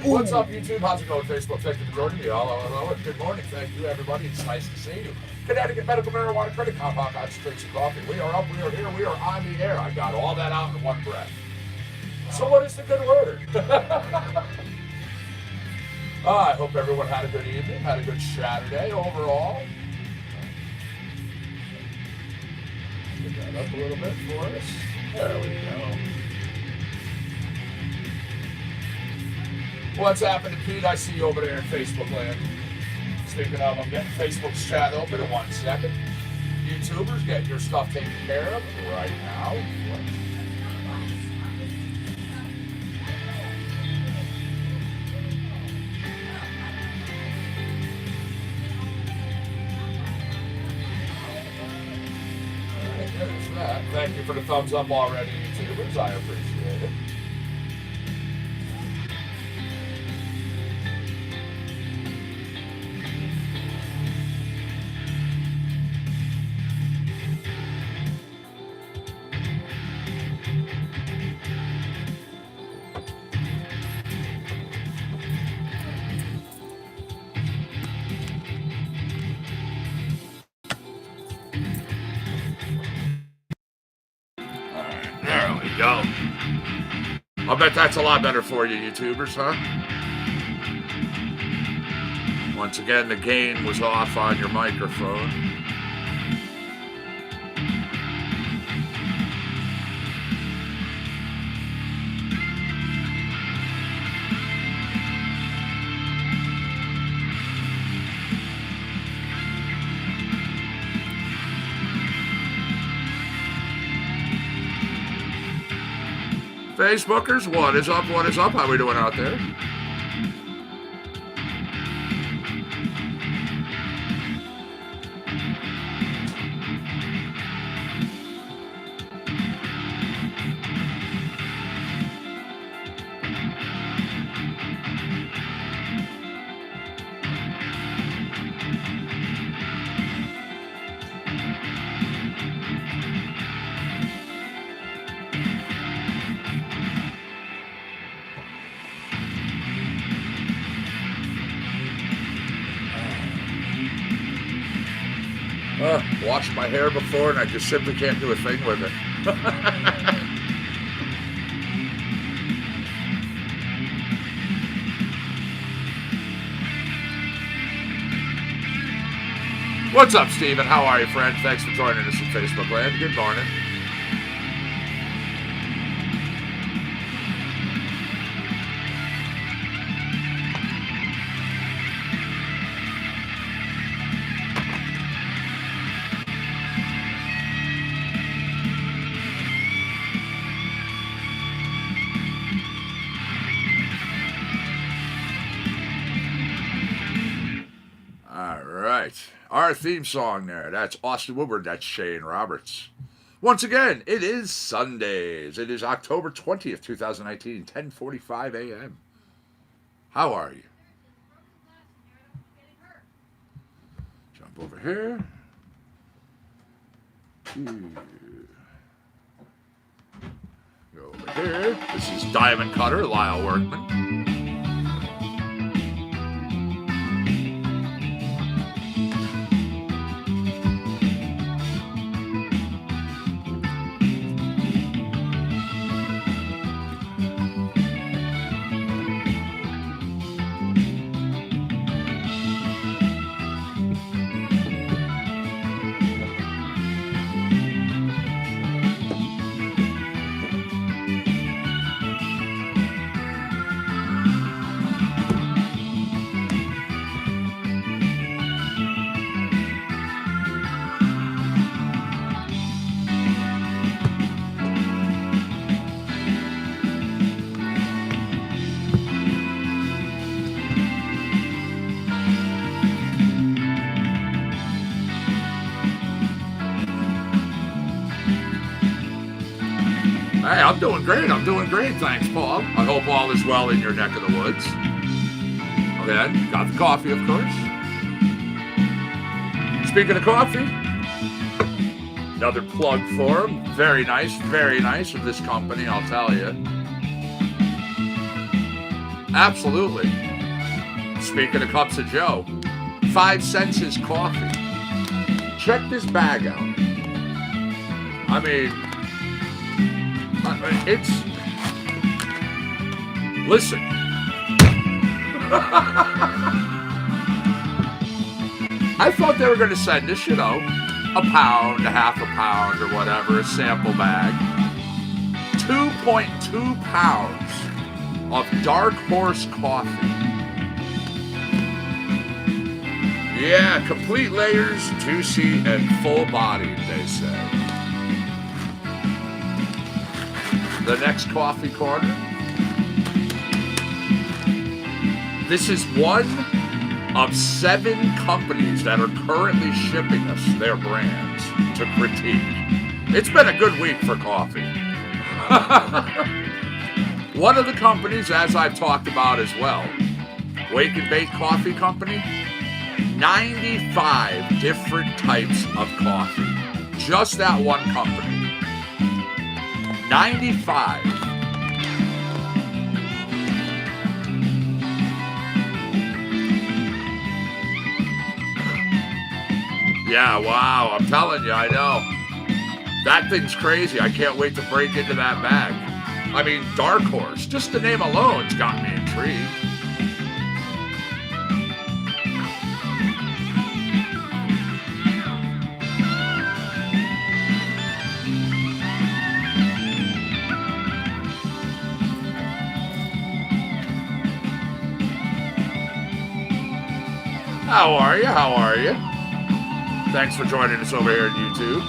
What's up, YouTube? How's it going, Facebook? Thank you for joining me. Hello. Good morning. Thank you, everybody. It's nice to see you. Connecticut Medical Marijuana Credit Compound, Concentrates and Coffee. We are up, we are here, we are on the air. I got all that out in one breath. So what is the good word? I hope everyone had a good evening, had a good Saturday overall. Get that up a little bit for us. There we go. What's happening, Pete? I see you over there in Facebook land. Speaking of, I'm getting Facebook's chat open in 1 second. YouTubers, get your stuff taken care of right now. There's that. Thank you for the thumbs up already, YouTubers. I appreciate it. There we go. I'll bet that's a lot better for you, YouTubers, huh? Once again, the gain was off on your microphone. Facebookers, what is up? What is up? How we doing out there? Washed my hair before, and I just simply can't do a thing with it. What's up, Steven? How are you, friend? Thanks for joining us in Facebook land. Good morning. Our theme song there. That's Austin Woodward. That's Shane Roberts. Once again, it is Sundays. It is October 20th, 2019, 10:45 a.m. How are you? Jump over here. Go over here. This is Diamond Cutter, Lyle Workman. Hey, I'm doing great. I'm doing great. Thanks, Paul. I hope all is well in your neck of the woods. Okay, got the coffee, of course. Speaking of coffee, another plug for him. Very nice of this company, I'll tell you. Absolutely. Speaking of cups of Joe, 5 cents is coffee. Check this bag out. I mean, it's... Listen. I thought they were going to send us, a pound, a half a pound, or whatever, a sample bag. 2.2 pounds of Dark Horse coffee. Yeah, complete layers, juicy and full-bodied, they say. The next coffee corner. This is one of 7 companies that are currently shipping us their brands to critique. It's been a good week for coffee. One of the companies, as I've talked about as well, Wake and Bake Coffee Company, 95 different types of coffee. Just that one company. 95. Yeah, wow, I'm telling you, I know. That thing's crazy. I can't wait to break into that bag. I mean, Dark Horse, just the name alone's got me intrigued. How are you? How are you? Thanks for joining us over here at YouTube.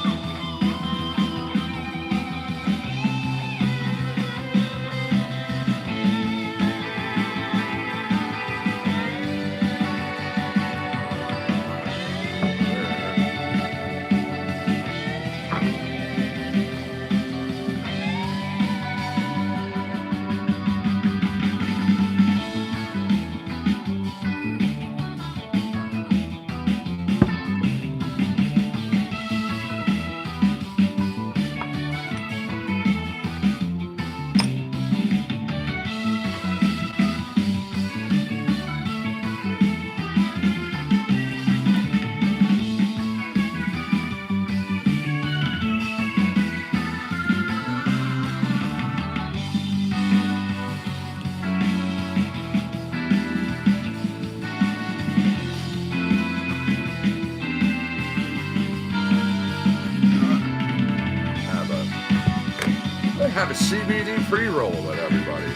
Have a CBD pre-roll with everybody.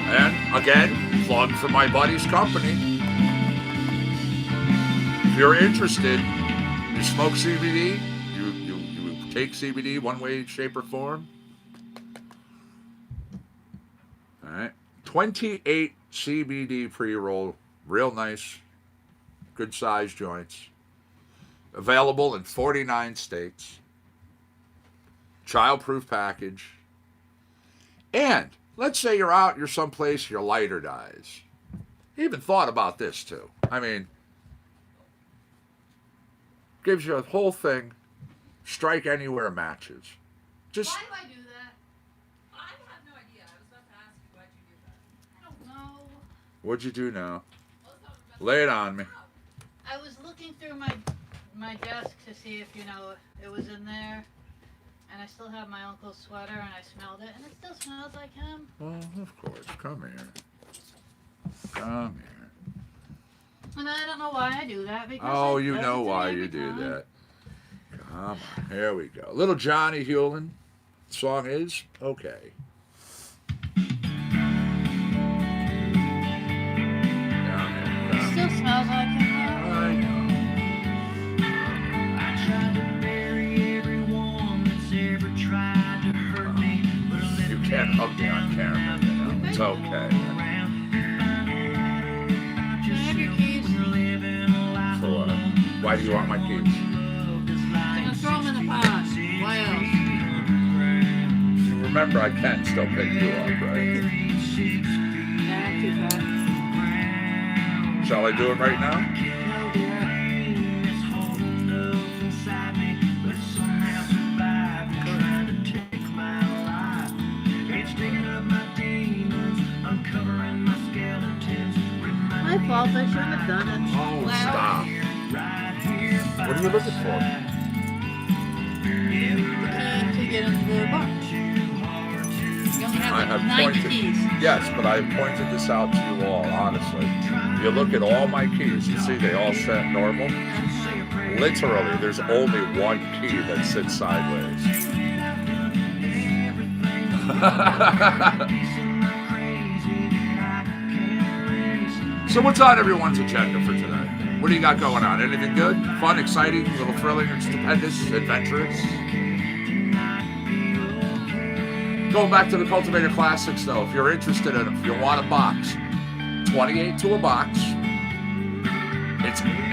And again, plug for my buddy's company. If you're interested, you smoke CBD, you take CBD one way, shape, or form. All right, 28 CBD pre-roll, real nice, good size joints. Available in 49 states. Child-proof package. And let's say you're out, you're someplace, your lighter dies. You even thought about this too. I mean, gives you a whole thing, strike anywhere matches. Just. Why do I do that? I have no idea. I was about to ask you why'd you do that. I don't know. What'd you do now? Lay it on me. I was looking through my desk to see if, it was in there. And I still have my uncle's sweater, and I smelled it, and it still smells like him. Well, of course. Come here. Come here. And I don't know why I do that. Because you know why you do that. Come on. Here we go. Little Johnny Hewlin. The song is Okay. It still smells like him, though. I know. You can't hug me on camera. It's okay. Can I have your keys? For what? Why do you want my keys? I'm gonna throw them in the pot. Why else? You remember I can still pick you up, right? Nah, too fast. Shall I do it right now? No, dear. my fault. I shouldn't have done it. Oh, Wow. stop. What are you looking for? To get into the bar. You only have I like have 90 pointed. keys. Yes, but I pointed this out to you all, honestly. You look at all my keys, you see they all set normal. Literally, there's only one key that sits sideways. So what's on everyone's agenda for today? What do you got going on? Anything good? Fun, exciting, a little thrilling, or stupendous, adventurous? Going back to the Cultivator Classics, though, if you're interested in them, if you want a box, $28 to a box.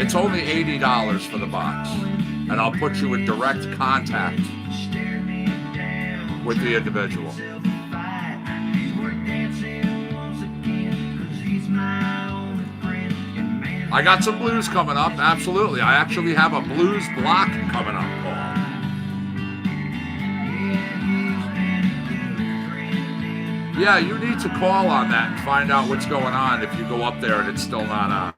It's only $80 for the box, and I'll put you in direct contact with the individual. I got some blues coming up, absolutely. I actually have a blues block coming up, Paul. Yeah, you need to call on that and find out what's going on if you go up there and it's still not on.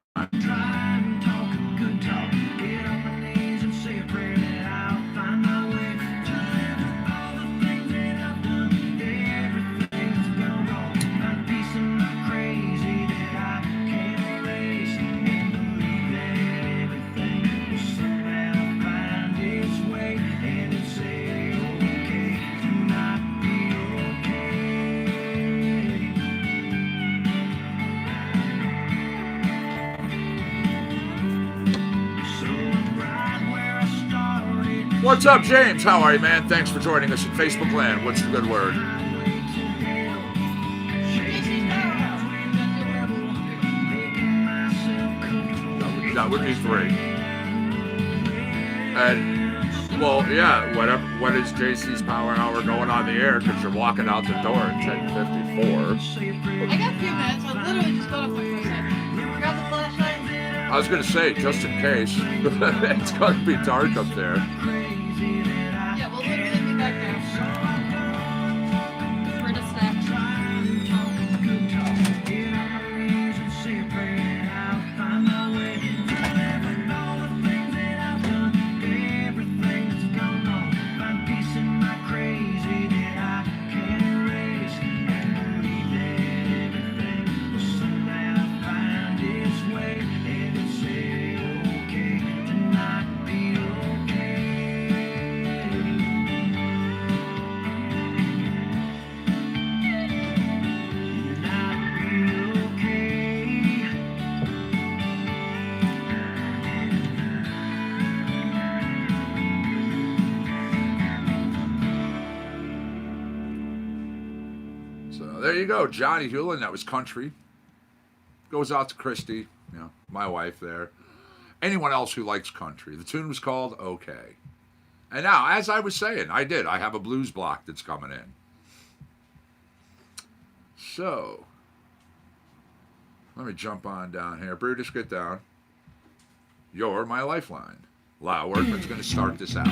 What's up, James? How are you, man? Thanks for joining us in Facebook land. What's the good word? That would be 3. And, well, yeah, whatever. What is JC's Power Hour going on the air? Because you're walking out the door at 10:54. I got a few minutes. I literally just got up for a second. Grab the flashlight. I was going to say, just in case. It's going to be dark up there. Yeah, we'll literally be back there. We're just There you go, Johnny Hewlin. That was country. Goes out to Christy, my wife there. Anyone else who likes country. The tune was called Okay. And now, as I was saying, I have a blues block that's coming in. So, let me jump on down here. Brutus, get down. You're my lifeline. Loud Workman's going to start this out.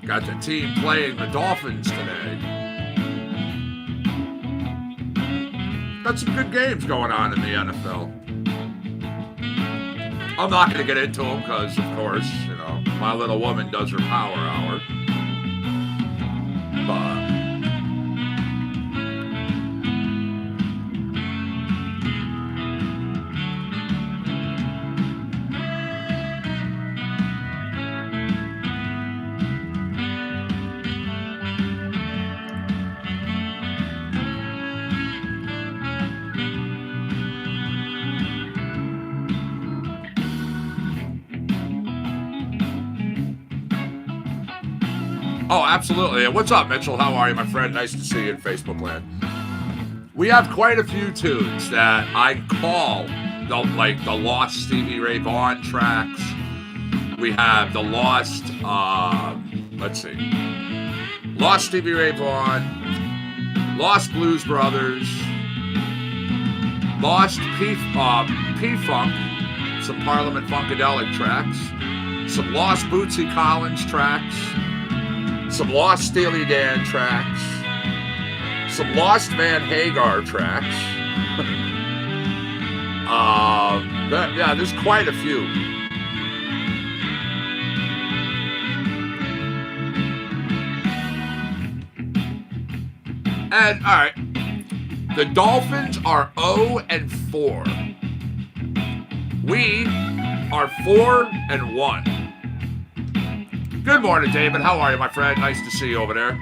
Got the team playing the Dolphins today. Got some good games going on in the NFL. I'm not going to get into them because, of course, my little woman does her Power Hour. But oh, absolutely. What's up, Mitchell? How are you, my friend? Nice to see you in Facebook land. We have quite a few tunes that I call the lost Stevie Ray Vaughan tracks. We have the lost, lost Stevie Ray Vaughan, Lost Blues Brothers, Lost P-Funk, some Parliament Funkadelic tracks, some Lost Bootsy Collins tracks, some Lost Steely Dan tracks, some Lost Van Hagar tracks. Yeah, there's quite a few. And all right, the Dolphins are 0-4. We are 4-1. Good morning, David. How are you, my friend? Nice to see you over there.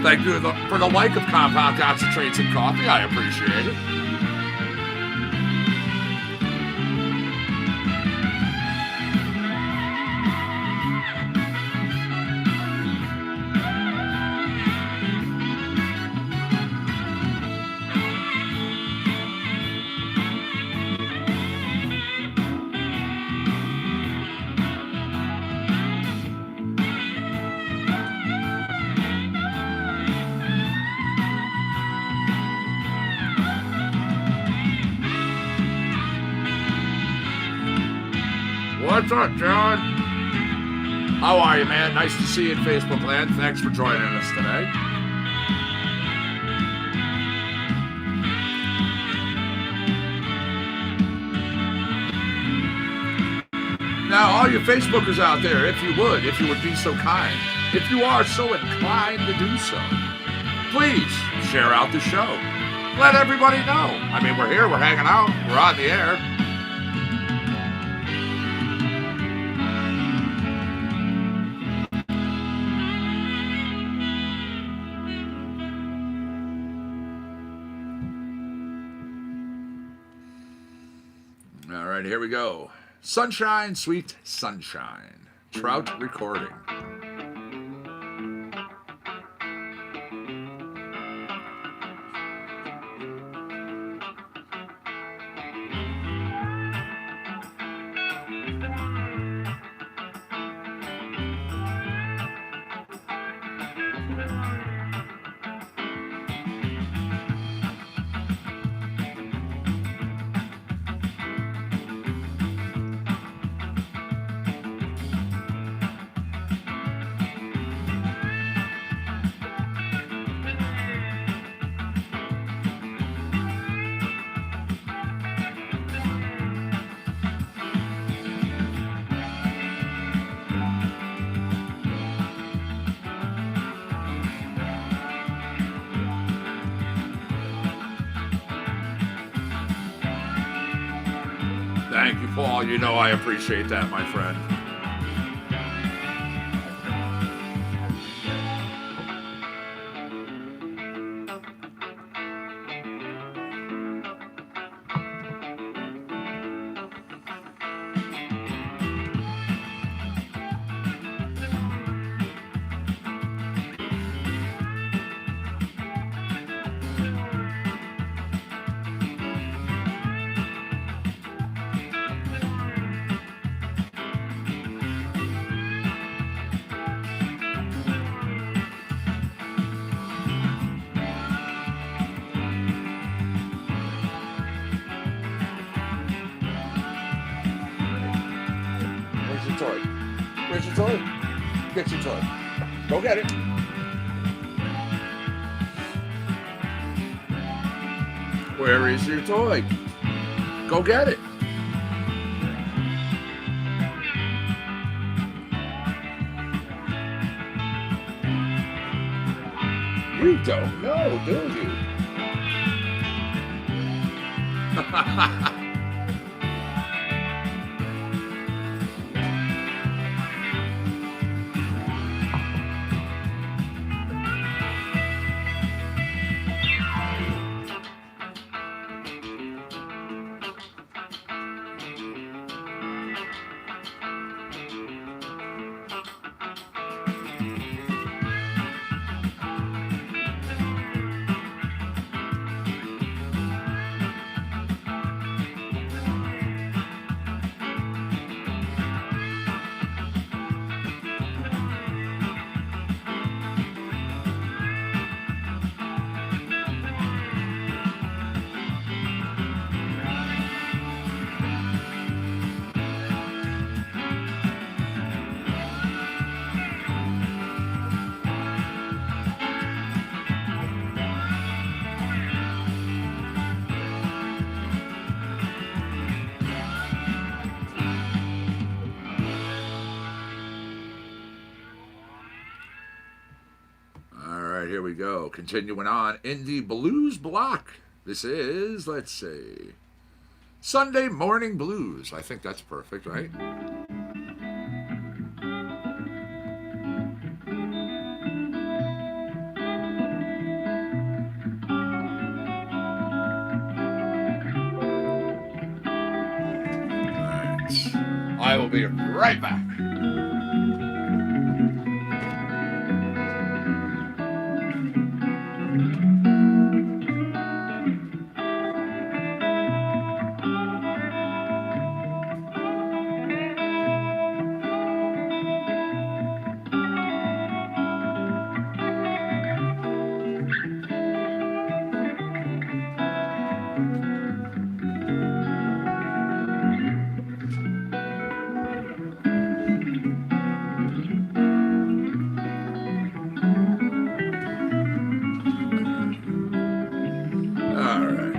Thank you for the like of Compound Concentrates and Coffee. I appreciate it. What's up, John? How are you, man? Nice to see you in Facebook land. Thanks for joining us today. Now, all you Facebookers out there, if you would be so kind, if you are so inclined to do so, please share out the show. Let everybody know. I mean, we're here, we're hanging out, we're on the air. All right, here we go. Sunshine, Sweet Sunshine. Trout recording. Thank you, Paul. You know I appreciate that, my friend. Toy. Where's your toy? Get your toy. Go get it. Where is your toy? Go get it. You don't know, do you? here we go. Continuing on in the blues block. This is, let's see, Sunday Morning Blues. I think that's perfect, right? I will be right back. All right.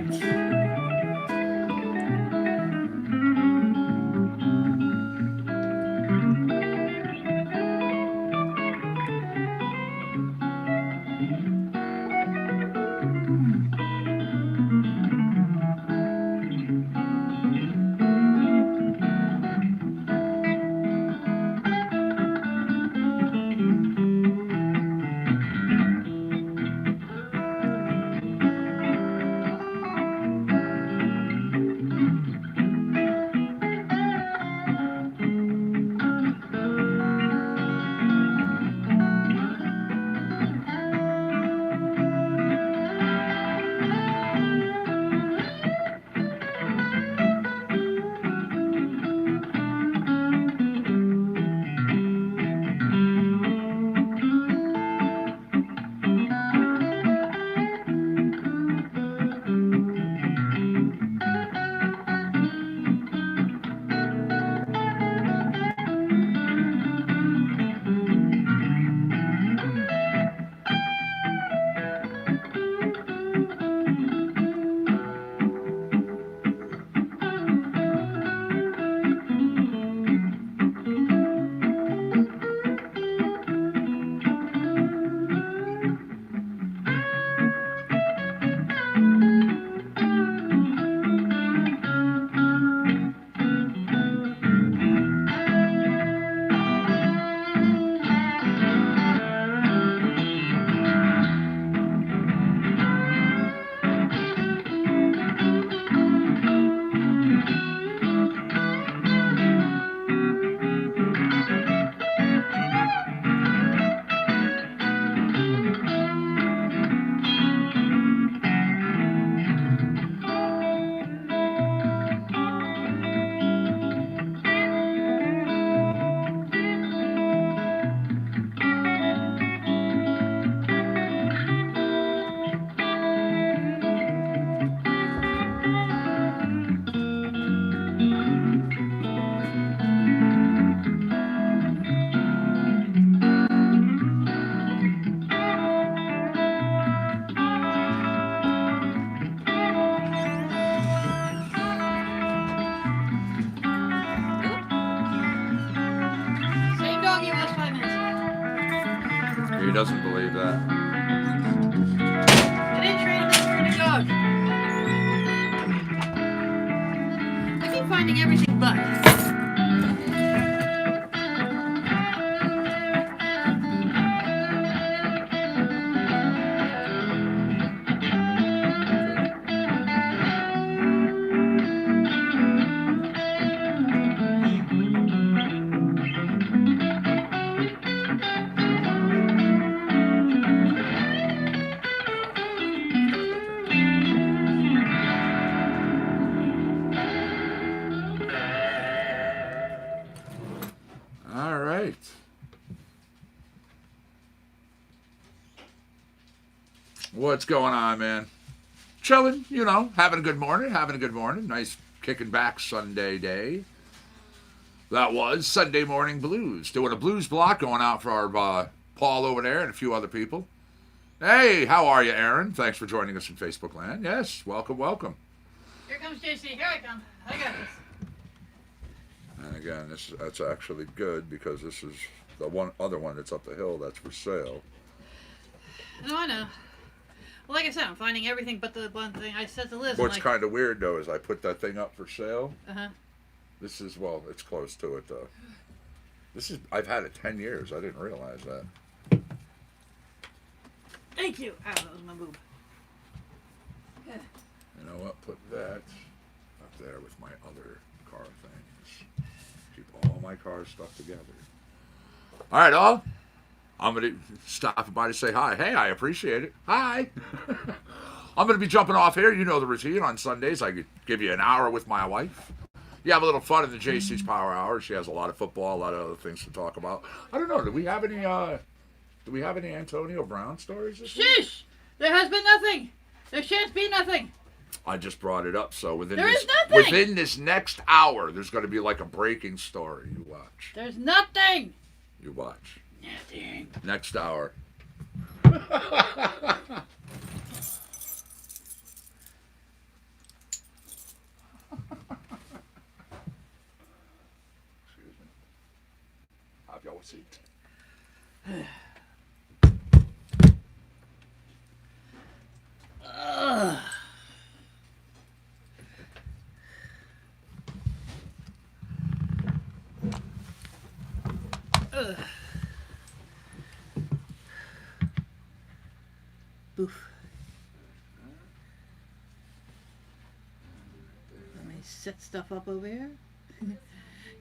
Same dog you was 5 minutes ago. He doesn't believe that. I didn't trade him for a new dog. I keep finding everything but. All right. What's going on, man? Chilling, you know, having a good morning, Nice kicking back Sunday day. That was Sunday Morning Blues. Doing a blues block going out for our Paul over there and a few other people. Hey, how are you, Aaron? Thanks for joining us in Facebook land. Yes, welcome, welcome. Here comes JC. Here I come. I got this. And again, that's actually good because this is the other one that's up the hill that's for sale. No, I know. Well, like I said, I'm finding everything but the one thing I said to Liz. What's like, kind of weird though is I put that thing up for sale. uh-huh. This is, well, it's close to it though. I've had it 10 years. I didn't realize that. Thank you. Ow, that was my boob. You know what? Put that up there with my other car things. Keep all my cars stuck together. All right, all. I'm going to stop by to say hi. Hey, I appreciate it. Hi. I'm going to be jumping off here. You know the routine. On Sundays, I could give you an hour with my wife. You have a little fun in the JC's Power Hour. She has a lot of football, a lot of other things to talk about. I don't know. Do we have any Antonio Brown stories this week? Sheesh! There has been nothing. There shan't be nothing. I just brought it up, so There is nothing. within this next hour, there's going to be like a breaking story. You watch. There's nothing. You watch. Nothing. Next hour. Excuse me. Have y'all a seat. Boof. Let me set stuff up over here.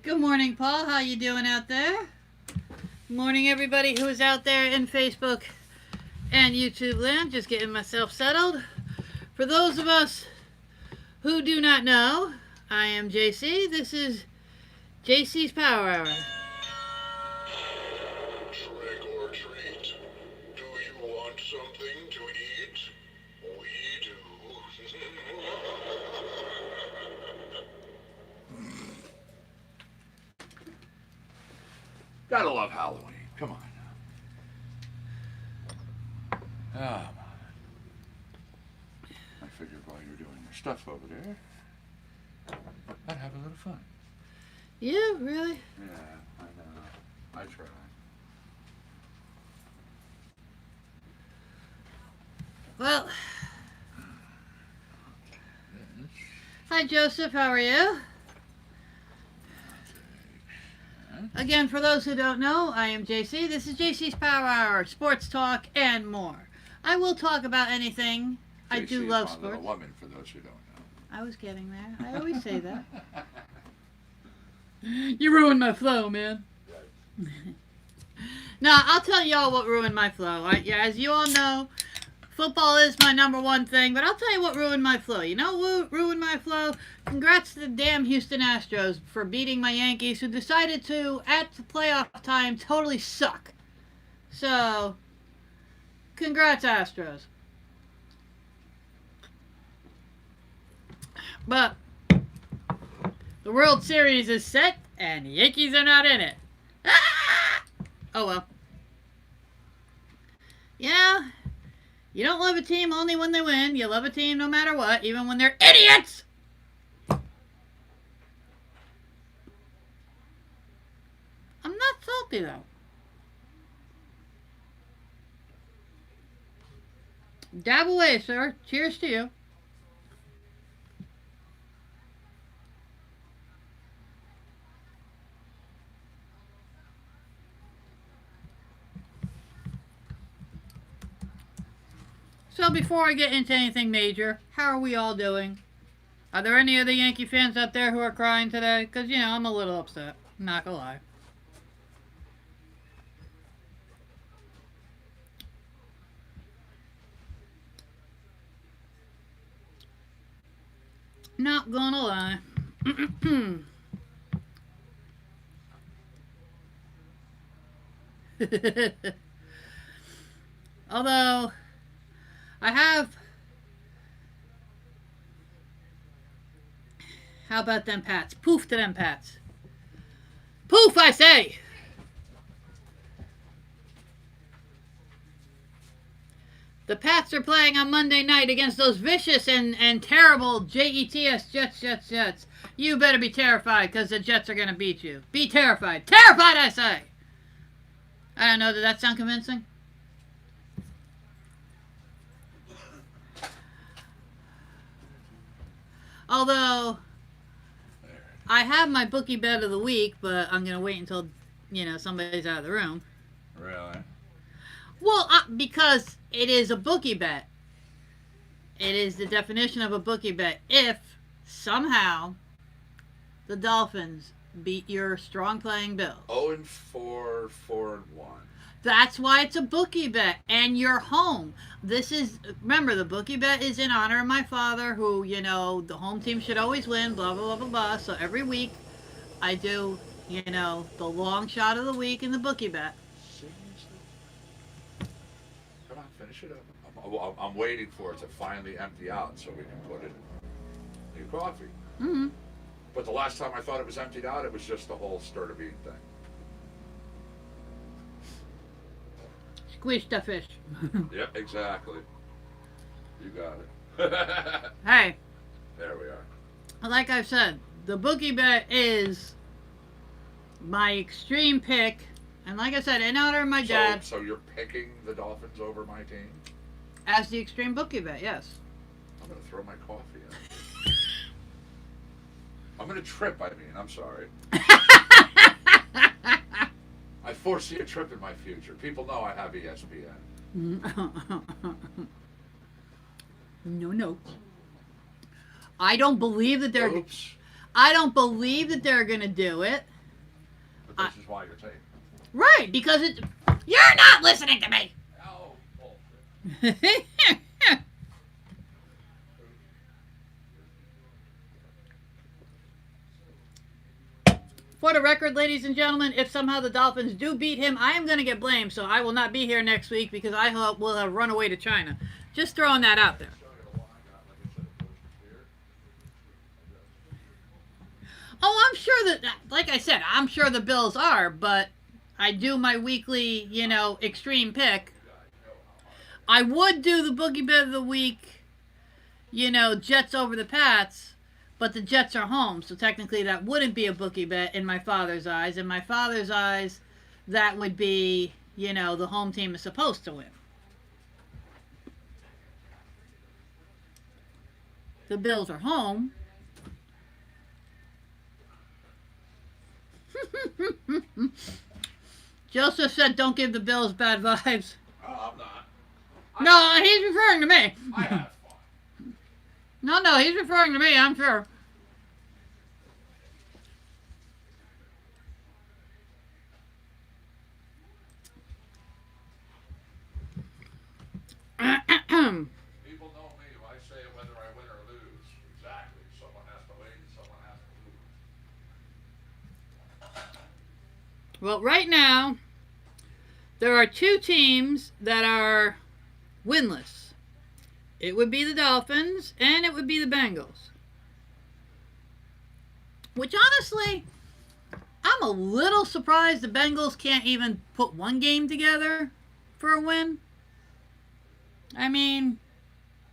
Good morning, Paul. How you doing out there? Morning, everybody who is out there in Facebook and YouTube land. Just getting myself settled. For those of us who do not know, I am JC. This is JC's Power Hour. Trick or treat. Do you want something to eat? We do. Gotta love Halloween. Come on. I figured while you're doing your stuff over there, I'd have a little fun. Yeah, really? Yeah, I know. I try. Well, hi, Joseph. How are you? Again, for those who don't know, I am JC. This is JC's Power Hour, sports talk, and more. I will talk about anything. I do love my sports. Little woman, for those who don't know. I was getting there. I always say that. You ruined my flow, man. Now, I'll tell y'all what ruined my flow. As you all know, football is my number one thing, but I'll tell you what ruined my flow. You know what ruined my flow? Congrats to the damn Houston Astros for beating my Yankees, who decided to, at the playoff time, totally suck. So, congrats, Astros. But the World Series is set, and the Yankees are not in it. Ah! Oh well. Yeah. You don't love a team only when they win. You love a team no matter what, even when they're idiots. I'm not salty, though. Dab away, sir. Cheers to you. So before I get into anything major, how are we all doing? Are there any of the Yankee fans out there who are crying today? Because, you know, I'm a little upset. Not gonna lie. Not gonna lie. Although, I have... How about them Pats? Poof to them Pats. Poof, I say! The Pats are playing on Monday night against those vicious and terrible Jets. You better be terrified because the Jets are going to beat you. Be terrified. Terrified, I say! I don't know, did that sound convincing? Although I have my bookie bet of the week, but I'm gonna wait until somebody's out of the room. Really? Well, because it is a bookie bet. It is the definition of a bookie bet. If somehow the Dolphins beat your strong playing Bills. 0-4, 4-1. That's why it's a bookie bet, and you're home. Remember, the bookie bet is in honor of my father, who, the home team should always win, blah, blah, blah, blah, blah. So every week, I do, the long shot of the week in the bookie bet. Seriously? Come on, finish it up. I'm waiting for it to finally empty out so we can put it in new coffee. Mm-hmm. But the last time I thought it was emptied out, it was just the whole stir to bean thing. Squish the fish. Yep, exactly. You got it. Hey. There we are. Like I said, the bookie bet is my extreme pick. And like I said, in honor of my dad. So you're picking the Dolphins over my team? As the extreme bookie bet, yes. I'm going to throw my coffee out. I'm going to trip, I'm sorry. I foresee a trip in my future. People know I have ESPN. No. I don't believe that they're. Oops. I don't believe that they're gonna do it. But this is why you're taking it. Right, because it. You're not listening to me. Oh, bullshit. For the record, ladies and gentlemen, if somehow the Dolphins do beat him, I am going to get blamed, so I will not be here next week because I will have run away to China. Just throwing that out there. Oh, I'm sure that, like I said, I'm sure the Bills are, but I do my weekly, extreme pick. I would do the boogie bet of the week, Jets over the Pats. But the Jets are home, so technically that wouldn't be a bookie bet in my father's eyes. In my father's eyes, that would be, the home team is supposed to win. The Bills are home. Joseph said, don't give the Bills bad vibes. Oh, I'm not. No, he's referring to me. I have fun. No, he's referring to me, I'm sure. People know me. If I say whether I win or lose, exactly. Someone has to win, someone has to lose. Well, right now, there are two teams that are winless. It would be the Dolphins, and it would be the Bengals. Which, honestly, I'm a little surprised the Bengals can't even put one game together for a win. I mean,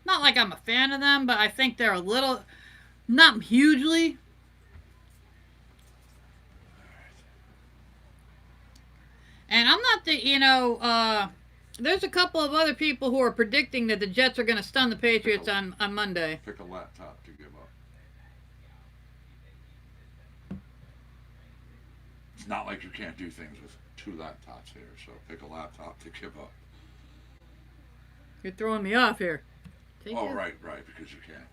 not like I'm a fan of them, but I think they're a little, not hugely. And I'm not there's a couple of other people who are predicting that the Jets are going to stun the Patriots on Monday. Pick a laptop to give up. It's not like you can't do things with two laptops here, so pick a laptop to give up. You're throwing me off here. Right, because you can't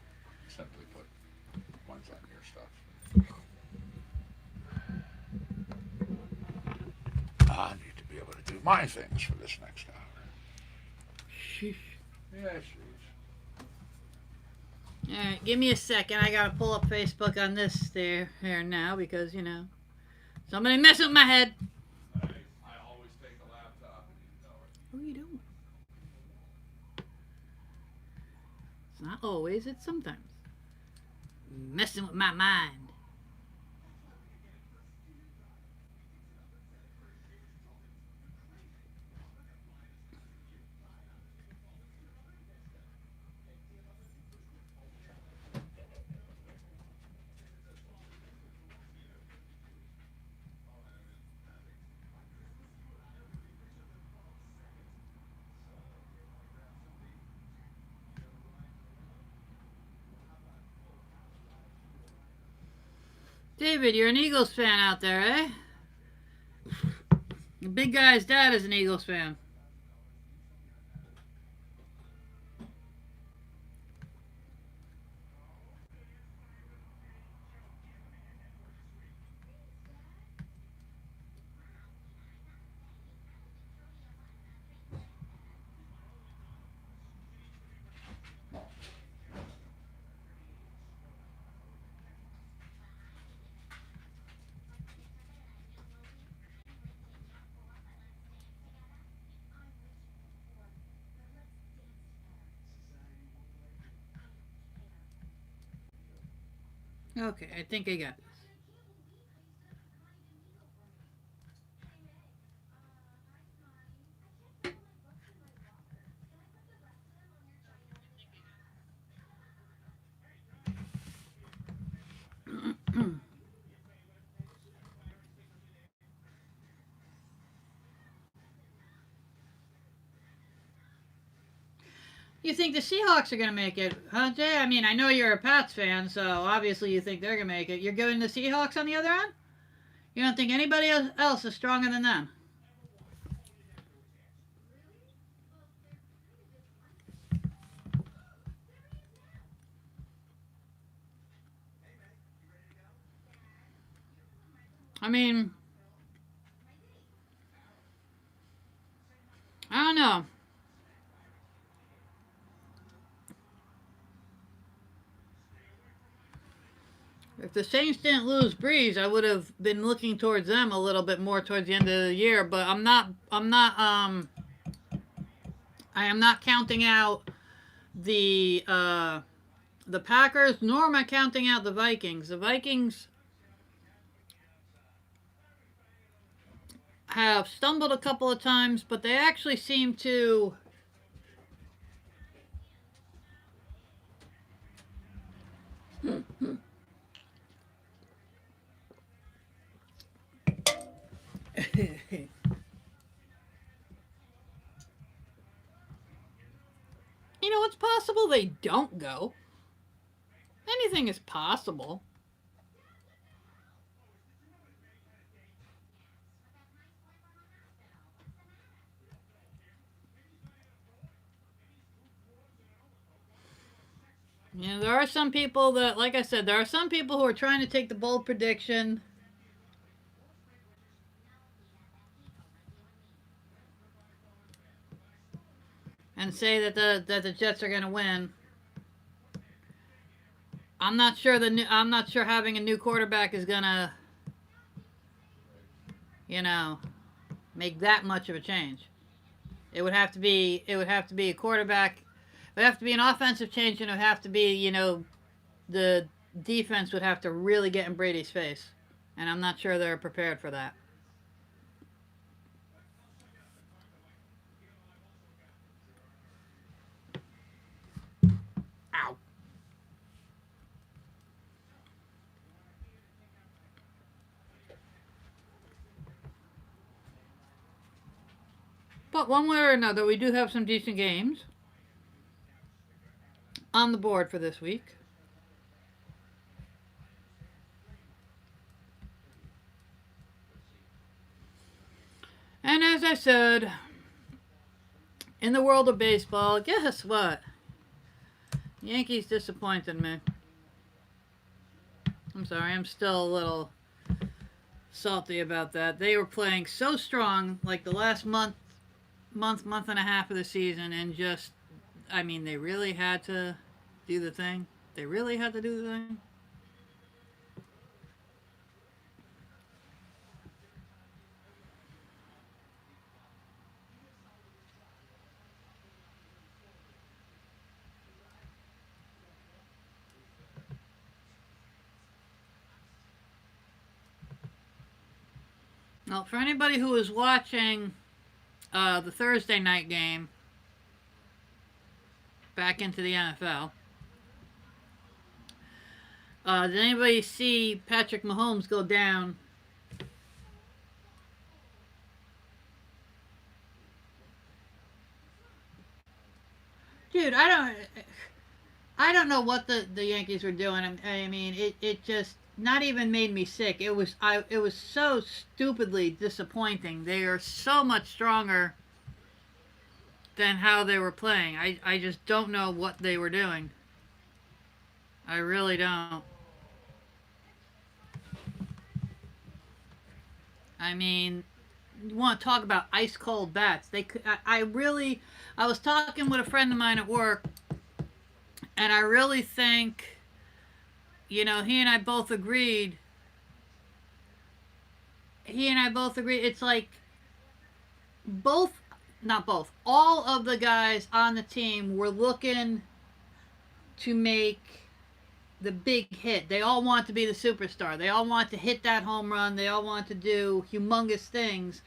simply put ones on your stuff. I need to be able to do my things for this next hour. Sheesh. Yeah, sheesh. Alright, give me a second. I gotta pull up Facebook on this here now because, somebody messing with my head. I always take a laptop and you know it. What are you doing? It's not always, it's sometimes. Messing with my mind. David, you're an Eagles fan out there, eh? The big guy's dad is an Eagles fan. Okay, I think I got this. You think the Seahawks are going to make it, huh, Jay? I mean, I know you're a Pats fan, so obviously you think they're going to make it. You're going the Seahawks on the other end? You don't think anybody else is stronger than them? I mean, I don't know. If the Saints didn't lose Breeze, I would have been looking towards them a little bit more towards the end of the year. But I'm not. I am not counting out the Packers, nor am I counting out the Vikings. The Vikings have stumbled a couple of times, but they actually seem to you know, it's possible they don't go. Anything is possible. You know, there are some people that, like I said, there are some people who are trying to take the bold prediction and say that the Jets are going to win. I'm not sure having a new quarterback is going to, you know, make that much of a change. It would have to be a quarterback. It would have to be an offensive change, and it would have to be, you know, the defense would have to really get in Brady's face. And I'm not sure they're prepared for that. Ow. But one way or another, we do have some decent games on the board for this week. And as I said, in the world of baseball, guess what? Yankees disappointed me. I'm sorry, I'm still a little salty about that. They were playing so strong, like the last month and a half of the season, and just, I mean, they really had to do the thing. They really had to do the thing. Well, for anybody who was watching the Thursday night game back into the NFL, did anybody see Patrick Mahomes go down? Dude, I don't know what the Yankees were doing. I mean, it just, not even made me sick. It was so stupidly disappointing. They are so much stronger than how they were playing. I just don't know what they were doing. I really don't. I mean, you want to talk about ice cold bats. They could, I really, I was talking with a friend of mine at work, and I really think, he and I both agreed. He and I both agreed. It's like both, not both, all of the guys on the team were looking to make the big hit. They all want to be the superstar. They all want to hit that home run. They all want to do humongous things.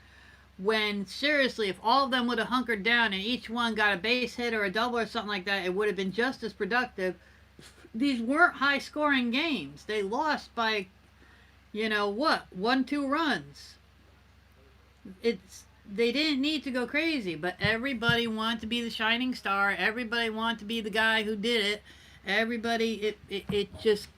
When seriously, if all of them would have hunkered down and each one got a base hit or a double or something like that, it would have been just as productive. These weren't high scoring games. They lost by, 1-2 runs. They didn't need to go crazy, but everybody wanted to be the shining star. Everybody wanted to be the guy who did it. Everybody, it just,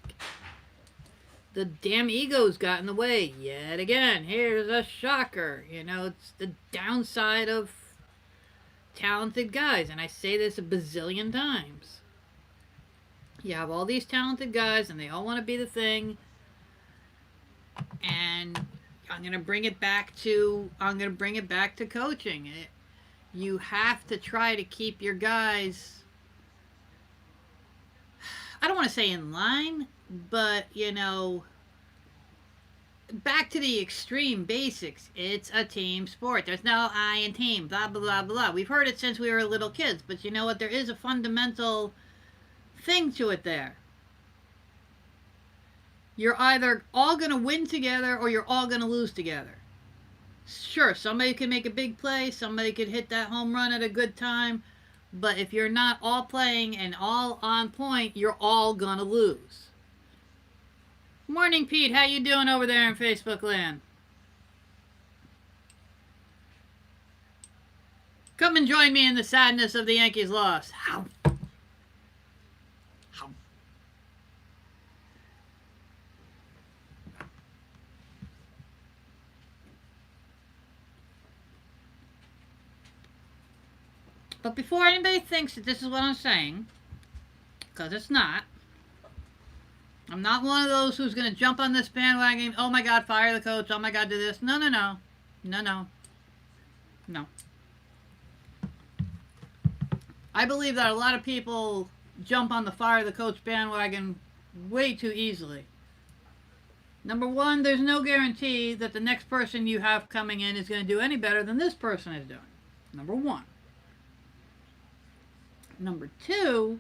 the damn egos got in the way yet again. Here's a shocker. It's the downside of talented guys, and I say this a bazillion times. You have all these talented guys, and they all want to be the thing, and I'm gonna bring it back to coaching. You have to try to keep your guys, I don't want to say in line, but back to the extreme basics. It's a team sport. There's no I in team, blah blah blah blah. We've heard it since we were little kids, but you know what? There is a fundamental thing to it there. You're either all going to win together or you're all going to lose together. Sure, somebody can make a big play, somebody could hit that home run at a good time, but if you're not all playing and all on point, you're all going to lose. Morning, Pete. How you doing over there in Facebook land? Come and join me in the sadness of the Yankees' loss. How? But before anybody thinks that this is what I'm saying, because it's not, I'm not one of those who's going to jump on this bandwagon, oh my God, fire the coach, oh my God, do this. No. I believe that a lot of people jump on the fire the coach bandwagon way too easily. Number one, there's no guarantee that the next person you have coming in is going to do any better than this person is doing. Number one. Number two,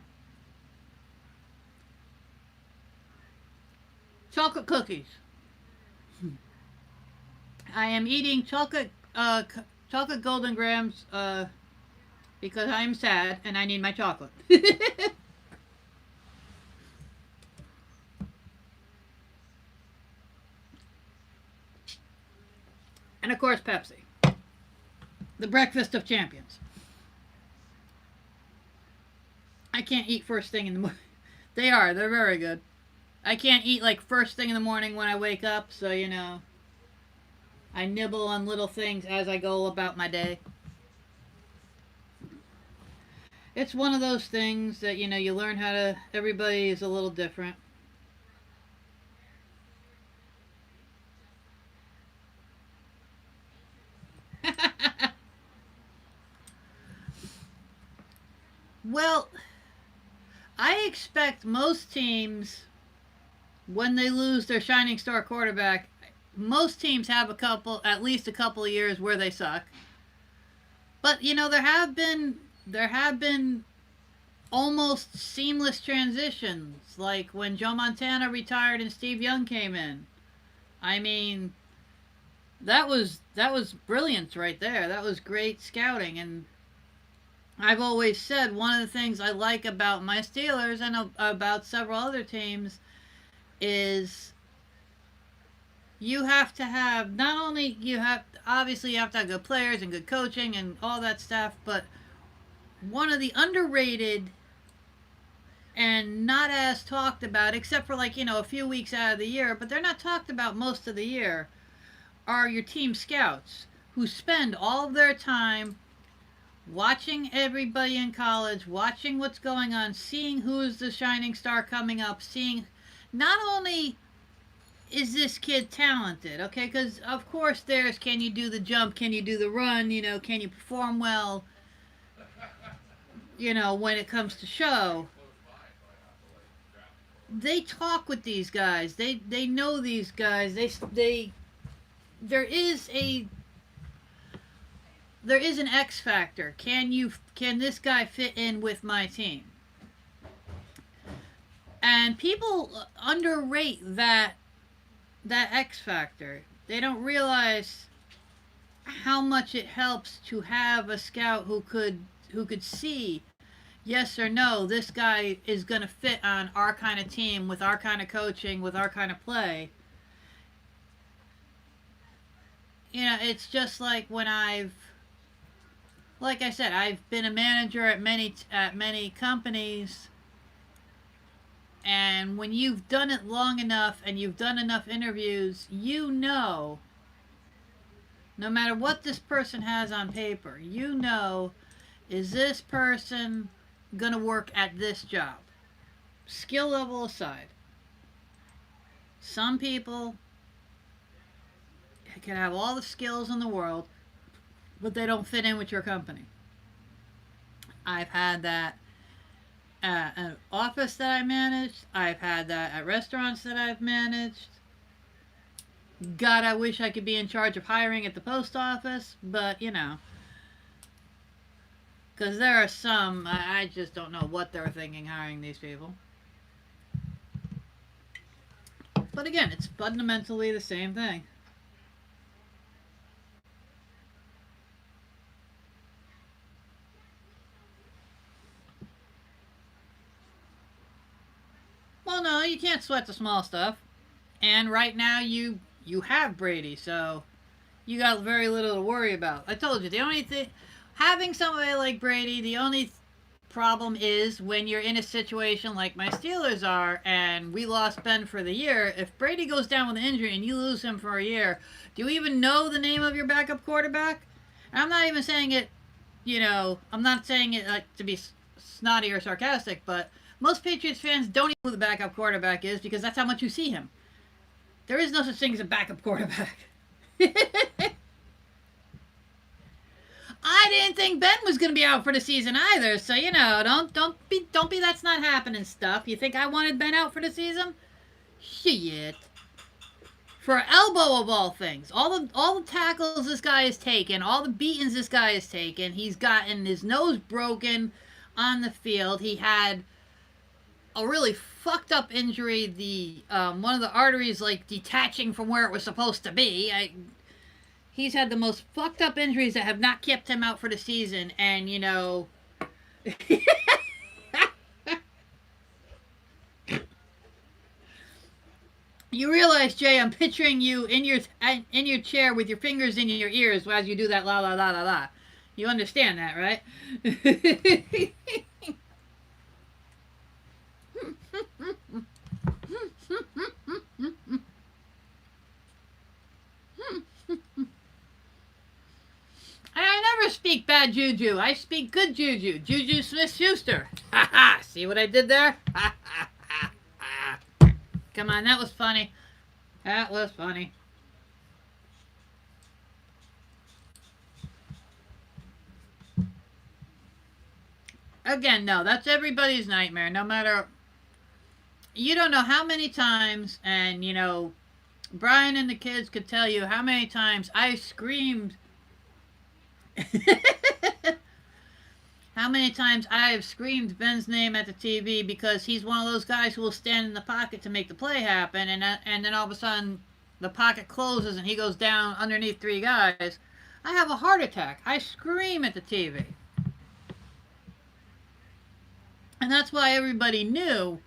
chocolate cookies. I am eating chocolate golden grams because I am sad and I need my chocolate. And of course, Pepsi, the breakfast of champions. I can't eat first thing in the morning. They're very good. I can't eat like first thing in the morning when I wake up, so I nibble on little things as I go about my day. It's one of those things that, you learn how to, everybody is a little different. Well, I expect most teams, when they lose their shining star quarterback, most teams have at least a couple of years where they suck. But there have been almost seamless transitions, like when Joe Montana retired and Steve Young came in. I mean, that was brilliance right there. That was great scouting, and I've always said one of the things I like about my Steelers and about several other teams is you have to have, not only obviously you have to have good players and good coaching and all that stuff, but one of the underrated and not as talked about, except for like, a few weeks out of the year, but they're not talked about most of the year, are your team scouts who spend all of their time watching everybody in college, watching what's going on, seeing who's the shining star coming up, seeing not only is this kid talented, okay, because of course there's can you do the jump, can you do the run, can you perform well, when it comes to show. They talk with these guys. They know these guys. There is an X factor. Can this guy fit in with my team? And people underrate that X factor. They don't realize how much it helps to have a scout who could see yes or no, this guy is going to fit on our kind of team, with our kind of coaching, with our kind of play. It's just like when like I said, I've been a manager at many companies, and when you've done it long enough and you've done enough interviews, no matter what this person has on paper, is this person going to work at this job? Skill level aside. Some people can have all the skills in the world, but they don't fit in with your company. I've had that at an office that I managed. I've had that at restaurants that I've managed. God, I wish I could be in charge of hiring at the post office, but because there are some, I just don't know what they're thinking hiring these people. But again, it's fundamentally the same thing. Well, no, you can't sweat the small stuff. And right now you have Brady, so you got very little to worry about. I told you, the only thing, having somebody like Brady, the only problem is when you're in a situation like my Steelers are, and we lost Ben for the year. If Brady goes down with an injury and you lose him for a year, do you even know the name of your backup quarterback? And I'm not even saying it, I'm not saying it like to be snotty or sarcastic, but most Patriots fans don't even know who the backup quarterback is because that's how much you see him. There is no such thing as a backup quarterback. I didn't think Ben was going to be out for the season either, so don't be that's not happening stuff. You think I wanted Ben out for the season? Shit. For elbow of all things, all the tackles this guy has taken, all the beatings this guy has taken, he's gotten his nose broken on the field. He had a really fucked up injury, the one of the arteries like detaching from where it was supposed to be. He's had the most fucked up injuries that have not kept him out for the season, and you realize, Jay, I'm picturing you in your chair with your fingers in your ears as you do that la la la la la. You understand that, right? I never speak bad juju. I speak good juju. Juju Smith-Schuster. Ha ha! See what I did there? Ha ha ha ha. Come on, that was funny. That was funny. Again, no, that's everybody's nightmare. No matter... You don't know how many times, and, Brian and the kids could tell you how many times I screamed... How many times I have screamed Ben's name at the TV because he's one of those guys who will stand in the pocket to make the play happen, and then all of a sudden the pocket closes and he goes down underneath three guys. I have a heart attack. I scream at the TV. And that's why everybody knew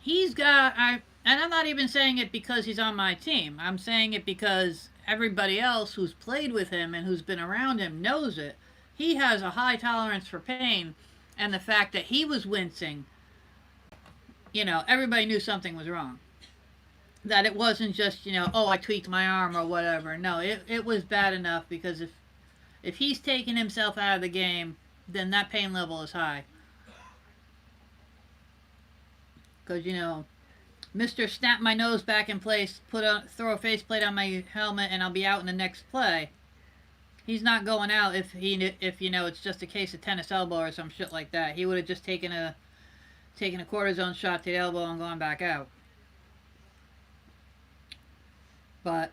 he's got... and I'm not even saying it because he's on my team. I'm saying it because everybody else who's played with him and who's been around him knows it. He has a high tolerance for pain, and the fact that he was wincing, you know, everybody knew something was wrong. That it wasn't just, you know, oh, I tweaked my arm or whatever. No, it was bad enough, because if he's taking himself out of the game, then that pain level is high. Because, you know, Mr. Snap my nose back in place, throw a faceplate on my helmet, and I'll be out in the next play. He's not going out if you know, it's just a case of tennis elbow or some shit like that. He would have just taken a cortisone shot to the elbow and gone back out. But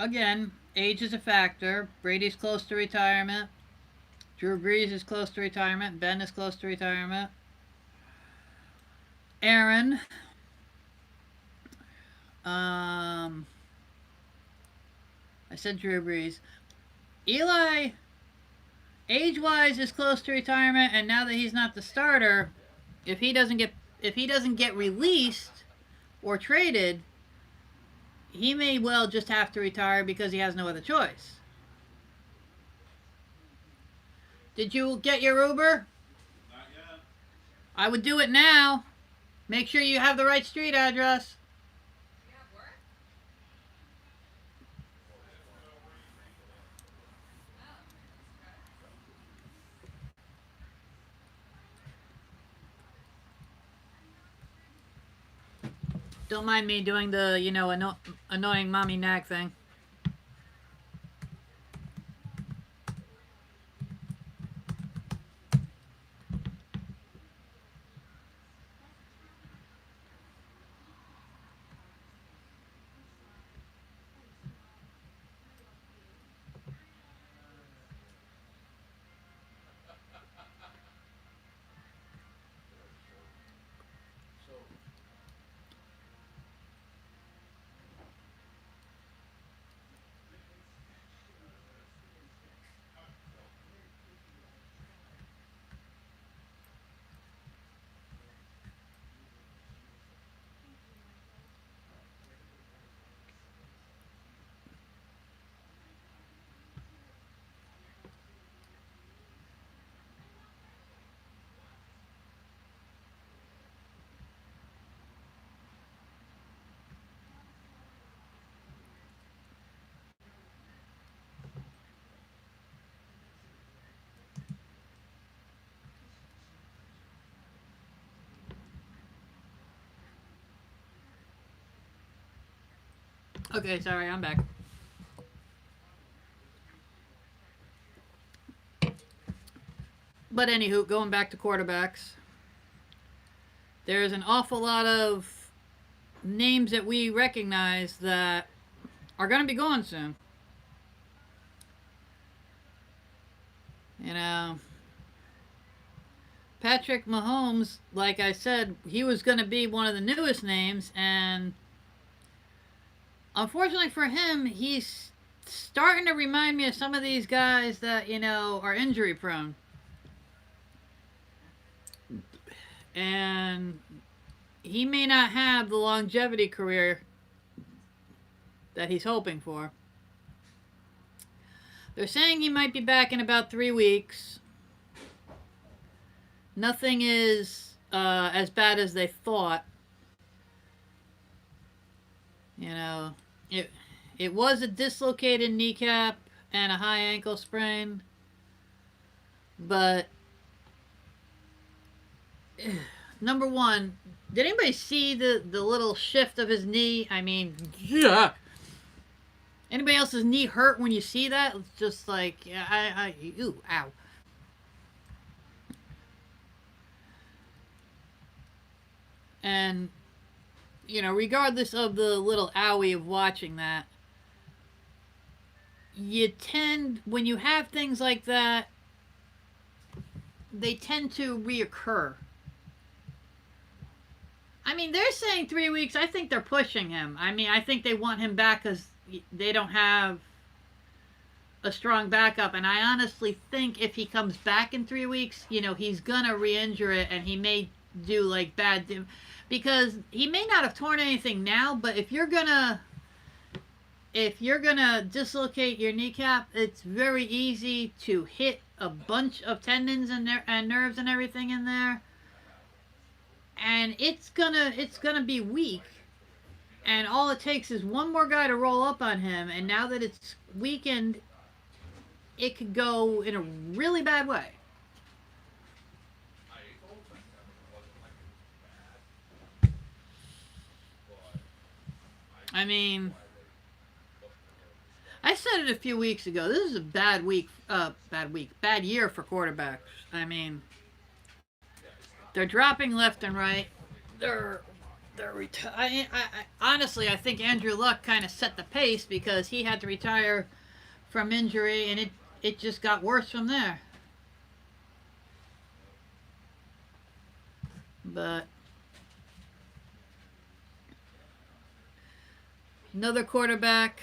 again, age is a factor. Brady's close to retirement. Drew Brees is close to retirement. Ben is close to retirement. Aaron. I said Drew Brees. Eli, age-wise, is close to retirement, and now that he's not the starter, if he doesn't get released or traded, he may well just have to retire because he has no other choice. Did you get your Uber? Not yet. I would do it now. Make sure you have the right street address. Don't mind me doing the, you know, annoying mommy nag thing. Okay, sorry, I'm back. But anywho, going back to quarterbacks, there's an awful lot of names that we recognize that are going to be gone soon. You know, Patrick Mahomes, like I said, he was going to be one of the newest names, and unfortunately for him, he's starting to remind me of some of these guys that, you know, are injury prone. And he may not have the longevity career that he's hoping for. They're saying he might be back in about 3 weeks. Nothing is as bad as they thought. You know, it was a dislocated kneecap and a high ankle sprain, but number one, did anybody see the little shift of his knee? I mean, yeah. Anybody else's knee hurt when you see that? It's just like, ooh, ow. And, you know, regardless of the little owie of watching that, you tend, when you have things like that, they tend to reoccur. I mean, they're saying 3 weeks. I think they're pushing him. I mean, I think they want him back because they don't have a strong backup. And I honestly think if he comes back in 3 weeks, you know, he's going to re-injure it, and he may do, like, bad... Because he may not have torn anything now, but if you're gonna dislocate your kneecap, it's very easy to hit a bunch of tendons and nerves and everything in there, and it's gonna be weak. And all it takes is one more guy to roll up on him, and now that it's weakened, it could go in a really bad way. I mean, I said it a few weeks ago. This is a bad year for quarterbacks. I mean, they're dropping left and right. Honestly, I think Andrew Luck kind of set the pace because he had to retire from injury, and it just got worse from there. But another quarterback,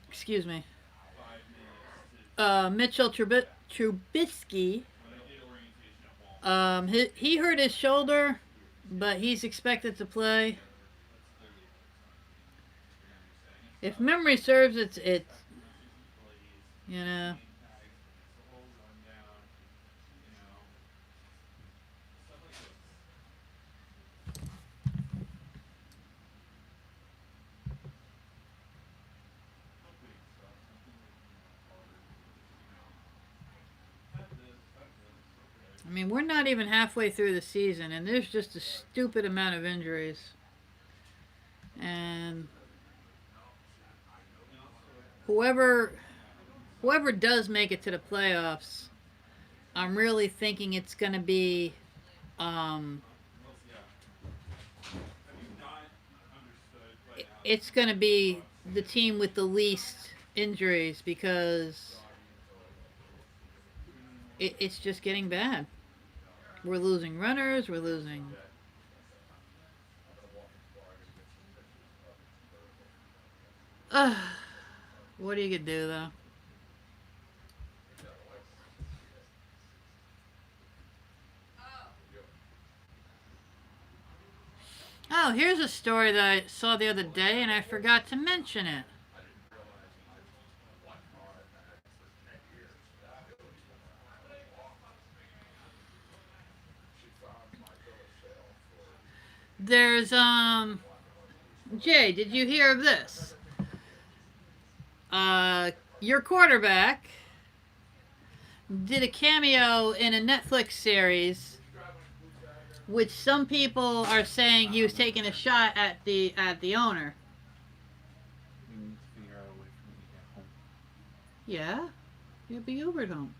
excuse me, Mitchell Trubisky. He hurt his shoulder, but he's expected to play. If memory serves, it's you know. I mean, we're not even halfway through the season, and there's just a stupid amount of injuries. And whoever does make it to the playoffs, I'm really thinking it's going to be it's going to be the team with the least injuries, because it's just getting bad. We're losing runners. We're losing. What are you gonna do, though? Oh, here's a story that I saw the other day, and I forgot to mention it. There's, Jay, did you hear of this? Your quarterback did a cameo in a Netflix series, which some people are saying he was taking a shot at the owner. We need to figure out a way for me to get home. Yeah, you'll be Ubered home.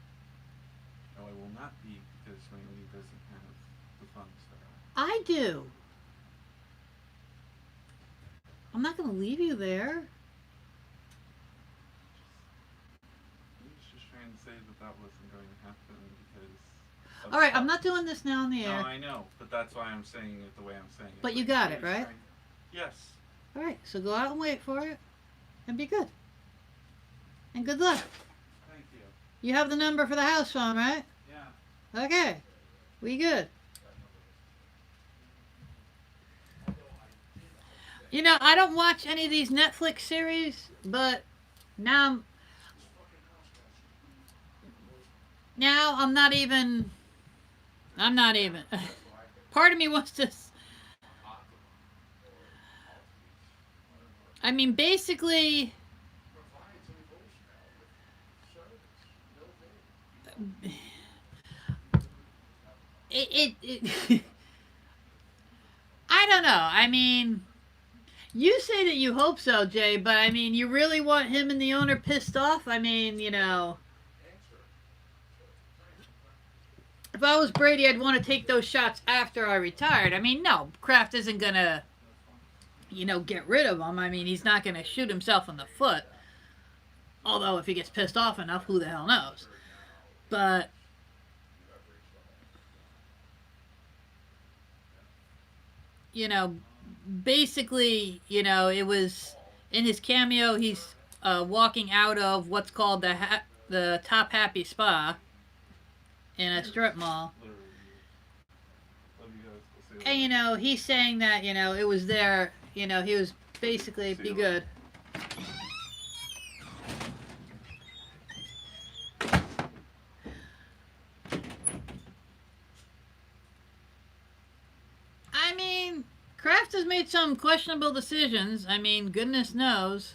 No, I will not be, because Randy doesn't have the funds for that. I do. I'm not going to leave you there. I was just trying to say that wasn't going to happen because... All right, I'm not doing this now on the air. No, I know, but that's why I'm saying it the way I'm saying it. But you got it, right? Yes. All right, so go out and wait for it, and be good. And good luck. Thank you. You have the number for the house phone, right? Yeah. Okay, we good. You know, I don't watch any of these Netflix series, but now I'm not even. Part of me wants to. I mean, basically, it I don't know. I mean, you say that you hope so, Jay, but I mean, you really want him and the owner pissed off? I mean, you know, if I was Brady, I'd want to take those shots after I retired. I mean, no, Kraft isn't going to, you know, get rid of him. I mean, he's not going to shoot himself in the foot. Although, if he gets pissed off enough, who the hell knows? But you know, basically, you know, it was in his cameo. He's walking out of what's called the Top Happy Spa in a strip mall, and you know, he's saying that, you know, it was there. You know, he was basically be good. Kraft has made some questionable decisions. I mean, goodness knows.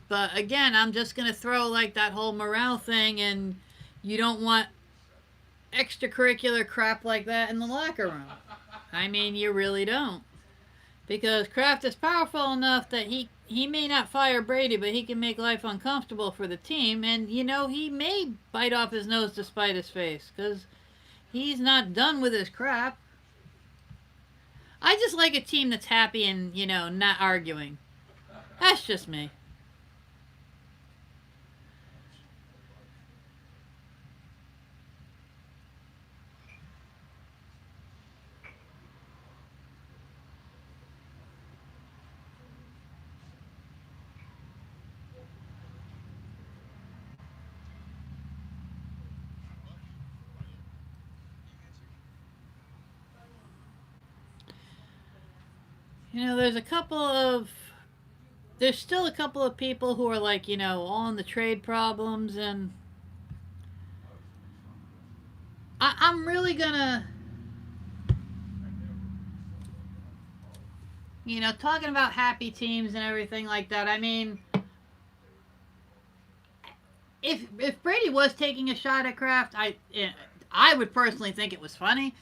But again, I'm just gonna throw like that whole morale thing, and you don't want extracurricular crap like that in the locker room. I mean, you really don't. Because Kraft is powerful enough that he may not fire Brady, but he can make life uncomfortable for the team. And, you know, he may bite off his nose to spite his face. Because he's not done with his crap. I just like a team that's happy and, you know, not arguing. That's just me. You know, there's still a couple of people who are like, you know, on the trade problems, and I'm really gonna, you know, talking about happy teams and everything like that. I mean, if Brady was taking a shot at Kraft, I would personally think it was funny.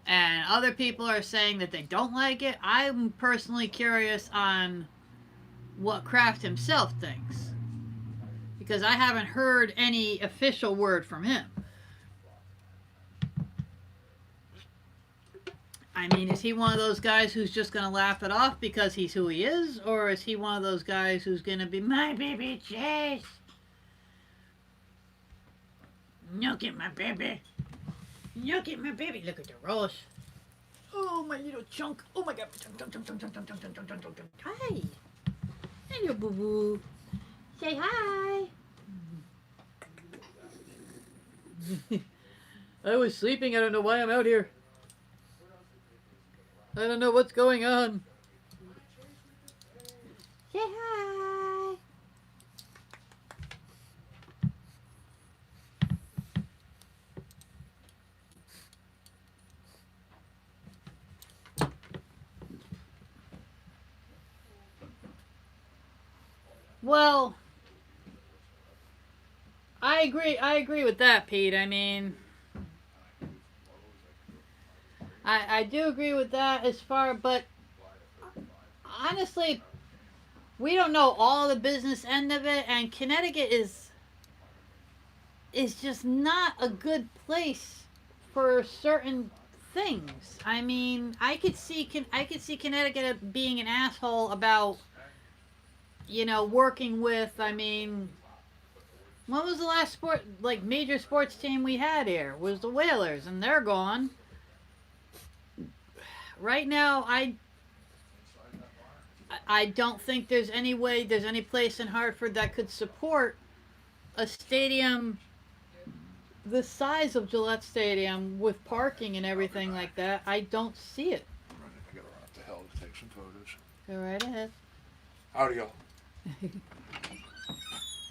And other people are saying that they don't like it. I'm personally curious on what Kraft himself thinks, because I haven't heard any official word from him. I mean, is he one of those guys who's just going to laugh it off because he's who he is? Or is he one of those guys who's going to be, my baby Chase? Look at my baby. Look at my baby. Look at the Ross. Oh, my little chunk. Oh, my God. Hi. Hello, boo-boo. Say hi. I was sleeping. I don't know why I'm out here. I don't know what's going on. Say hi. Well, I agree with that, Pete. I mean, I do agree with that but honestly, we don't know all the business end of it, and Connecticut is just not a good place for certain things. I mean, I could see Connecticut being an asshole about, you know, working with, I mean, when was the last major sports team we had here? Was the Whalers, and they're gone. Right now, I don't think there's any place in Hartford that could support a stadium the size of Gillette Stadium with parking and everything like that. I don't see it. I gotta run up the hill to take some photos. Go right ahead. Howdy, y'all.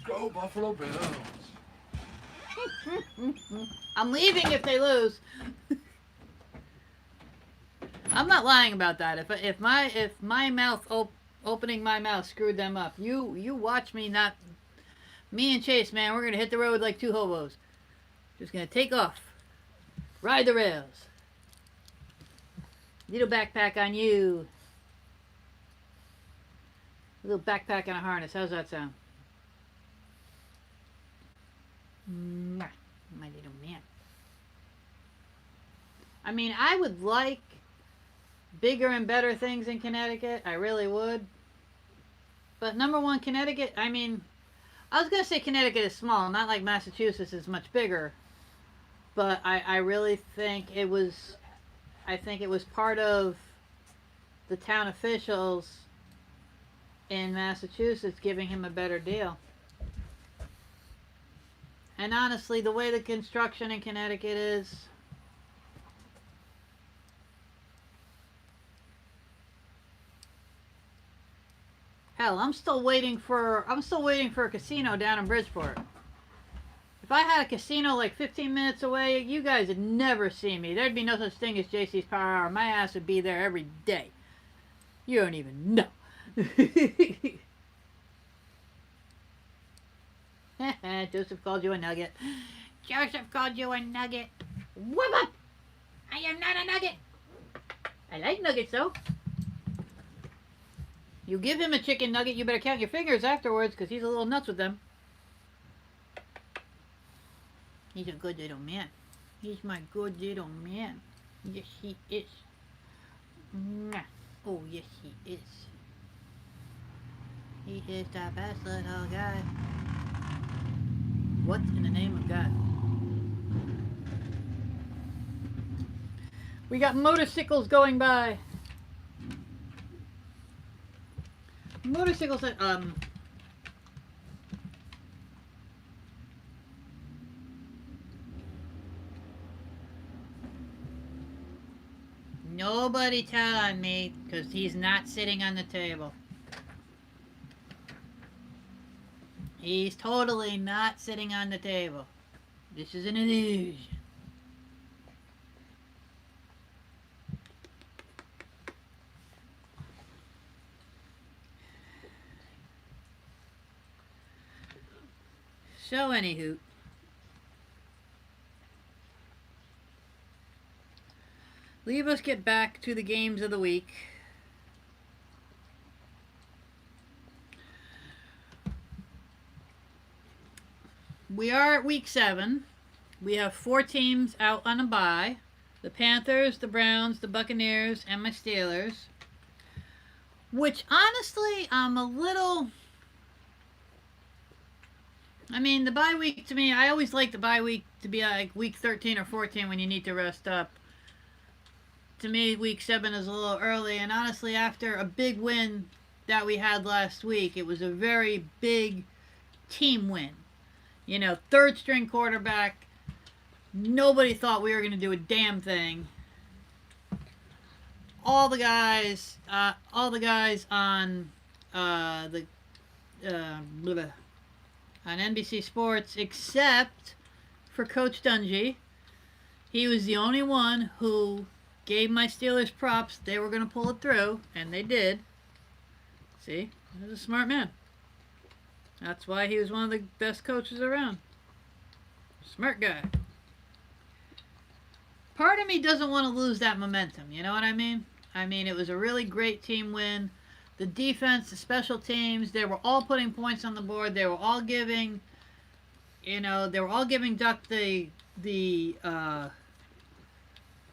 Go Buffalo Bills. I'm leaving if they lose. I'm not lying about that. If my mouth opening my mouth screwed them up, you watch me not. Me and Chase, man, we're gonna hit the road like two hobos. Just gonna take off, ride the rails. Little backpack on you. A little backpack and a harness. How's that sound? Mwah, my little man. I mean, I would like bigger and better things in Connecticut. I really would. But number one, Connecticut, I mean, I was going to say Connecticut is small, not like Massachusetts is much bigger. But I really think it was part of the town officials in Massachusetts giving him a better deal. And honestly, the way the construction in Connecticut is, hell, I'm still waiting for a casino down in Bridgeport. If I had a casino like 15 minutes away, you guys would never see me. There'd be no such thing as JC's Power Hour. My ass would be there every day. You don't even know. Joseph called you a nugget. Joseph called you a nugget. Whoop up! I am not a nugget. I like nuggets though. You give him a chicken nugget, you better count your fingers afterwards because he's a little nuts with them. He's a good little man. He's my good little man. Yes, he is. Mwah. Oh, yes, he is. He is the best little guy. What in the name of God? We got motorcycles going by. Motorcycles that, nobody tell on me, because he's not sitting on the table. He's totally not sitting on the table. This is an illusion. So, anywho, leave us get back to the games of the week. We are at week 7. We have 4 teams out on a bye. The Panthers, the Browns, the Buccaneers, and my Steelers. Which, honestly, I'm a little... I mean, the bye week, to me, I always like the bye week to be like week 13 or 14 when you need to rest up. To me, week 7 is a little early, and honestly, after a big win that we had last week, it was a very big team win. You know, 3rd string quarterback. Nobody thought we were going to do a damn thing. All the guys on on NBC Sports, except for Coach Dungy. He was the only one who gave my Steelers props. They were going to pull it through, and they did. See? He was a smart man. That's why he was one of the best coaches around. Smart guy. Part of me doesn't want to lose that momentum, you know what I mean? I mean, it was a really great team win. The defense, the special teams, they were all putting points on the board. They were all giving, Duck the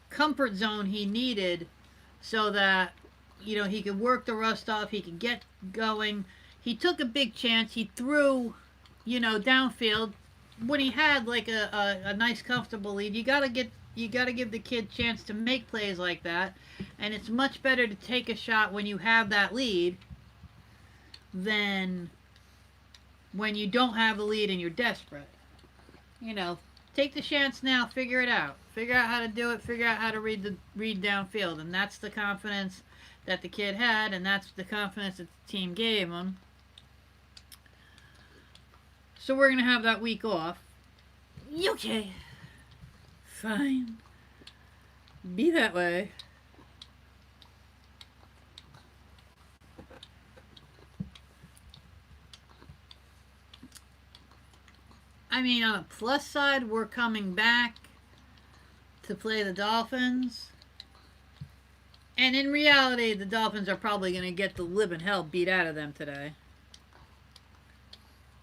comfort zone he needed so that, he could work the rust off, he could get going. He took a big chance. He threw, downfield. When he had like a nice comfortable lead, you gotta give the kid a chance to make plays like that. And it's much better to take a shot when you have that lead than when you don't have the lead and you're desperate. Take the chance now, figure it out. Figure out how to do it, figure out how to read downfield. And that's the confidence that the kid had, and that's the confidence that the team gave him. So we're going to have that week off. Okay. Fine. Be that way. I mean, on a plus side, we're coming back to play the Dolphins. And in reality, the Dolphins are probably going to get the living hell beat out of them today.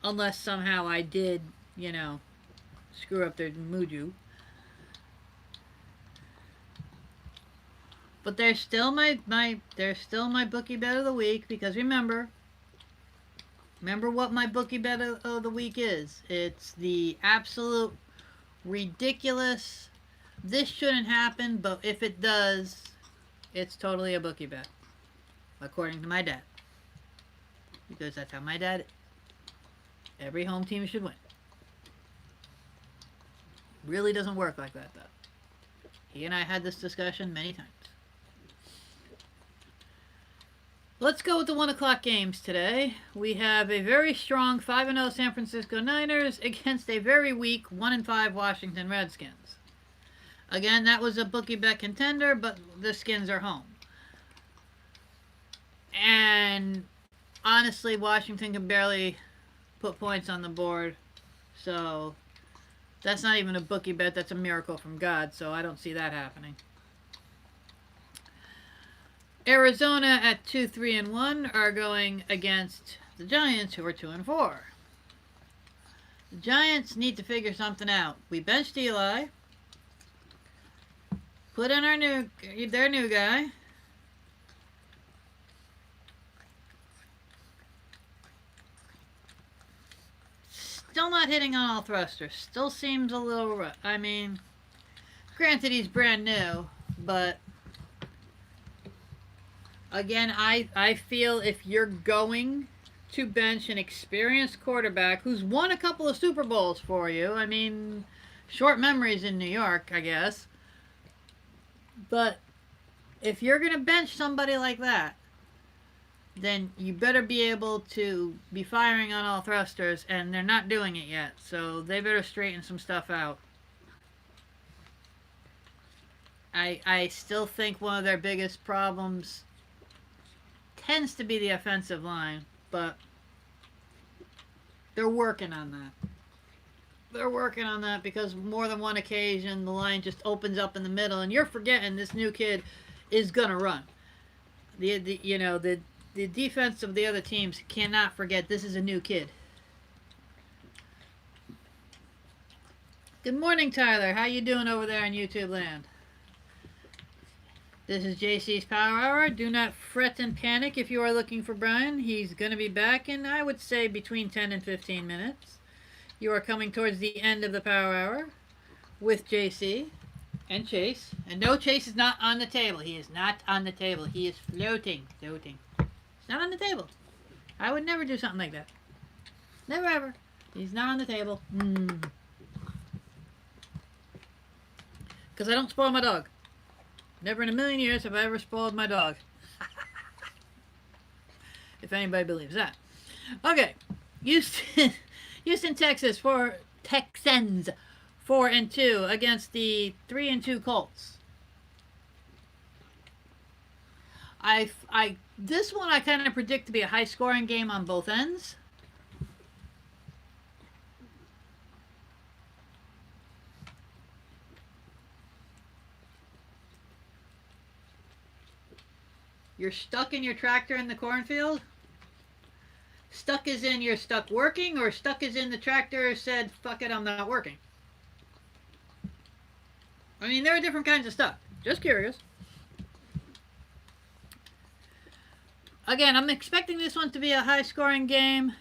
Unless somehow I did, screw up their mojo. But they're still my bookie bet of the week, because remember what my bookie bet of the week is. It's the absolute ridiculous, this shouldn't happen, but if it does, it's totally a bookie bet. According to my dad. Because that's how my dad is. Every home team should win. Really doesn't work like that, though. He and I had this discussion many times. Let's go with the 1 o'clock games today. We have a very strong 5-0 San Francisco Niners against a very weak 1-5 Washington Redskins. Again, that was a bookie bet contender, but the Skins are home. And honestly, Washington can barely put points on the board. So that's not even a bookie bet. That's a miracle from God. So I don't see that happening. Arizona at 2-3-1 are going against the Giants, who are 2-4. The Giants need to figure something out. We benched Eli. Put in their new guy. Still not hitting on all thrusters. Still seems a little rough. I mean, granted he's brand new, but again, I feel if you're going to bench an experienced quarterback who's won a couple of Super Bowls for you, I mean, short memories in New York, I guess. But if you're going to bench somebody like that, then you better be able to be firing on all thrusters, and they're not doing it yet. So they better straighten some stuff out. I still think one of their biggest problems tends to be the offensive line, but they're working on that. They're working on that because more than one occasion the line just opens up in the middle, and you're forgetting this new kid is gonna run. The defense of the other teams cannot forget this is a new kid. Good morning, Tyler. How you doing over there in YouTube land? This is JC's Power Hour. Do not fret and panic if you are looking for Brian. He's going to be back in, I would say, between 10 and 15 minutes. You are coming towards the end of the Power Hour with JC and Chase. And no, Chase is not on the table. He is not on the table. He is floating. He's not on the table. I would never do something like that. Never ever. He's not on the table. Because I don't spoil my dog. Never in a million years have I ever spoiled my dog. If anybody believes that. Okay. Houston, Texas for Texans 4-2 against the 3-2 Colts. This one I kind of predict to be a high-scoring game on both ends. You're stuck in your tractor in the cornfield? Stuck as in you're stuck working, or stuck as in the tractor said, fuck it, I'm not working? I mean, there are different kinds of stuck. Just curious. Again, I'm expecting this one to be a high-scoring game.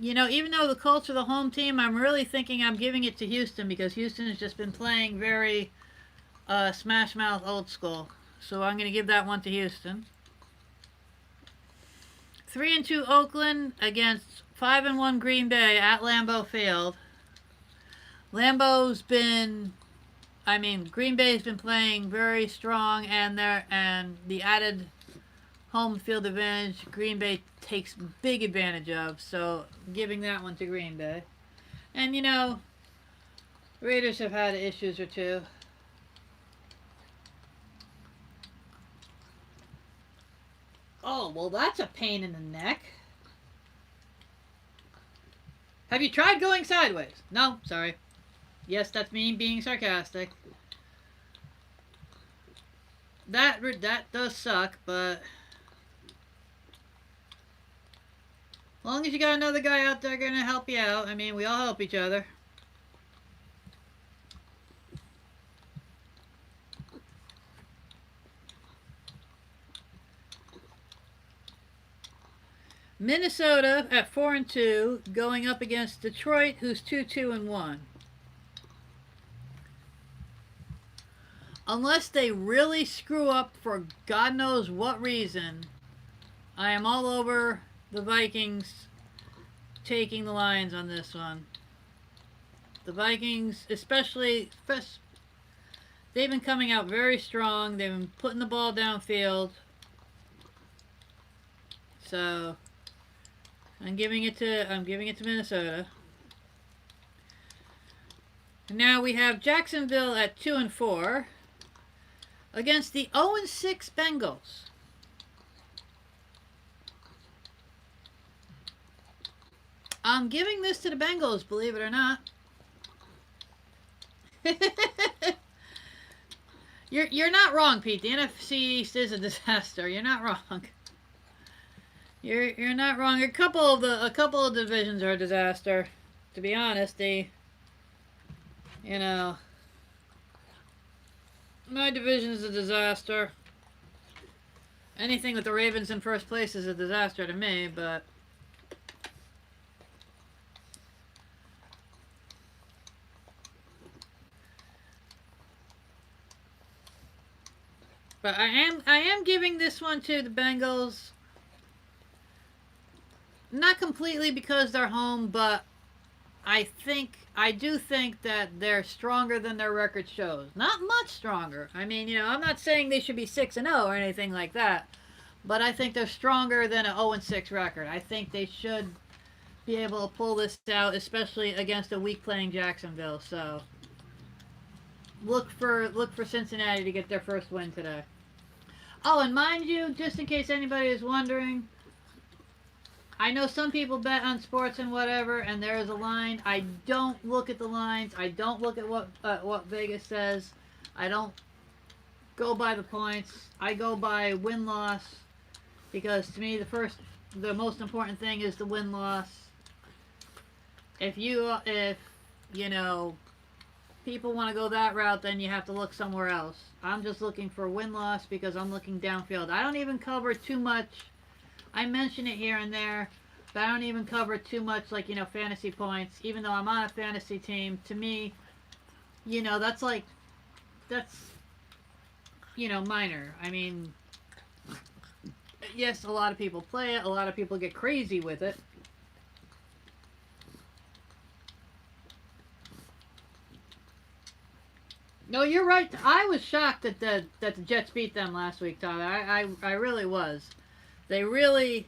Even though the Colts are the home team, I'm really thinking I'm giving it to Houston because Houston has just been playing very smash mouth old school. So I'm going to give that one to Houston. 3-2 Oakland against 5-1 Green Bay at Lambeau Field. Green Bay's been playing very strong, and the added home field advantage Green Bay takes big advantage of. So giving that one to Green Bay. And Raiders have had issues or two. Oh, well, that's a pain in the neck. Have you tried going sideways? No, sorry. Yes, that's me being sarcastic. That does suck, but as long as you got another guy out there gonna help you out, I mean, we all help each other. Minnesota at 4-2 going up against Detroit, who's 2-1. Unless they really screw up for God knows what reason, I am all over the Vikings taking the Lions on this one. The Vikings, especially they've been coming out very strong. They've been putting the ball downfield. So I'm giving it to Minnesota. Now we have Jacksonville at 2-4 against the 0-6 Bengals. I'm giving this to the Bengals, believe it or not. You're not wrong, Pete. The NFC East is a disaster. You're not wrong. You're not wrong. A couple of divisions are a disaster. To be honest, my division is a disaster. Anything with the Ravens in first place is a disaster to me, but I am giving this one to the Bengals. Not completely because they're home, but I do think that they're stronger than their record shows. Not much stronger. I mean, I'm not saying they should be 6-0 or anything like that, but I think they're stronger than an 0-6 record. I think they should be able to pull this out, especially against a weak playing Jacksonville. So look for Cincinnati to get their first win today. Oh, and mind you, just in case anybody is wondering, I know some people bet on sports and whatever, and there is a line. I don't look at the lines. I don't look at what Vegas says. I don't go by the points. I go by win-loss, because to me the most important thing is the win-loss. If people want to go that route, then you have to look somewhere else. I'm just looking for win-loss because I'm looking downfield. I don't even cover too much. I mention it here and there, but I don't even cover too much, like, fantasy points. Even though I'm on a fantasy team, to me, that's minor. I mean, yes, a lot of people play it. A lot of people get crazy with it. No, you're right. I was shocked that the Jets beat them last week, Todd. I really was. They really,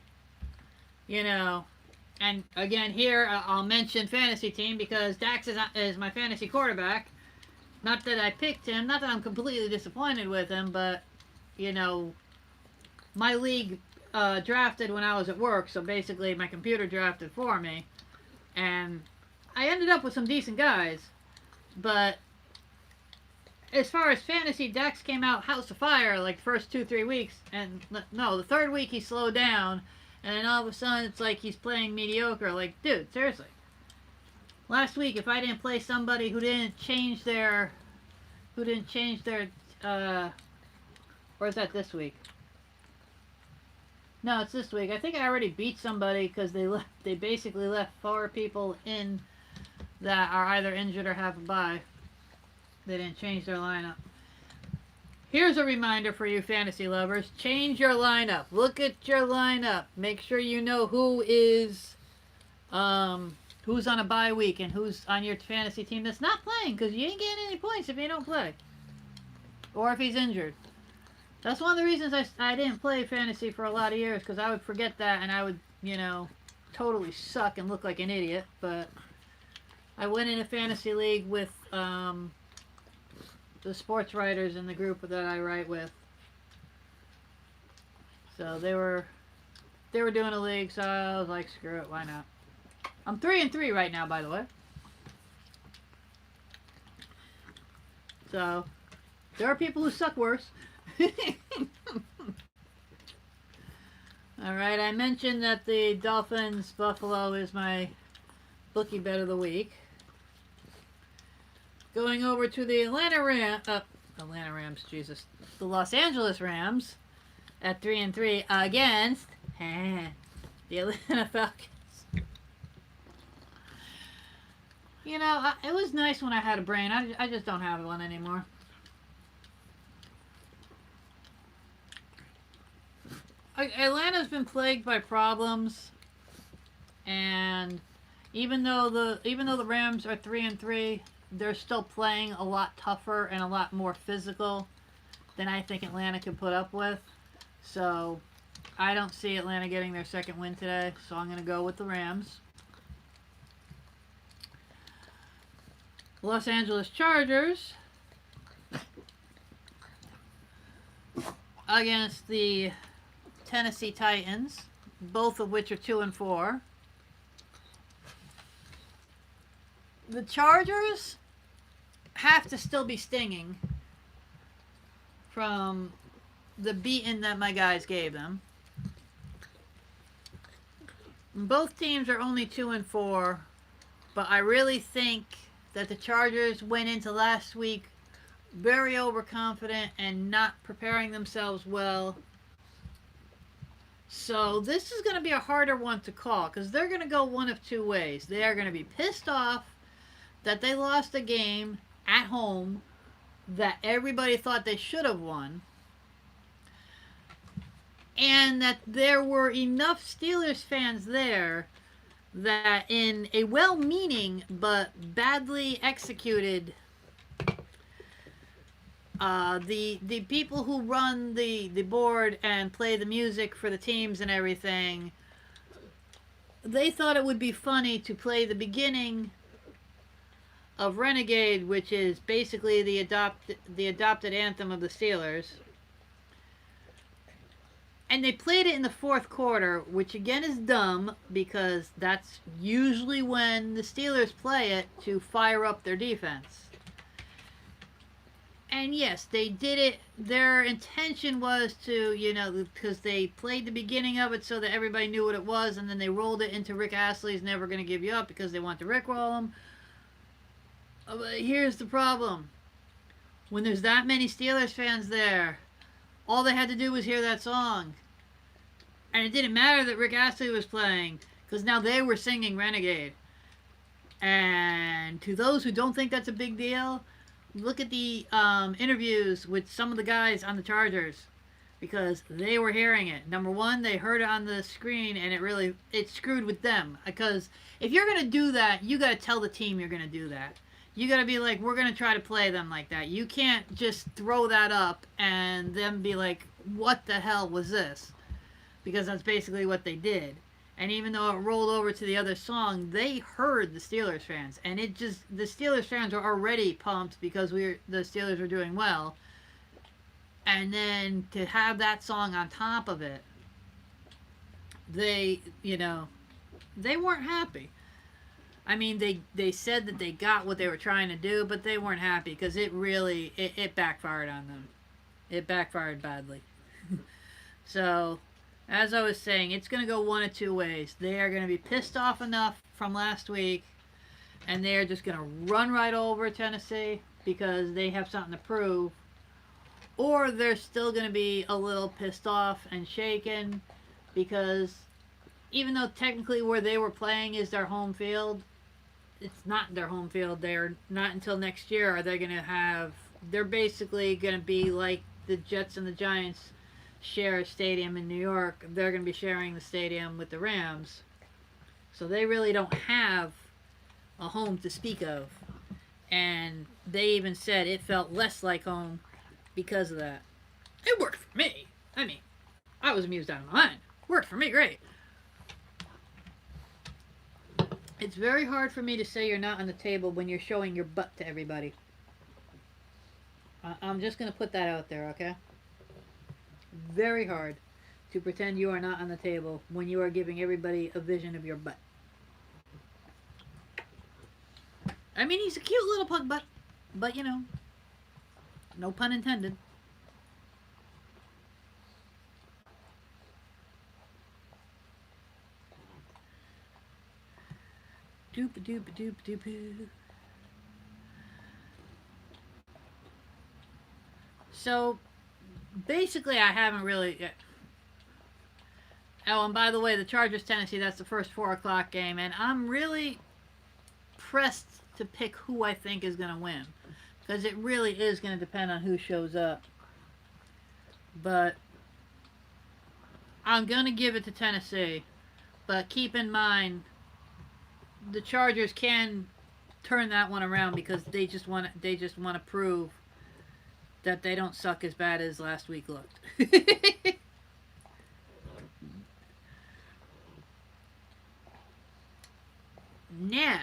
and again here I'll mention fantasy team because Dax is my fantasy quarterback. Not that I picked him, not that I'm completely disappointed with him, but my league drafted when I was at work, so basically my computer drafted for me, and I ended up with some decent guys, but as far as fantasy, Dax came out house of fire like the first 2-3 weeks, and no, the third week he slowed down, and then all of a sudden it's like he's playing mediocre. Like, dude, seriously. Last week, if I didn't play somebody who didn't change their, or is that this week? No, it's this week. I think I already beat somebody because they basically left 4 people in that are either injured or have a bye. They didn't change their lineup. Here's a reminder for you fantasy lovers. Change your lineup. Look at your lineup. Make sure you know who is who's on a bye week and who's on your fantasy team that's not playing, because you ain't getting any points if you don't play. Or if he's injured. That's one of the reasons I didn't play fantasy for a lot of years, because I would forget that and I would, totally suck and look like an idiot. But I went in a fantasy league with the sports writers in the group that I write with. So they were doing a league, so I was like, screw it, why not? I'm 3-3 right now, by the way. So there are people who suck worse. Alright, I mentioned that the Dolphins Buffalo is my bookie bet of the week. Going over to the Atlanta Rams, Jesus. The Los Angeles Rams at 3-3 against the Atlanta Falcons. It was nice when I had a brain. I just don't have one anymore. Atlanta's been plagued by problems, and even though the Rams are 3-3, they're still playing a lot tougher and a lot more physical than I think Atlanta can put up with. So I don't see Atlanta getting their second win today, so I'm going to go with the Rams. Los Angeles Chargers against the Tennessee Titans, both of which are 2-4. The Chargers have to still be stinging from the beating that my guys gave them. Both teams are only 2-4, but I really think that the Chargers went into last week very overconfident and not preparing themselves well. So this is going to be a harder one to call because they're going to go one of two ways. They are going to be pissed off that they lost a game at home that everybody thought they should have won, and that there were enough Steelers fans there that in a well-meaning but badly executed, the people who run the board and play the music for the teams and everything, they thought it would be funny to play the beginning of Renegade, which is basically the adopted anthem of the Steelers. And they played it in the fourth quarter, which again is dumb because that's usually when the Steelers play it to fire up their defense. And yes, they did it. Their intention was to, because they played the beginning of it so that everybody knew what it was, and then they rolled it into Rick Astley's Never Gonna Give You Up because they want to Rickroll him. But here's the problem. When there's that many Steelers fans there, all they had to do was hear that song. And it didn't matter that Rick Astley was playing, because now they were singing Renegade. And to those who don't think that's a big deal, look at the interviews with some of the guys on the Chargers, because they were hearing it. Number one, they heard it on the screen, and it screwed with them. Because if you're going to do that, you got to tell the team you're going to do that. You got to be like, we're going to try to play them like that. You can't just throw that up and then be like, what the hell was this? Because that's basically what they did. And even though it rolled over to the other song, they heard the Steelers fans. And the Steelers fans were already pumped because the Steelers were doing well. And then to have that song on top of it, they weren't happy. I mean, they said that they got what they were trying to do, but they weren't happy because it backfired on them. It backfired badly. So, as I was saying, it's going to go one of two ways. They are going to be pissed off enough from last week, and they are just going to run right over Tennessee because they have something to prove. Or they're still going to be a little pissed off and shaken because even though technically where they were playing is their home field, it's not their home field. They're not until next year are they going to have... They're basically going to be like the Jets and the Giants share a stadium in New York. They're going to be sharing the stadium with the Rams. So they really don't have a home to speak of. And they even said it felt less like home because of that. It worked for me. I mean, I was amused out of my mind. Worked for me, great. It's very hard for me to say you're not on the table when you're showing your butt to everybody. I'm just going to put that out there, okay? Very hard to pretend you are not on the table when you are giving everybody a vision of your butt. I mean, he's a cute little pug butt, but no pun intended. Doop doop doop doop. So, basically, I haven't really... Oh, and by the way, the Chargers-Tennessee, that's the first 4 o'clock game, and I'm really pressed to pick who I think is going to win, because it really is going to depend on who shows up. But I'm going to give it to Tennessee, but keep in mind, the Chargers can turn that one around because they just want to prove that they don't suck as bad as last week looked. Now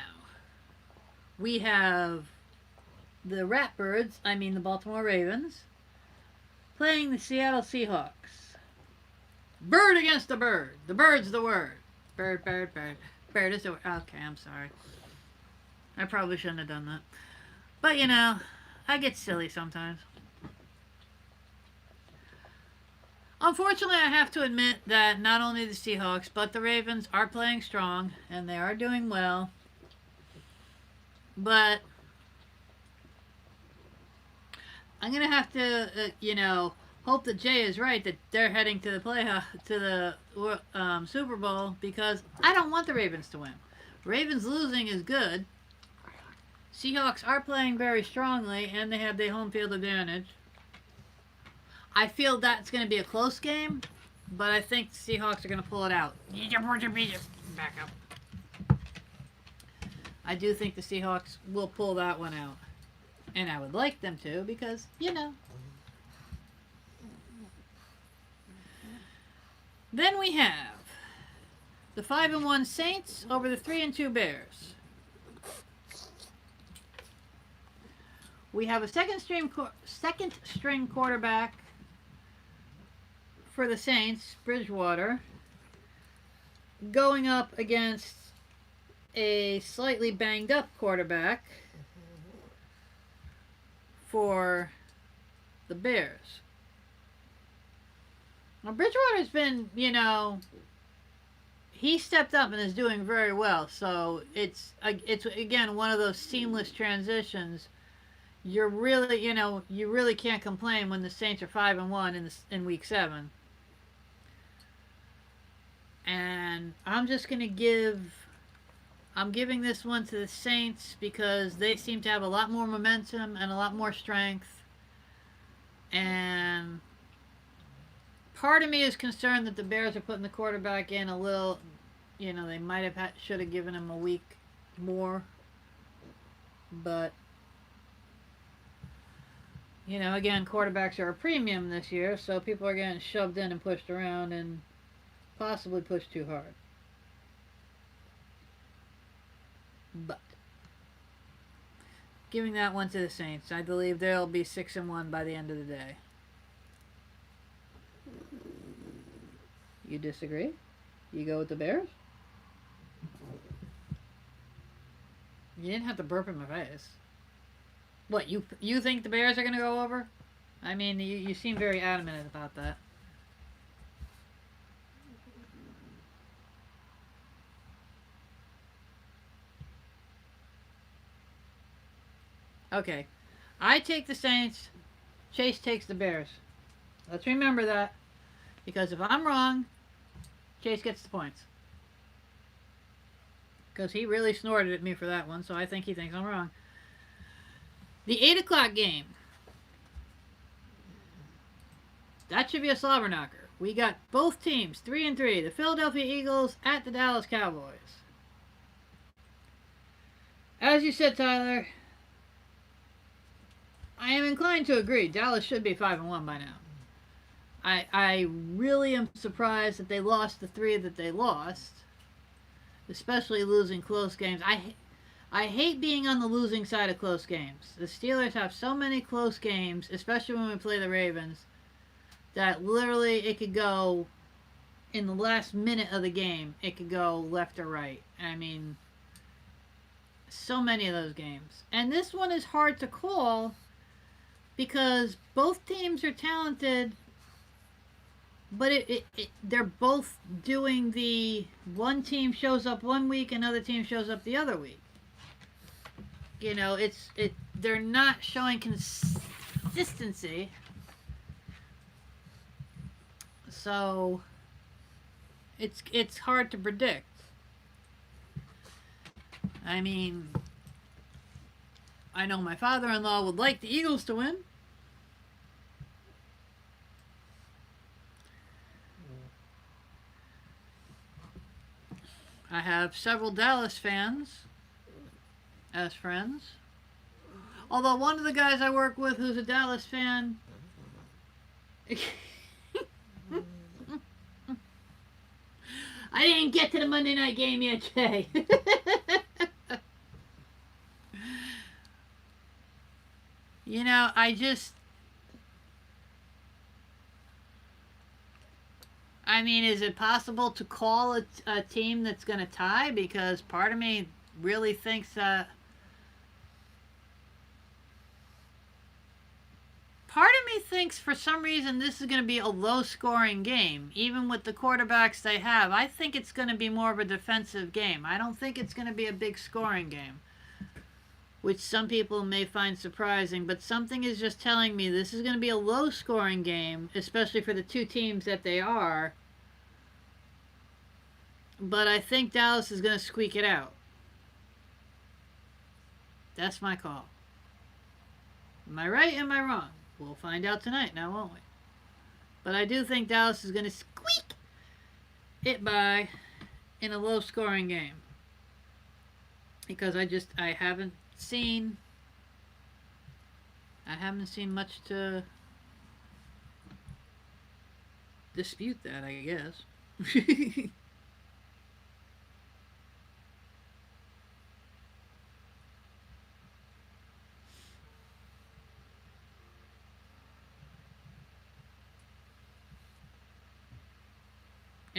we have the Ratbirds, I mean the Baltimore Ravens, playing the Seattle Seahawks. Bird against the bird. The bird's the word. Bird, bird, bird. Bird is the word. Okay, I'm sorry. I probably shouldn't have done that. But, you know, I get silly sometimes. Unfortunately, I have to admit that not only the Seahawks, but the Ravens are playing strong, and they are doing well. But I'm going to have to, hope that Jay is right that they're heading to the Super Bowl, because I don't want the Ravens to win. Ravens losing is good. Seahawks are playing very strongly, and they have the home field advantage. I feel that's going to be a close game, but I think the Seahawks are going to pull it out. Back up. I do think the Seahawks will pull that one out. And I would like them to because, Then we have the 5-1 Saints over the 3-2 Bears. We have a second string quarterback for the Saints, Bridgewater, going up against a slightly banged up quarterback for the Bears. Now, Bridgewater's been, he stepped up and is doing very well. So it's again one of those seamless transitions. You're really, you really can't complain when the Saints are 5-1 in week 7. And I'm giving this one to the Saints because they seem to have a lot more momentum and a lot more strength. And part of me is concerned that the Bears are putting the quarterback in a little, they might have should have given him a week more. But, again, quarterbacks are a premium this year, so people are getting shoved in and pushed around and possibly pushed too hard. But giving that one to the Saints. I believe they'll be 6-1 by the end of the day. You disagree? You go with the Bears? You didn't have to burp in my face. What, you think the Bears are going to go over? I mean, you seem very adamant about that. Okay. I take the Saints. Chase takes the Bears. Let's remember that. Because if I'm wrong, Chase gets the points. Because he really snorted at me for that one, so I think he thinks I'm wrong. The 8 o'clock game. That should be a slobber knocker. We got both teams, 3-3. The Philadelphia Eagles at the Dallas Cowboys. As you said, Tyler, I am inclined to agree. Dallas should be 5-1 by now. I really am surprised that they lost the 3 that they lost, especially losing close games. I hate being on the losing side of close games. The Steelers have so many close games, especially when we play the Ravens, that literally it could go, in the last minute of the game, it could go left or right. I mean, so many of those games. And this one is hard to call because both teams are talented, but they're both doing the one team shows up one week, another team shows up the other week. They're not showing consistency. So it's hard to predict. I mean, I know my father-in-law would like the Eagles to win. I have several Dallas fans as friends. Although one of the guys I work with who's a Dallas fan, I didn't get to the Monday night game yet, Jay. You know, I mean, is it possible to call a team that's going to tie? Because part of me really thinks that. Part of me thinks for some reason this is going to be a low scoring game. Even with the quarterbacks they have, I think it's going to be more of a defensive game. I don't think it's going to be a big scoring game, which some people may find surprising, but something is just telling me this is going to be a low scoring game, especially for the two teams that they are. But I think Dallas is going to squeak it out. That's my call. Am I right? Am I wrong? We'll find out tonight now, won't we? But I do think Dallas is going to squeak it by in a low scoring game. Because I haven't seen much to dispute that, I guess.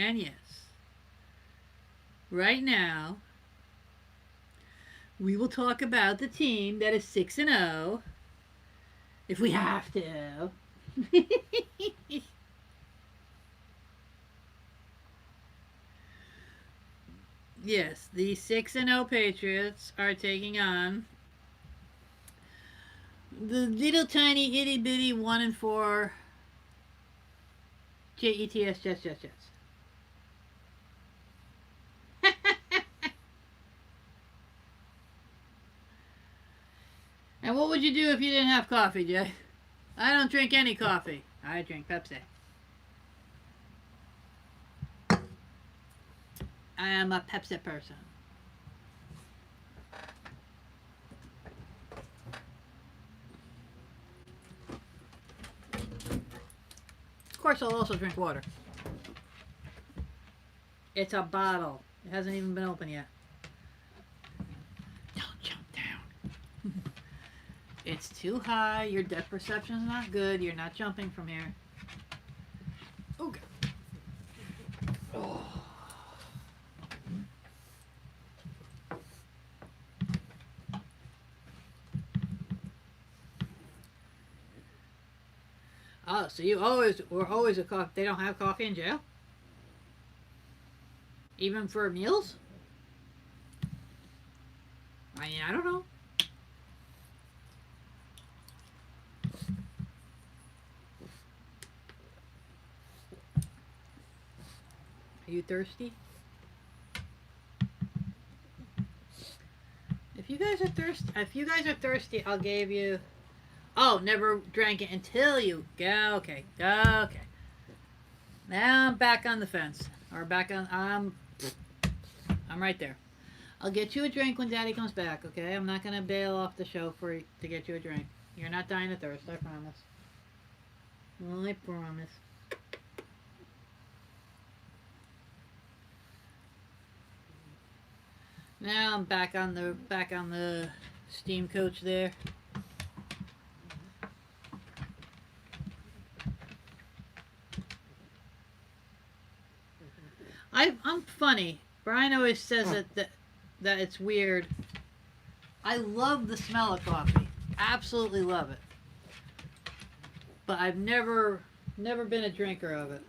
And yes, right now, we will talk about the team that is 6-0, if we have to. Yes, the 6-0 Patriots are taking on the little tiny itty bitty 1-4 Jets. And what would you do if you didn't have coffee, Jay? I don't drink any coffee. I drink Pepsi. I am a Pepsi person. Of course, I'll also drink water. It's a bottle. It hasn't even been opened yet. Don't jump down. It's too high. Your depth perception is not good. You're not jumping from here. Okay. Oh. Oh, so you were always a coffee. They don't have coffee in jail? Even for meals? I mean, I don't know. Are you thirsty? If you guys are thirsty, I'll give you. Oh, never drank it until you go. Okay, okay. Now I'm back on the fence, or back on. I'm right there. I'll get you a drink when Daddy comes back. Okay, I'm not gonna bail off the show to get you a drink. You're not dying of thirst, I promise. I promise. Now I'm back on the steam coach there. I'm funny. Brian always says that it's weird. I love the smell of coffee. Absolutely love it. But I've never been a drinker of it.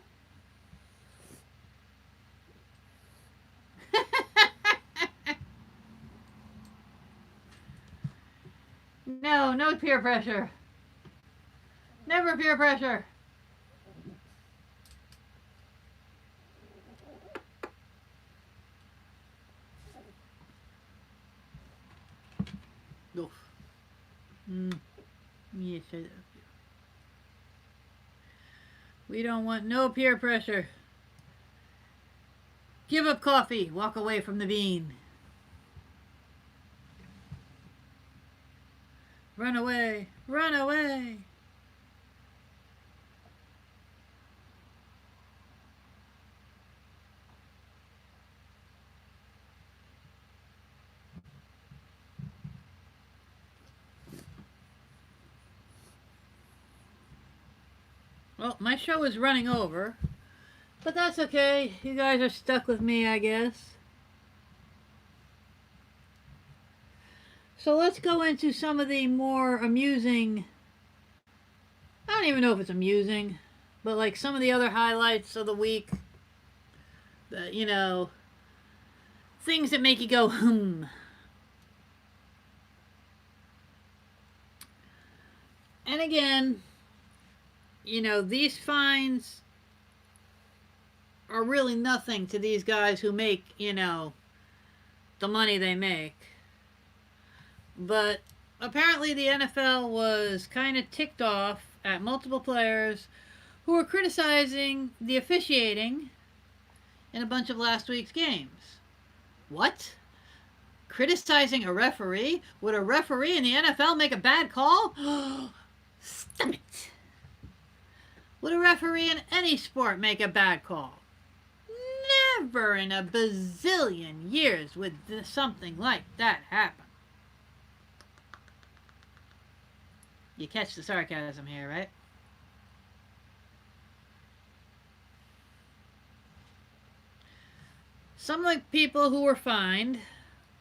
No peer pressure. Never peer pressure. Oof. Yes, I love you. We don't want no peer pressure. Give up coffee. Walk away from the bean. Run away. Run away. Well, my show is running over, but that's okay. You guys are stuck with me, I guess. So let's go into some of the more amusing. I don't even know if it's amusing, but like some of the other highlights of the week. You know, things that make you go, hmm. And again, you know, these fines are really nothing to these guys who make, you know, the money they make. But apparently the NFL was kind of ticked off at multiple players who were criticizing the officiating in a bunch of last week's games. What? Criticizing a referee? Would a referee in the NFL make a bad call? Stop it. Would a referee in any sport make a bad call? Never in a bazillion years would something like that happen. You catch the sarcasm here, right? Some of the people who were fined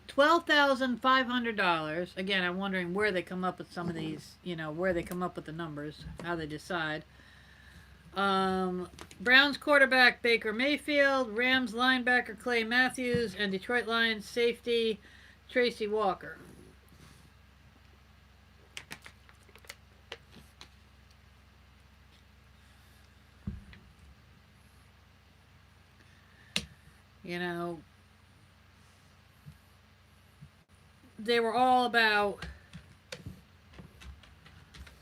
$12,500. Again, I'm wondering where they come up with some of these, you know, where they come up with the numbers, how they decide. Browns quarterback Baker Mayfield, Rams linebacker Clay Matthews, and Detroit Lions safety Tracy Walker. You know, they were all about.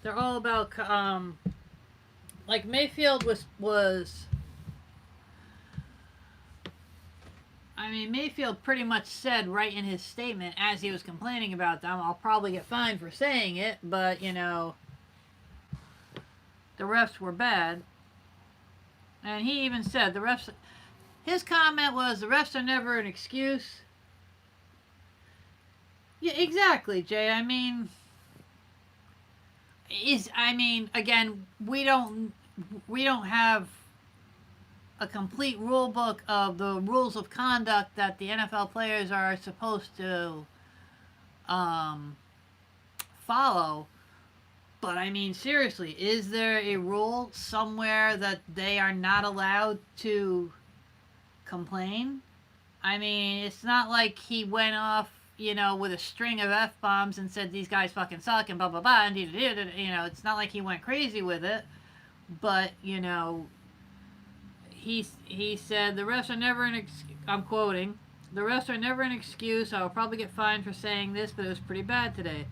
They're all about. Like Mayfield was. I mean, Mayfield pretty much said right in his statement as he was complaining about them, I'll probably get fined for saying it, but you know, the refs were bad. And he even said the refs. His comment was, the refs are never an excuse. Yeah, exactly, Jay. I mean, again, we don't have a complete rule book of the rules of conduct that the NFL players are supposed to follow. But I mean, seriously, is there a rule somewhere that they are not allowed to complain? I mean, it's not like he went off, you know, with a string of F-bombs and said these guys fucking suck and blah blah blah and you know, it's not like he went crazy with it. But, you know, he said the refs are never I'm quoting, the refs are never an excuse. I will probably get fined for saying this, but it was pretty bad today.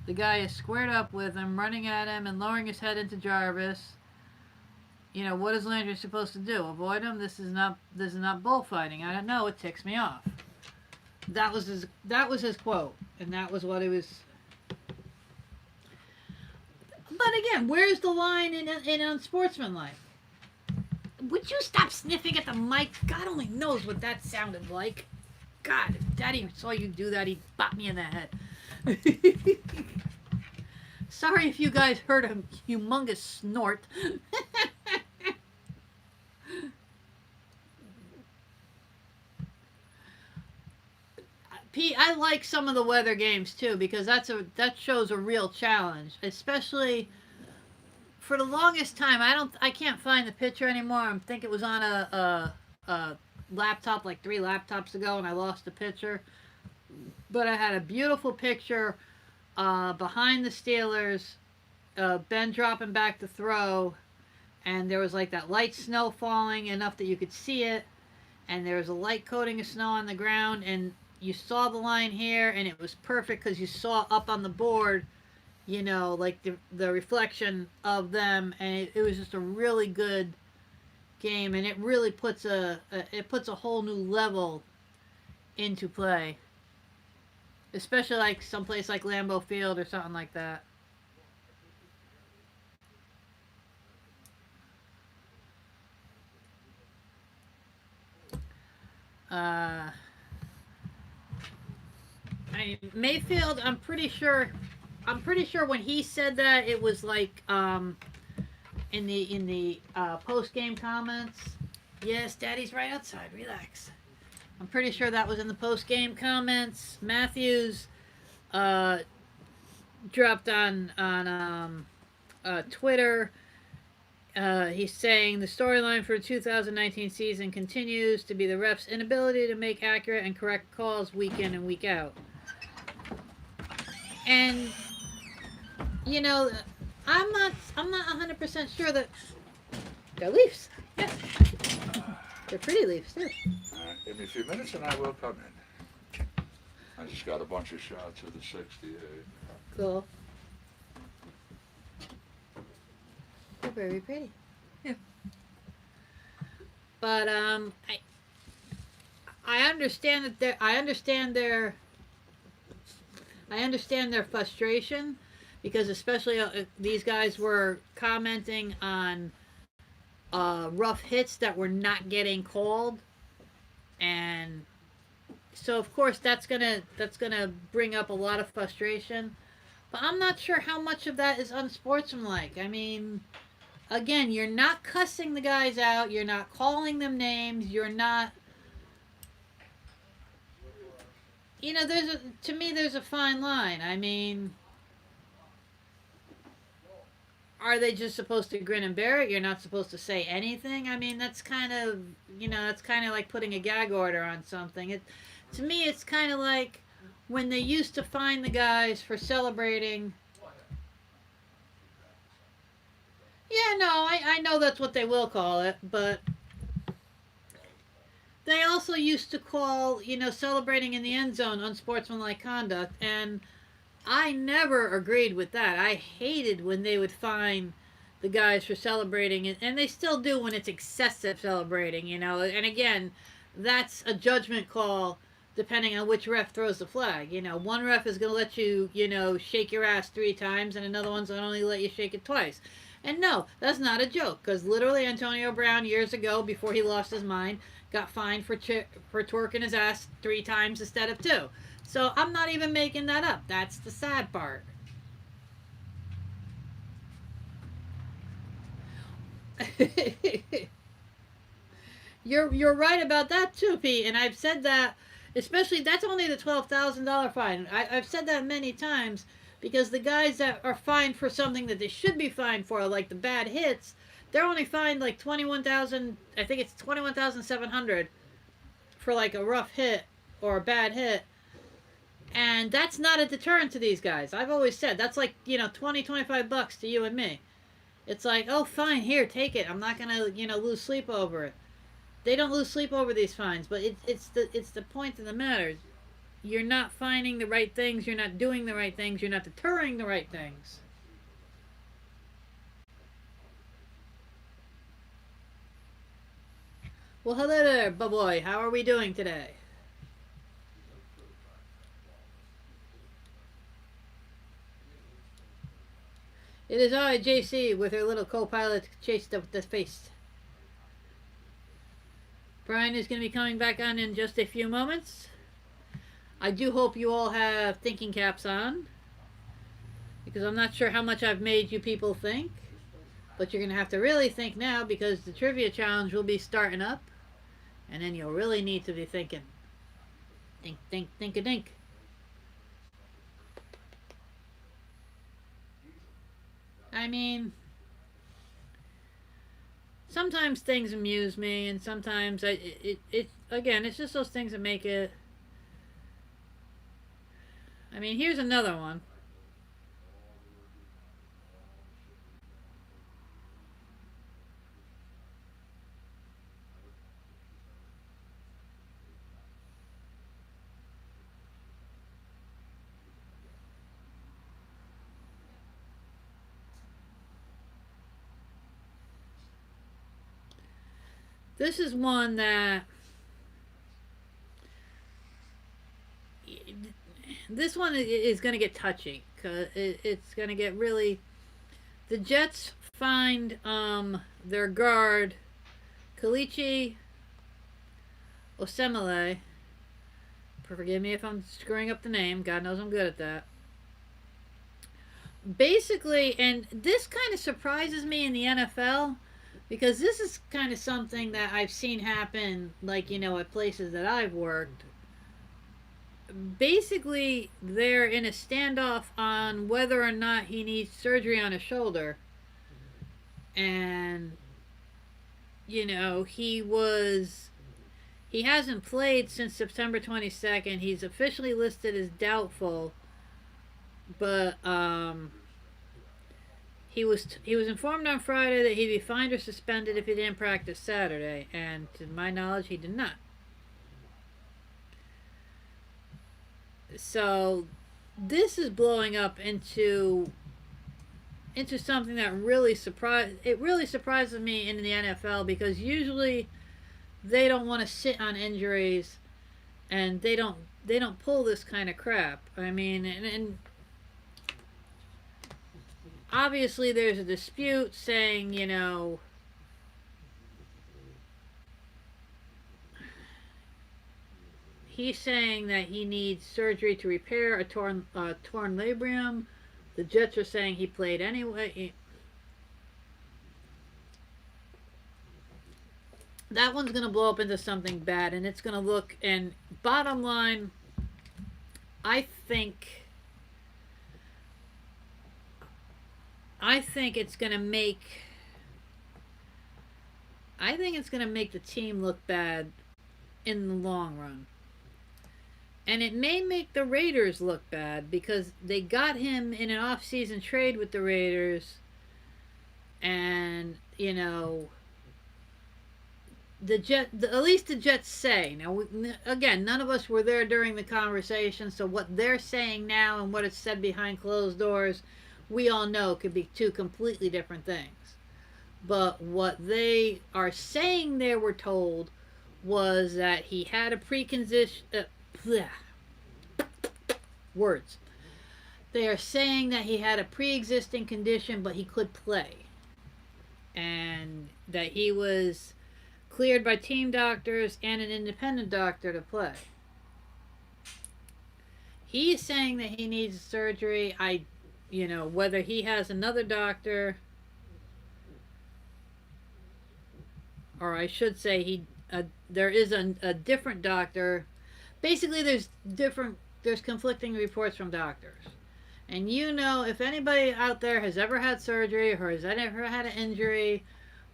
The guy is squared up with him, running at him and lowering his head into Jarvis. You know, what is Landry supposed to do? Avoid him? This is not bullfighting. I don't know. It ticks me off. That was his quote, and that was what it was. But again, where's the line in unsportsmanlike? Would you stop sniffing at the mic? God only knows what that sounded like. God, if Daddy saw you do that, he'd bop me in the head. Sorry if you guys heard a humongous snort. I like some of the weather games too, because that shows a real challenge, especially for the longest time. I can't find the picture anymore. I think it was on a laptop like 3 laptops ago, and I lost the picture. But I had a beautiful picture behind the Steelers, Ben dropping back to throw, and there was like that light snow falling enough that you could see it, and there was a light coating of snow on the ground, and you saw the line here, and it was perfect because you saw up on the board, you know, like the reflection of them, and it was just a really good game, and it really puts a whole new level into play. especially like someplace like Lambeau Field or something like that. Uh, Mayfield, I'm pretty sure. I'm pretty sure when he said that it was like in the post game comments. Yes, Daddy's right outside. Relax. I'm pretty sure that was in the post game comments. Matthews uh, dropped on Twitter. He's saying the storyline for the 2019 season continues to be the refs' inability to make accurate and correct calls week in and week out. And you know, I'm not 100% sure that they're Leafs. Yeah, they're pretty Leafs too. Give me a few minutes and I will come in. I just got a bunch of shots of the 68. Cool. They're very pretty. Yeah. But I understand that I understand their frustration, because especially these guys were commenting on rough hits that were not getting called, and so of course that's gonna bring up a lot of frustration. But I'm not sure how much of that is unsportsmanlike. I mean, again, you're not cussing the guys out, you're not calling them names, you're not. You know, to me there's a fine line. I mean, are they just supposed to grin and bear it? You're not supposed to say anything? I mean, that's kind of, that's kind of like putting a gag order on something. To me, it's kind of like when they used to fine the guys for celebrating. Yeah, no, I know that's what they will call it, but they also used to call, celebrating in the end zone unsportsmanlike conduct, and I never agreed with that. I hated when they would fine the guys for celebrating, and they still do when it's excessive celebrating, and again, that's a judgment call depending on which ref throws the flag. One ref is going to let you, shake your ass 3 times, and another one's going to only let you shake it twice. And no, that's not a joke, because literally Antonio Brown years ago, before he lost his mind, got fined for twerking his ass 3 times instead of 2. So I'm not even making that up. That's the sad part. You're right about that too, Pete. And I've said that, especially that's only the $12,000 fine. I've said that many times, because the guys that are fined for something that they should be fined for, like the bad hits, they're only fined like 21,000. I think it's 21,700 for like a rough hit or a bad hit. And that's not a deterrent to these guys. I've always said that's like, $20-25 to you and me. It's like, oh, fine, here, take it. I'm not gonna, lose sleep over it. They don't lose sleep over these fines, but it's the point of the matter. You're not finding the right things. You're not doing the right things. You're not deterring the right things. Well, hello there, boy. How are we doing today? It is I, JC, with her little co-pilot, Chase the Face. Brian is going to be coming back on in just a few moments. I do hope you all have thinking caps on, because I'm not sure how much I've made you people think, but you're going to have to really think now, because the trivia challenge will be starting up, and then you'll really need to be thinking. Think-a-dink. I mean, sometimes things amuse me, and sometimes again, it's just those things that make it. I mean, here's another one. This is one that this one is going to get touchy because it's going to get really. The Jets find their guard, Kalichi Osemele. Forgive me if I'm screwing up the name. God knows I'm good at that. Basically, and this kind of surprises me in the NFL because this is kind of something that I've seen happen, like, at places that I've worked. Basically, they're in a standoff on whether or not he needs surgery on his shoulder. And, he hasn't played since September 22nd. He's officially listed as doubtful. But he was informed on Friday that he'd be fined or suspended if he didn't practice Saturday, and to my knowledge, he did not. So this is blowing up into something that really surprises me in the NFL because usually they don't want to sit on injuries, and they don't pull this kind of crap. I mean, and obviously there's a dispute saying, he's saying that he needs surgery to repair a torn labrum. The Jets are saying he played anyway. That one's going to blow up into something bad, and it's going to look, and bottom line, I think it's going to make the team look bad in the long run. And it may make the Raiders look bad because they got him in an off-season trade with the Raiders, and at least the Jets say. Now, again, none of us were there during the conversation, so what they're saying now and what is said behind closed doors, we all know could be two completely different things. But what they are saying they were told was that he had a words. They are saying that he had a pre-existing condition, but he could play. And that he was cleared by team doctors and an independent doctor to play. He's saying that he needs surgery. Whether he has another doctor, or I should say there is a different doctor. Basically, there's conflicting reports from doctors. And if anybody out there has ever had surgery or has ever had an injury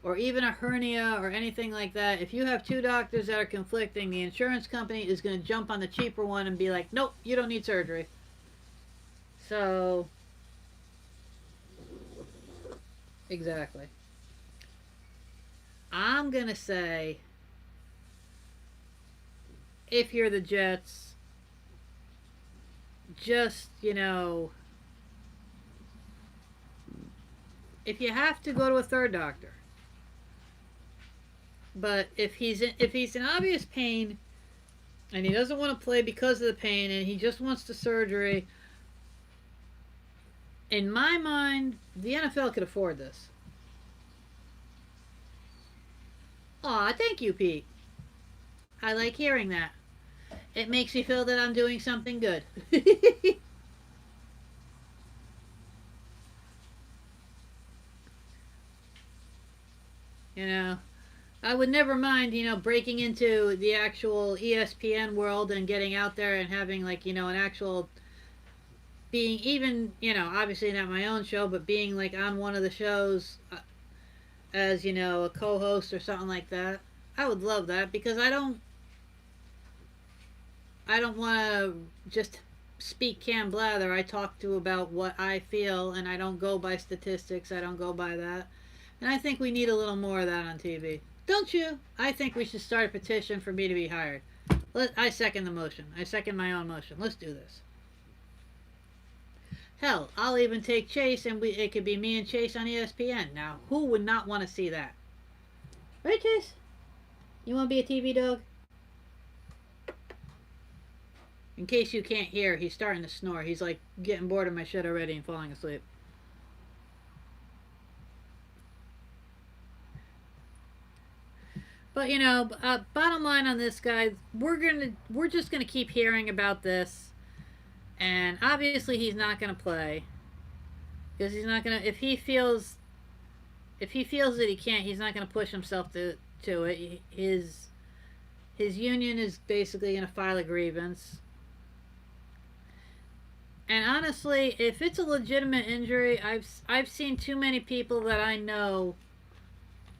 or even a hernia or anything like that, if you have two doctors that are conflicting, the insurance company is going to jump on the cheaper one and be like, nope, you don't need surgery. So, exactly. I'm going to say, if you're the Jets, just, if you have to, go to a third doctor. But if he's in obvious pain and he doesn't want to play because of the pain and he just wants the surgery, in my mind, the NFL could afford this. Aw, thank you, Pete. I like hearing that. It makes me feel that I'm doing something good. I would never mind, breaking into the actual ESPN world and getting out there and having, an actual, being even, obviously not my own show, but being, on one of the shows as, a co-host or something like that. I would love that because I don't want to just speak Cam Blather. I talk about what I feel, and I don't go by statistics. I don't go by that. And I think we need a little more of that on TV. Don't you? I think we should start a petition for me to be hired. I second the motion. I second my own motion. Let's do this. Hell, I'll even take Chase, and it could be me and Chase on ESPN. Now, who would not want to see that? Right, Chase? You want to be a TV dog? In case you can't hear, he's starting to snore. He's like getting bored of my shit already and falling asleep. But you know, bottom line on this, guys, we're just gonna keep hearing about this, and obviously he's not gonna play because he's not gonna. If he feels that he can't, he's not gonna push himself to it. His union is basically gonna file a grievance. And honestly, if it's a legitimate injury, I've seen too many people that I know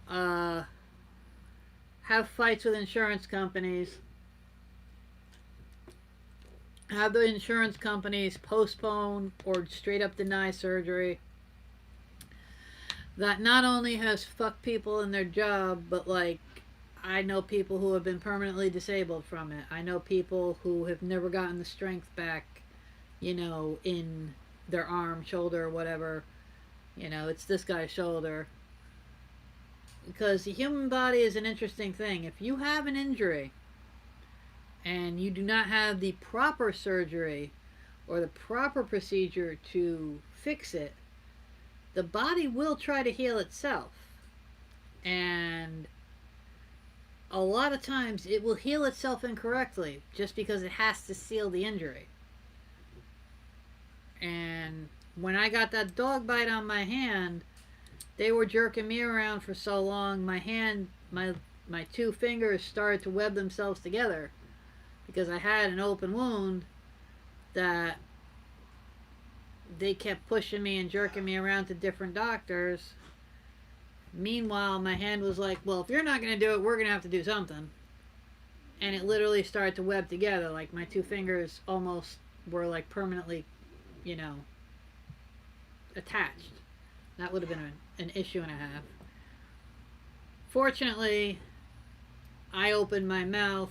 have fights with insurance companies, have the insurance companies postpone or straight up deny surgery. That not only has fucked people in their job, but like I know people who have been permanently disabled from it. I know people who have never gotten the strength back, you know, in their arm, shoulder, whatever. You know, it's this guy's shoulder. Because the human body is an interesting thing. If you have an injury and you do not have the proper surgery or the proper procedure to fix it, the body will try to heal itself. And a lot of times it will heal itself incorrectly just because it has to seal the injury. And when I got that dog bite on my hand, they were jerking me around for so long, my hand, my two fingers started to web themselves together because I had an open wound that they kept pushing me and jerking me around to different doctors. Meanwhile, my hand was like, well, if you're not going to do it, we're going to have to do something. And it literally started to web together. Like my two fingers almost were like permanently, you know, attached. That would have been an issue and a half. Fortunately, I opened my mouth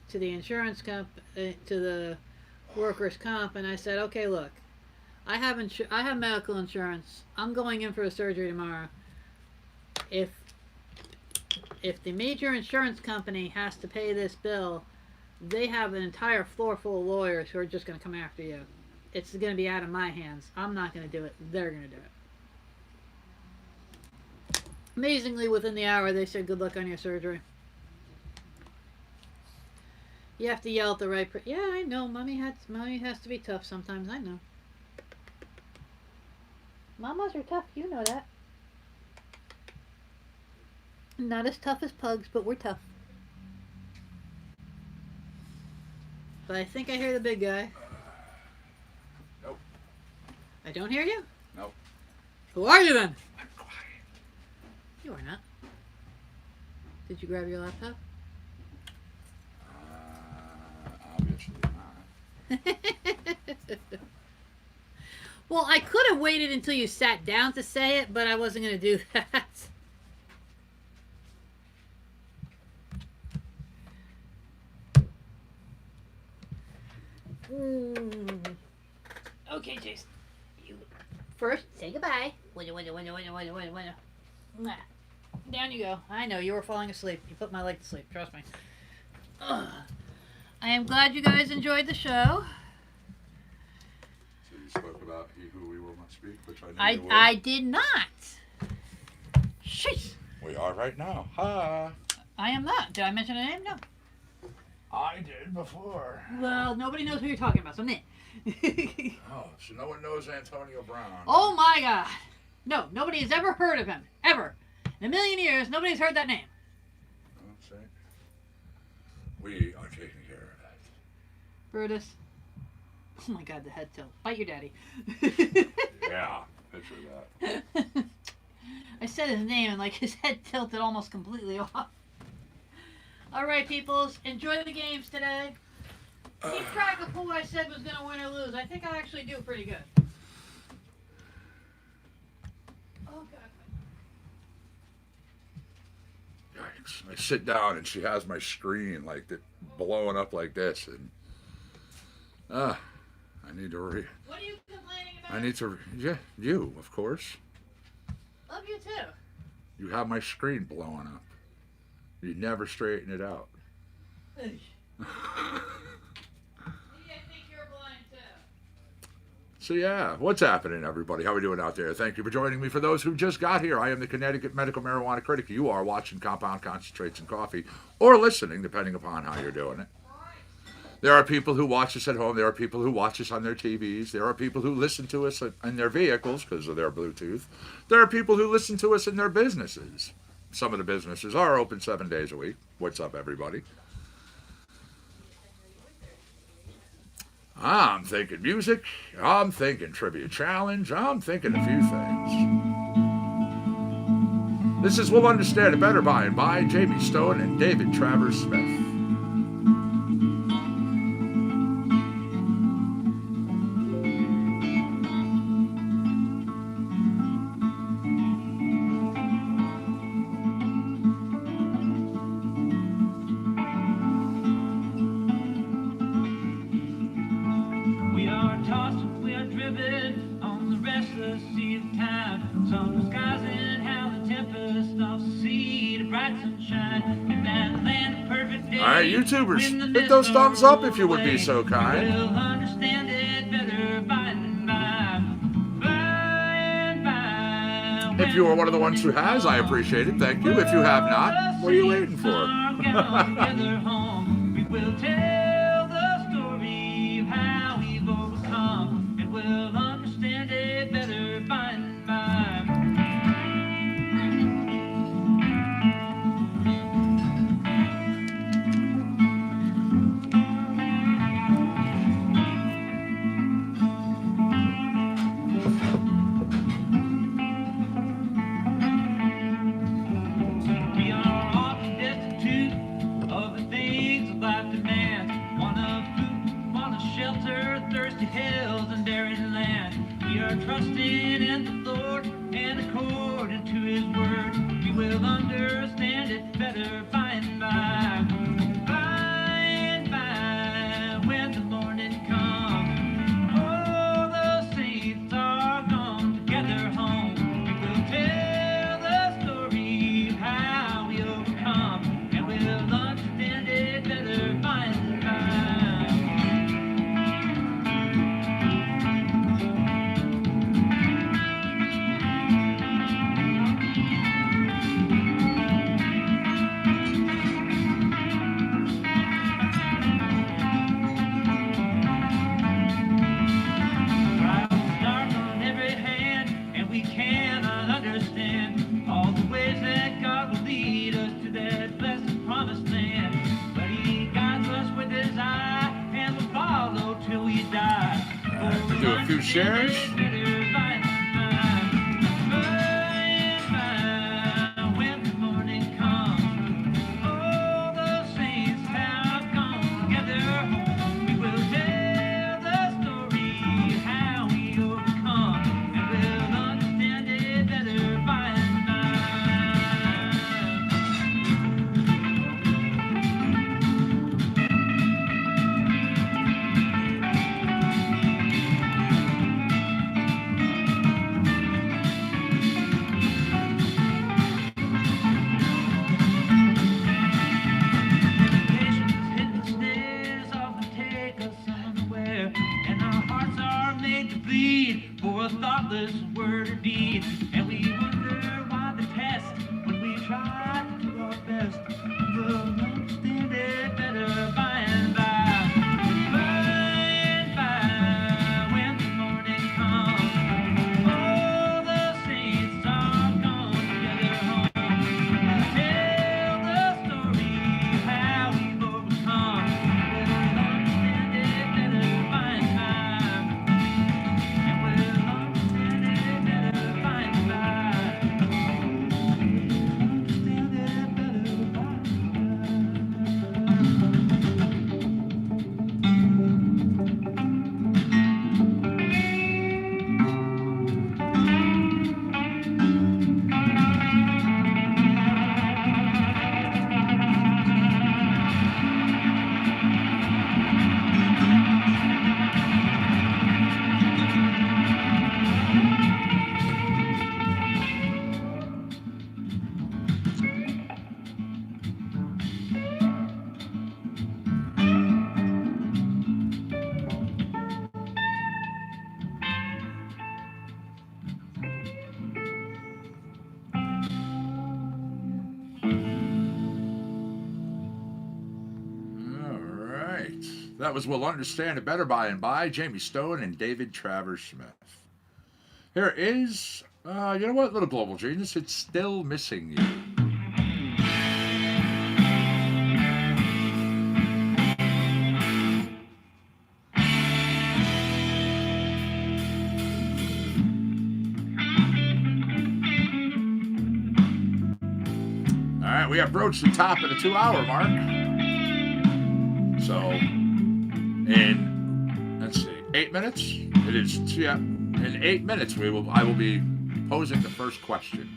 to the insurance to the workers' comp, and I said, "Okay, look, I have medical insurance. I'm going in for a surgery tomorrow. If the major insurance company has to pay this bill, they have an entire floor full of lawyers who are just going to come after you. It's going to be out of my hands. I'm not going to do it. They're going to do it." Amazingly, within the hour, they said, "Good luck on your surgery." You have to yell at the right person. Yeah, I know. Mommy has to be tough sometimes. I know. Mamas are tough. You know that. Not as tough as pugs, but we're tough. But I think I hear the big guy. Nope. I don't hear you? Nope. Who are you then? I'm quiet. You are not. Did you grab your laptop? Obviously not. Well, I could have waited until you sat down to say it, but I wasn't going to do that. Okay, Jason. You first say goodbye. Down you go. I know you were falling asleep. You put my leg to sleep. Trust me. Ugh. I am glad you guys enjoyed the show. So you spoke about he who we will not speak, which I knew you would. I did not. Sheesh. We are right now. Hi. I am not. Did I mention a name? No. I did before. Well, nobody knows who you're talking about, so meh. Oh, so no one knows Antonio Brown. Oh my God. No, nobody has ever heard of him. Ever. In a million years, nobody's heard that name. That's right. We are taking care of that. Brutus. Oh my God, the head tilt. Bite your daddy. Yeah, picture that. I said his name and like his head tilted almost completely off. All right, peoples, enjoy the games today. Keep track of who I said was going to win or lose. I think I actually do pretty good. Oh, God. Yikes. I sit down and she has my screen like that blowing up like this, and I need to What are you complaining about? I need to you, of course. Love you too. You have my screen blowing up. You never straighten it out. Maybe I think So yeah, what's happening, everybody? How are we doing out there? Thank you for joining me. For those who just got here, I am the Connecticut Medical Marijuana Critic. You are watching Compound Concentrates and Coffee, or listening, depending upon how you're doing it. There are people who watch us at home. There are people who watch us on their TVs. There are people who listen to us in their vehicles because of their Bluetooth. There are people who listen to us in their businesses. Some of the businesses are open 7 days a week. What's up, everybody? I'm thinking music. I'm thinking trivia challenge. I'm thinking a few things. This is We'll Understand It Better by and by Jamie Stone and David Travers Smith. YouTubers, hit those thumbs up if you would be so kind. If you are one of the ones who has, I appreciate it. Thank you. If you have not, what are you waiting for? Shares. That was We'll Understand It Better By and By, Jamie Stone and David Travers Smith. Here is, you know what, little global genius, it's Still Missing You. All right, we have broached the top of the 2-hour mark. So, in, let's see, 8 minutes? It is, yeah, in 8 minutes I will be posing the first question.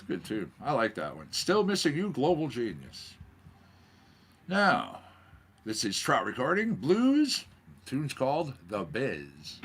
Good too. I like that one. Still Missing You, Global Genius. Now, this is Trout Recording Blues. The tune's called The Biz.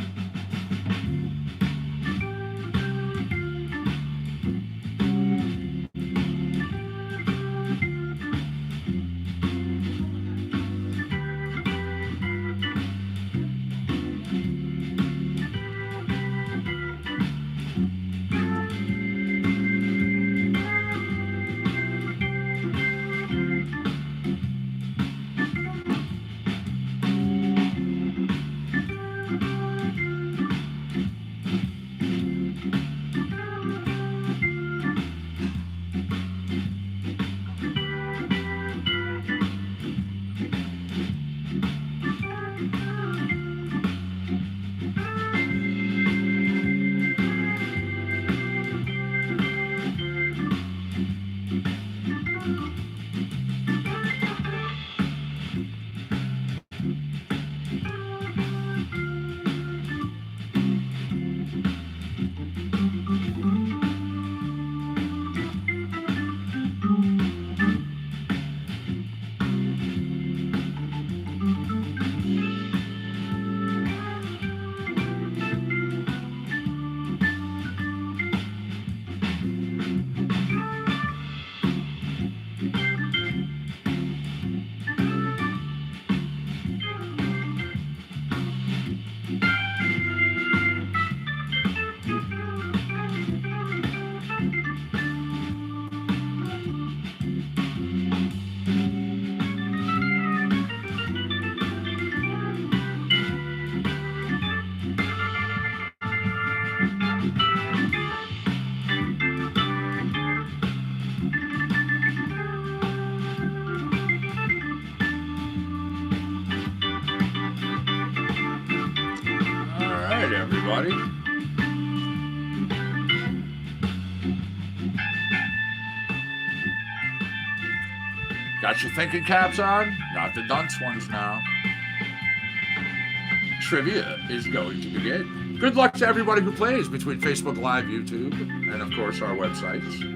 everybody. Got your thinking caps on? Not the dunce ones now. Trivia is going to begin. Good luck to everybody who plays between Facebook Live, YouTube, and of course our websites.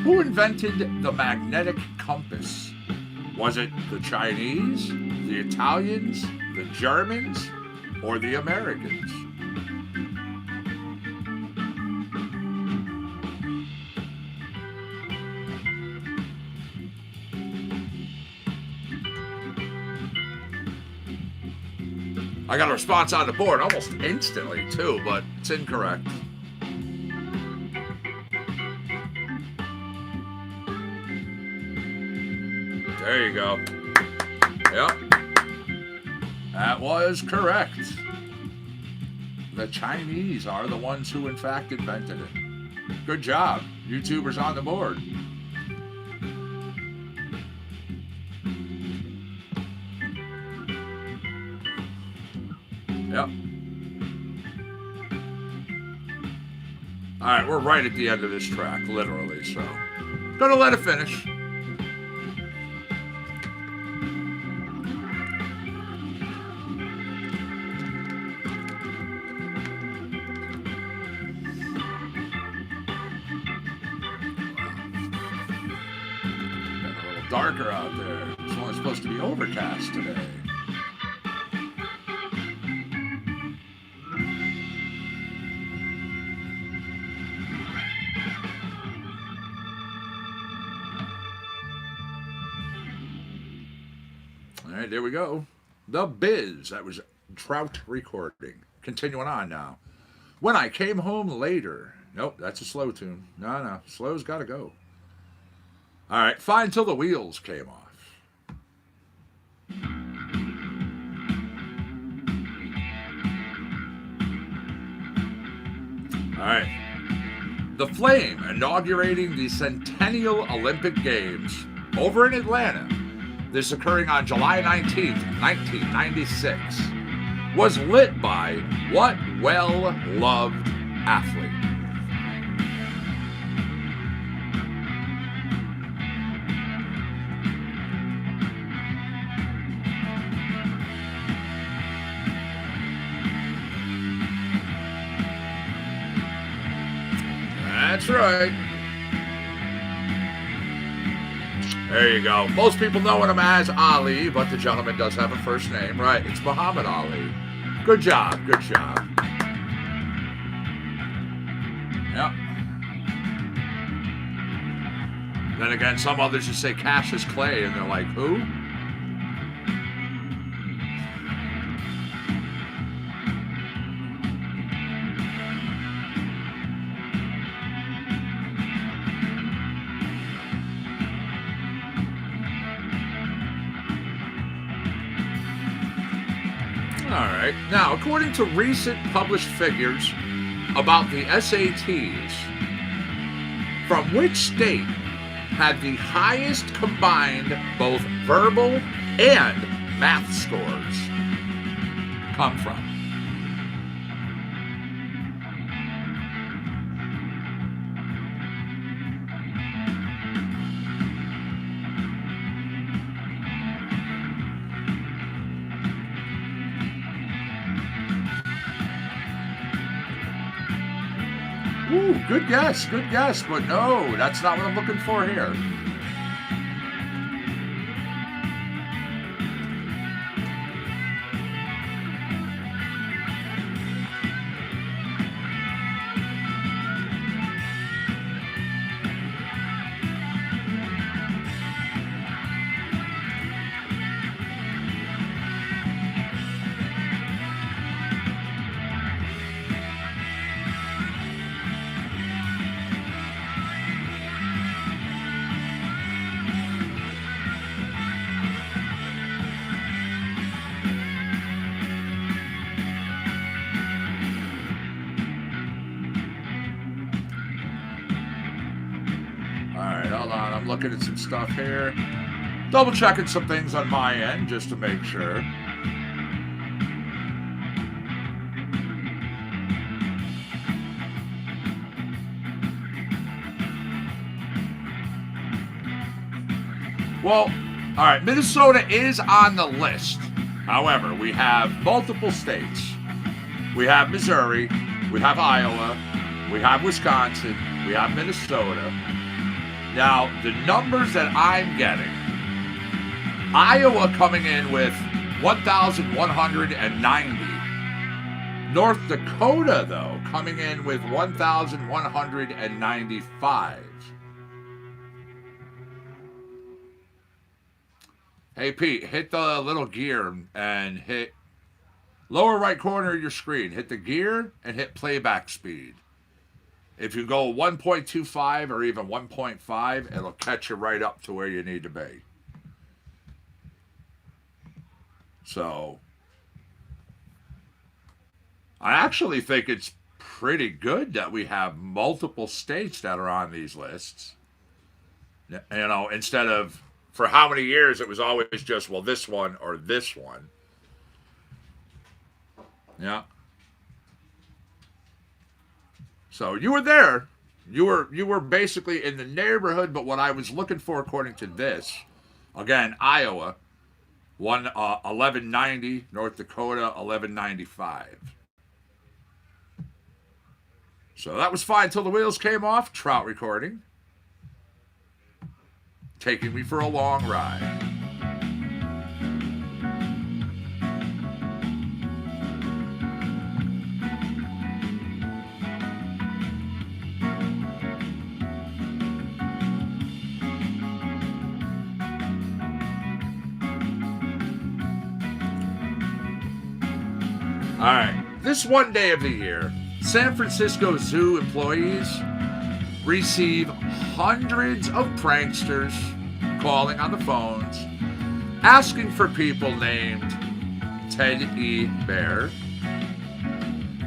Who invented the magnetic compass? Was it the Chinese, the Italians, the Germans, or the Americans? I got a response on the board almost instantly, too, but it's incorrect. There you go. Yep. That was correct. The Chinese are the ones who, in fact, invented it. Good job. YouTubers on the board. Yep. All right, we're right at the end of this track, literally, so gonna let it finish. Getting a little darker out there. It's only supposed to be overcast today. All right, there we go. The Biz. That was Trout recording. Continuing on now. When I Came Home Later. Nope, that's a slow tune. No. Slow's got to go. All right, Fine Till the Wheels Came Off. All right. The Flame inaugurating the Centennial Olympic Games over in Atlanta. This occurring on July 19th, 1996, was lit by what well-loved athlete? That's right. There you go. Most people know him as Ali, but the gentleman does have a first name. Right, it's Muhammad Ali. Good job, good job. Yep. Then again, some others just say Cassius Clay, and they're like, who? Now, according to recent published figures about the SATs, from which state had the highest combined both verbal and math scores come from? Ooh, good guess, but no, that's not what I'm looking for here. Looking at some stuff here. Double checking some things on my end just to make sure. Well, all right, Minnesota is on the list. However, we have multiple states. We have Missouri, we have Iowa, we have Wisconsin, we have Minnesota. Now, the numbers that I'm getting, Iowa coming in with 1,190. North Dakota, though, coming in with 1,195. Hey, Pete, hit the little gear and hit lower right corner of your screen. Hit the gear and hit playback speed. If you go 1.25 or even 1.5, it'll catch you right up to where you need to be. So, I actually think it's pretty good that we have multiple states that are on these lists. You know, instead of, for how many years it was always just, well, this one or this one. Yeah. So you were there. You were basically in the neighborhood, but what I was looking for, according to this, again, Iowa, 1190, North Dakota 1195. So that was fine until the wheels came off. Trout recording. Taking me for a long ride. All right, this one day of the year, San Francisco Zoo employees receive hundreds of pranksters calling on the phones, asking for people named Ted E. Bear,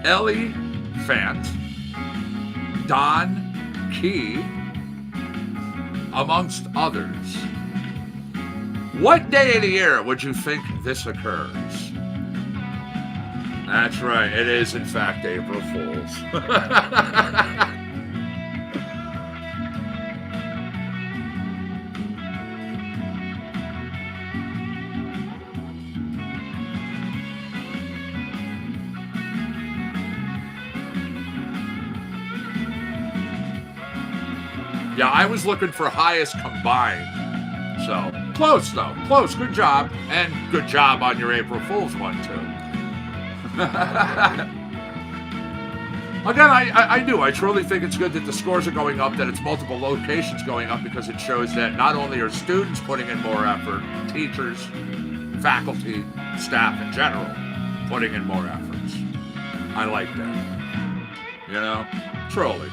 Ellie Fant, Don Key, amongst others. What day of the year would you think this occurs? That's right, it is in fact April Fool's. Yeah, I was looking for highest combined. So, close though. Close. Good job. And good job on your April Fool's one, too. Again, I do. I truly think it's good that the scores are going up, that it's multiple locations going up, because it shows that not only are students putting in more effort, teachers, faculty, staff in general, putting in more efforts. I like that. You know? Truly.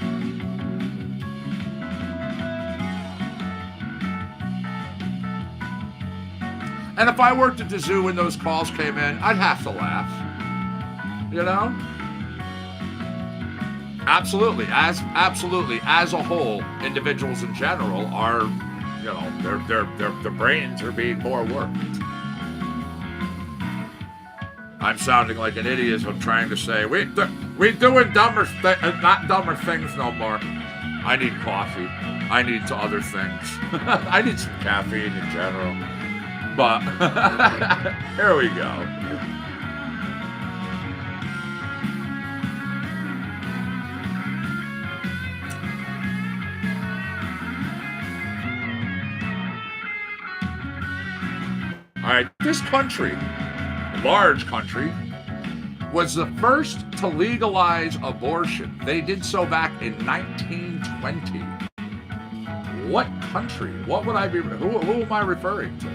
And if I worked at the zoo when those calls came in, I'd have to laugh. You know? Absolutely. As a whole, individuals in general are, you know, their brains are being more worked. I'm sounding like an idiot as I'm trying to say, we doing not dumber things no more. I need coffee. I need some other things. I need some caffeine in general. But here we go. All right, this country, large country, was the first to legalize abortion. They did so back in 1920. What country? What would I be? Who am I referring to?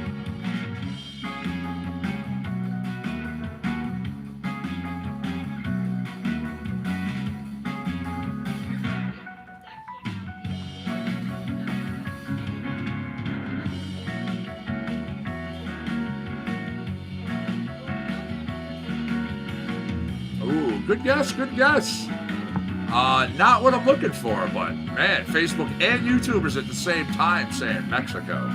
Good guess, good guess. Not what I'm looking for, but man, Facebook and YouTubers at the same time saying Mexico.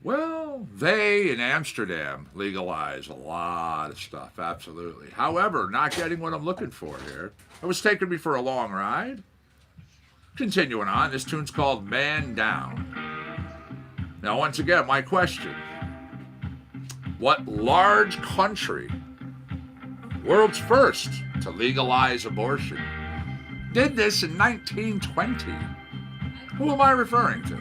Well, they in Amsterdam legalize a lot of stuff, absolutely. However, not getting what I'm looking for here. It was taking me for a long ride. Continuing on, this tune's called Man Down. Now, once again, my question. What large country, world's first to legalize abortion, did this in 1920? Who am I referring to?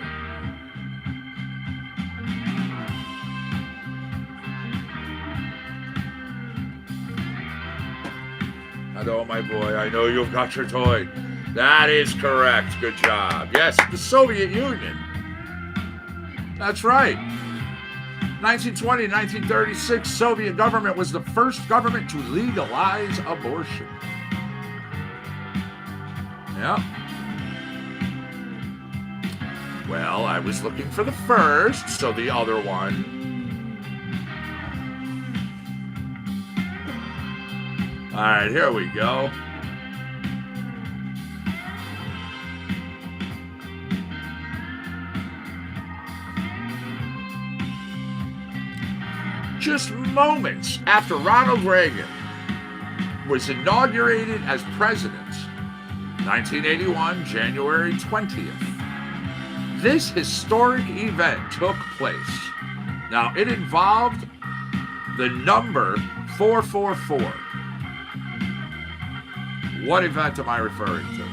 Hello, my boy. I know you've got your toy. That is correct. Good job. Yes, the Soviet Union. That's right. 1920, 1936, Soviet government was the first government to legalize abortion. Yeah. Well, I was looking for the first, so the other one. All right, here we go. Just moments after Ronald Reagan was inaugurated as president, 1981, January 20th, this historic event took place. Now, it involved the number 444. What event am I referring to?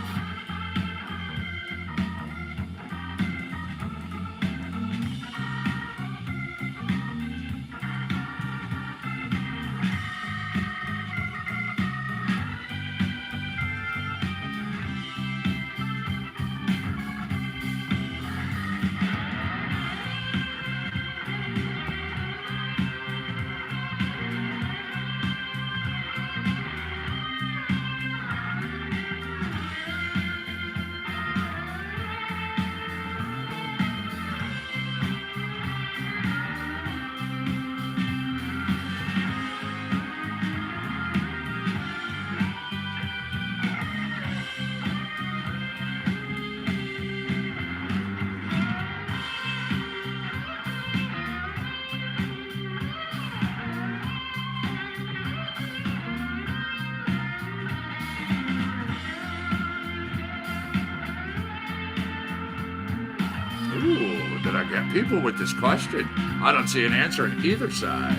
Ooh, did I get people with this question? I don't see an answer on either side.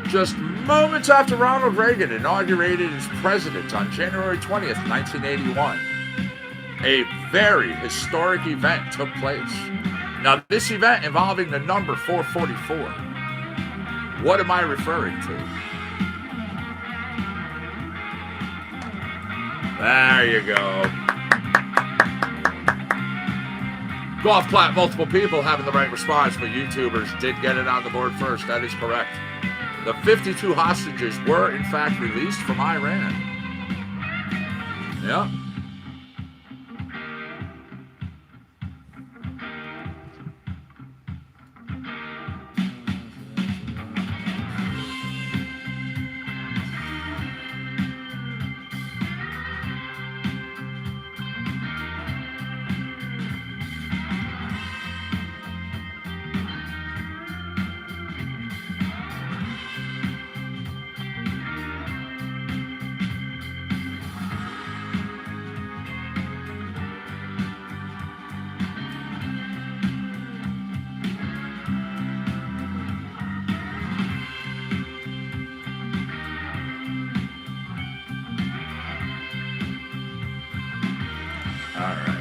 Just moments after Ronald Reagan inaugurated as president on January 20th, 1981, a very historic event took place. Now, this event involving the number 444, what am I referring to? There you go. Golf clap, multiple people having the right response, but YouTubers did get it on the board first. That is correct. The 52 hostages were, in fact, released from Iran. Yep.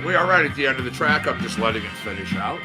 We are right at the end of the track. I'm just letting it finish out.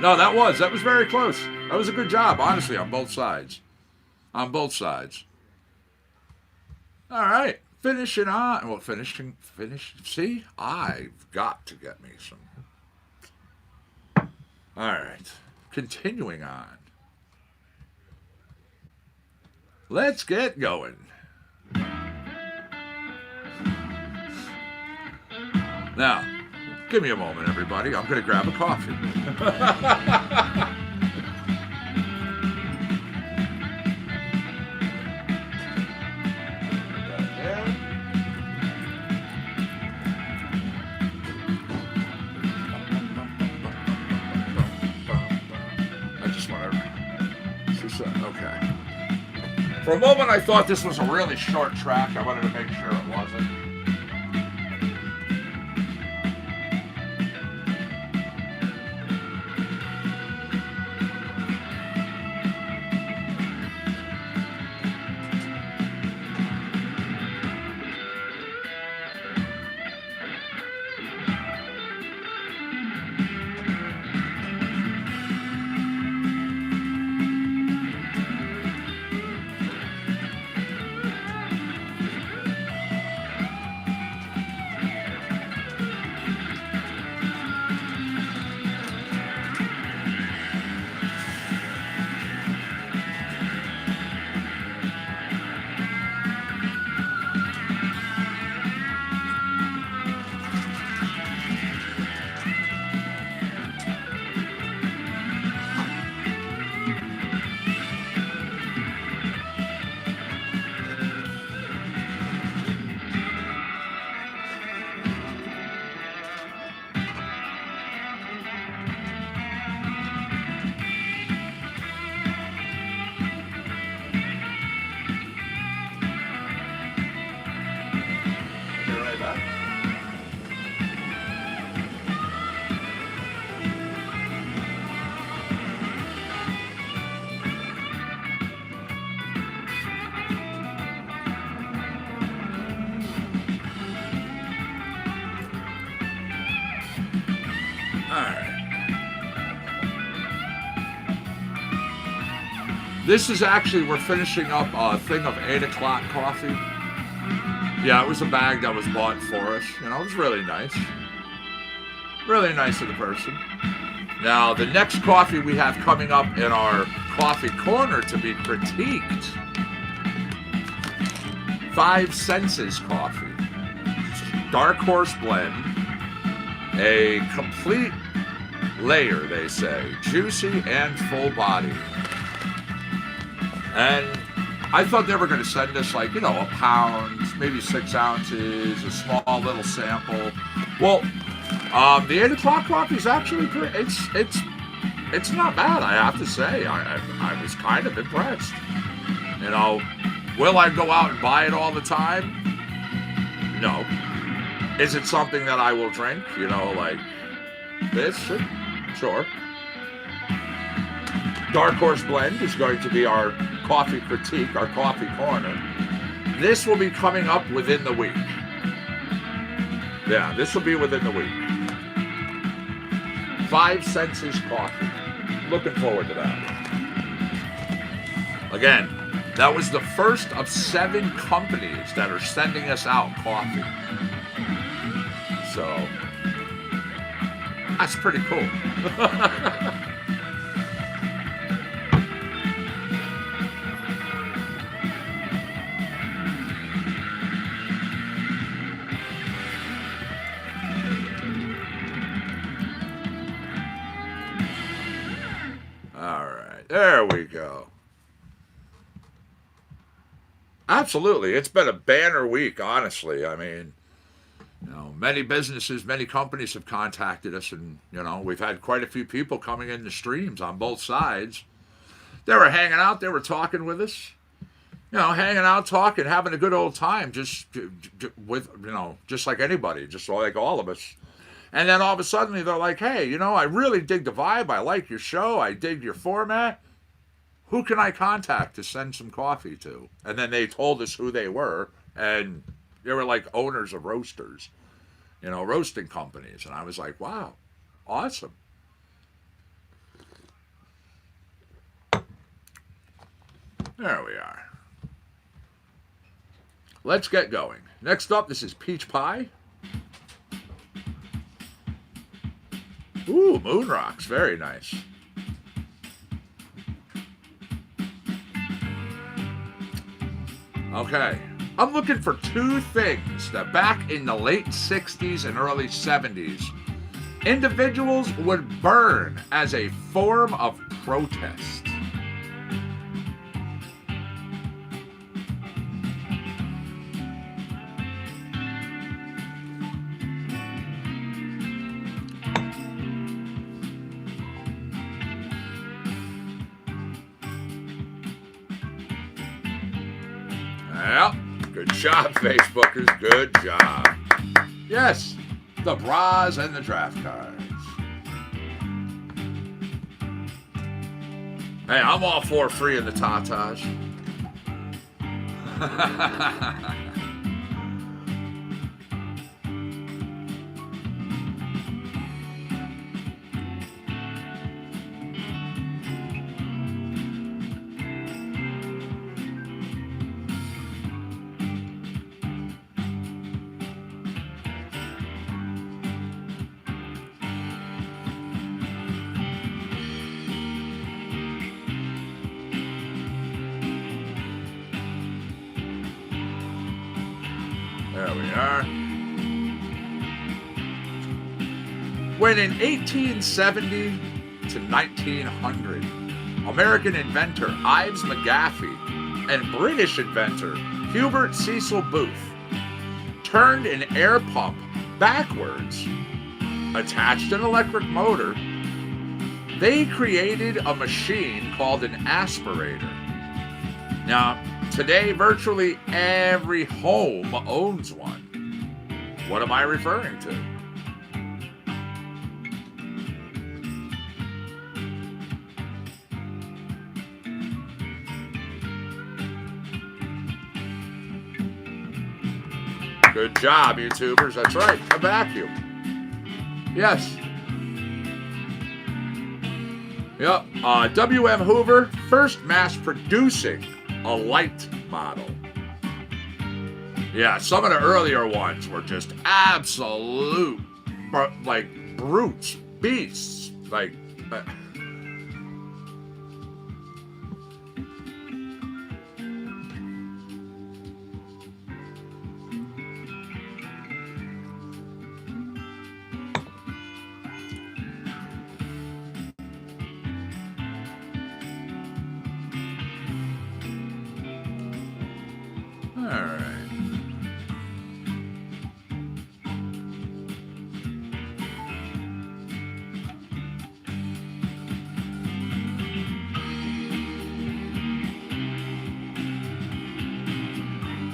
No, that was very close. That was a good job, honestly, on both sides. On both sides. All right. finishing on. Well, finish. See, I've got to get me some. All right, continuing on. Let's get going. Now, give me a moment, everybody. I'm going to grab a coffee. I just want to. Okay. For a moment, I thought this was a really short track. I wanted to make sure it wasn't. This is actually, we're finishing up a thing of 8 o'clock coffee. Yeah, it was a bag that was bought for us. You know, it was really nice. Really nice of the person. Now, the next coffee we have coming up in our coffee corner to be critiqued. 5 Senses coffee. Dark Horse blend. A complete layer, they say. Juicy and full body. And I thought they were going to send us like, you know, a pound, maybe 6 ounces, a small little sample. Well, the 8 o'clock coffee is actually pretty, it's not bad, I have to say. I was kind of impressed. You know, will I go out and buy it all the time? No. Is it something that I will drink? You know, like this? Sure. Dark Horse Blend is going to be our coffee critique, our coffee corner. This will be coming up within the week. Yeah, this will be within the week. 5 Senses coffee. Looking forward to that. Again, that was the first of 7 companies that are sending us out coffee. So, that's pretty cool. There we go. Absolutely. It's been a banner week, honestly. I mean, you know, many businesses, many companies have contacted us, and, you know, we've had quite a few people coming in the streams on both sides. They were hanging out, they were talking with us. You know, hanging out, talking, having a good old time, just with, you know, just like anybody, just like all of us. And then all of a sudden, they're like, hey, you know, I really dig the vibe. I like your show. I dig your format. Who can I contact to send some coffee to? And then they told us who they were. And they were like owners of roasters, you know, roasting companies. And I was like, wow, awesome. There we are. let's get going. Next up, this is Peach Pie. Ooh, Moon Rocks. Very nice. Okay. I'm looking for two things that back in the late 60s and early 70s, individuals would burn as a form of protest. Well, good job, Facebookers. Good job. Yes, the bras and the draft cards. Hey, I'm all for free in the tatas. There we are. When in 1870 to 1900, American inventor Ives McGaffey and British inventor Hubert Cecil Booth turned an air pump backwards, attached an electric motor, they created a machine called an aspirator. Now, today, virtually every home owns one. What am I referring to? Good job, YouTubers. That's right, a vacuum. Yes. Yep. W.M. Hoover, first mass producing a light model. Yeah, some of the earlier ones were just absolute, like, brutes, beasts. Like, all right.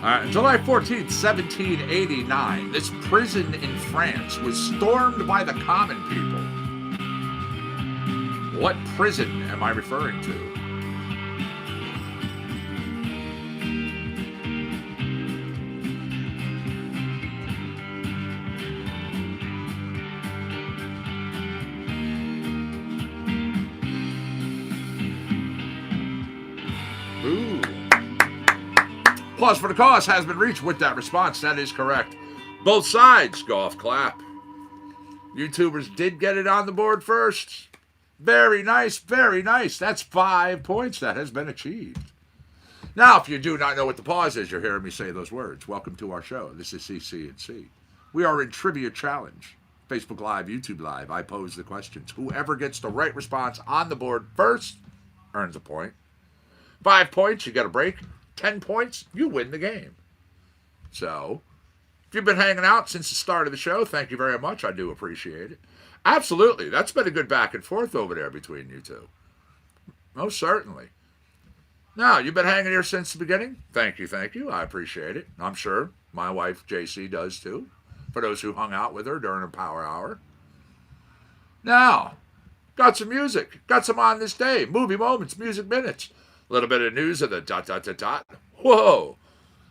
On July 14th, 1789, this prison in France was stormed by the common people. What prison am I referring to? Ooh. Plus for the cause has been reached with that response. That is correct. Both sides, golf clap. YouTubers did get it on the board first. Very nice, very nice. That's 5 points that has been achieved. Now, if you do not know what the pause is, you're hearing me say those words. Welcome to our show. This is CC&C. We are in Trivia Challenge. Facebook Live, YouTube Live. I pose the questions. Whoever gets the right response on the board first earns a point. 5 points, you get a break. 10 points, you win the game. So, if you've been hanging out since the start of the show, thank you very much. I do appreciate it. Absolutely. That's been a good back and forth over there between you two. Most certainly. Now, you've been hanging here since the beginning. Thank you, thank you. I appreciate it. I'm sure my wife, JC, does too. For those who hung out with her during a power hour. Now, got some music. Got some on this day. Movie moments, music minutes. A little bit of news of the ... Whoa.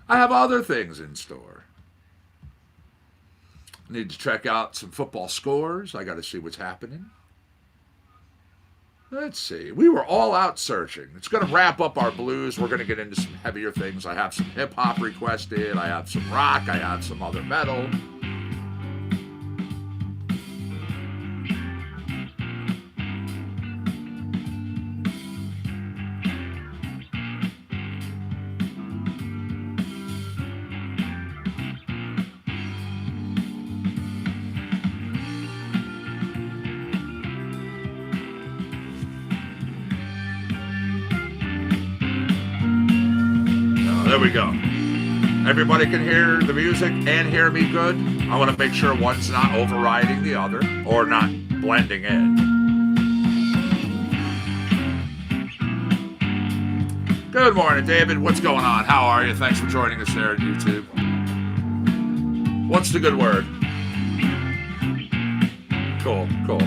I have other things in store. Need to check out some football scores. I got to see what's happening. Let's see. We were all out searching. It's going to wrap up our blues. We're going to get into some heavier things. I have some hip hop requested. I have some rock. I have some other metal. There we go. Everybody can hear the music and hear me good. I want to make sure one's not overriding the other or not blending in. Good morning, David. What's going on? How are you? Thanks for joining us there on YouTube. What's the good word? Cool, cool.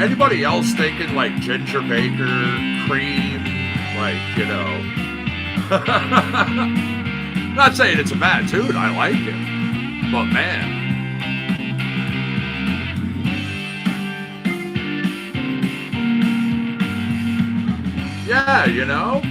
Anybody else thinking like ginger baker, cream, like, you know? Not saying it's a bad tune, I like it. But man. Yeah, you know?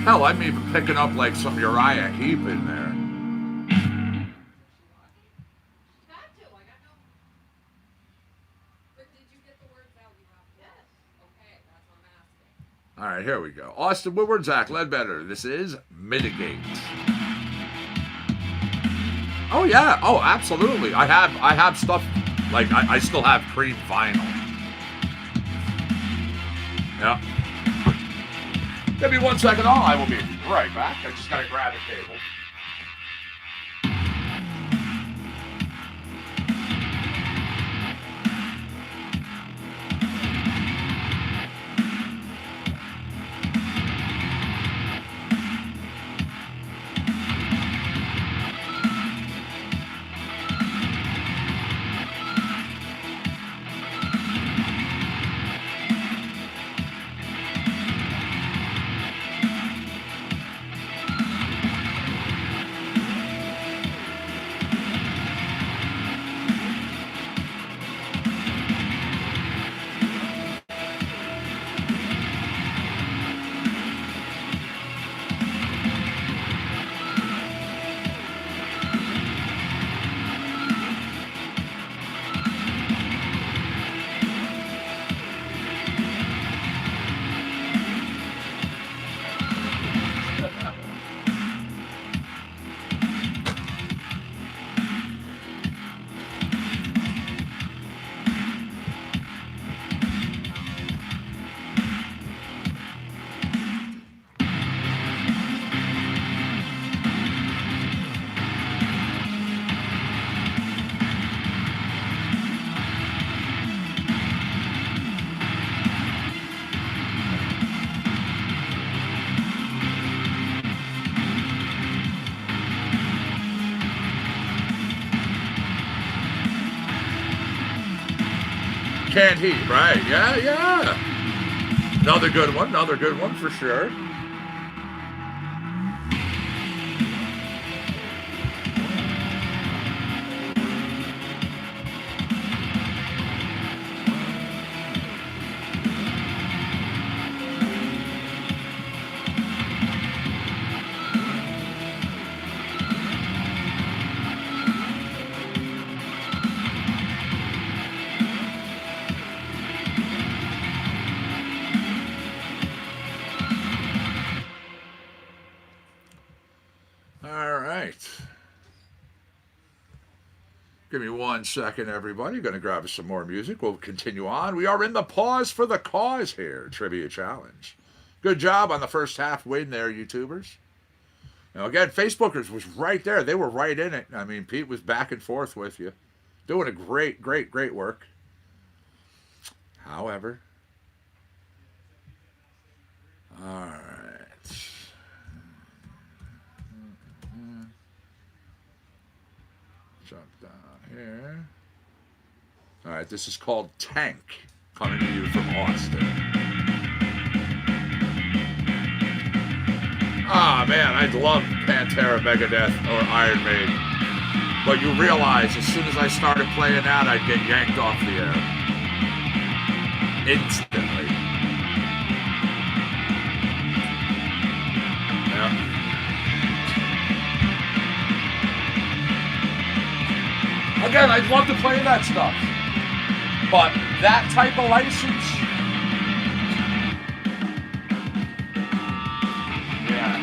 Hell, I'm even picking up like some Uriah Heep in there. All right, here we go. Austin Woodward, Zach Ledbetter. This is Mitigate. Oh yeah. Oh, absolutely. I have stuff like I still have Cream vinyl. Yeah. Give me 1 second. I will be right back. I just gotta grab a cable. Canned heat, right? Yeah, yeah. Another good one for sure. All right. Give me 1 second, everybody. Going to grab us some more music. We'll continue on. We are in the Pause for the Cause here, Trivia Challenge. Good job on the first half win there, YouTubers. Now, again, Facebookers was right there. They were right in it. I mean, Pete was back and forth with you. Doing a great, great, great work. However, all right. Jump down here. All right, this is called Tank, coming to you from Austin. Ah, man, I'd love Pantera, Megadeth, or Iron Maiden. But you realize, as soon as I started playing that, I'd get yanked off the air. Instantly. Yeah. Again, I'd love to play that stuff. But that type of license... Yeah.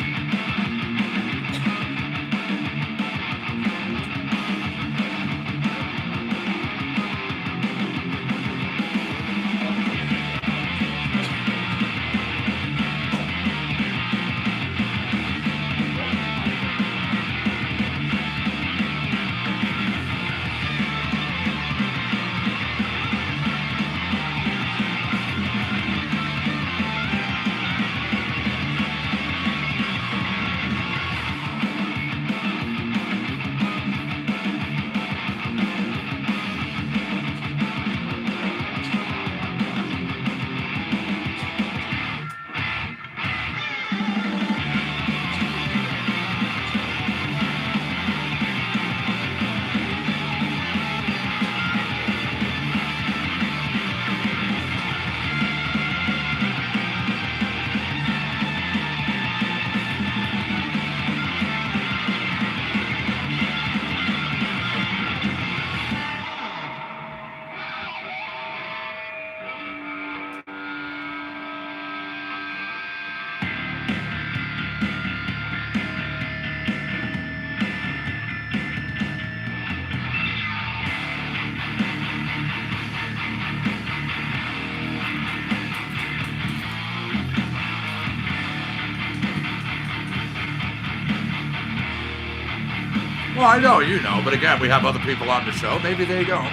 Well, I know you know, but again, we have other people on the show. Maybe they don't.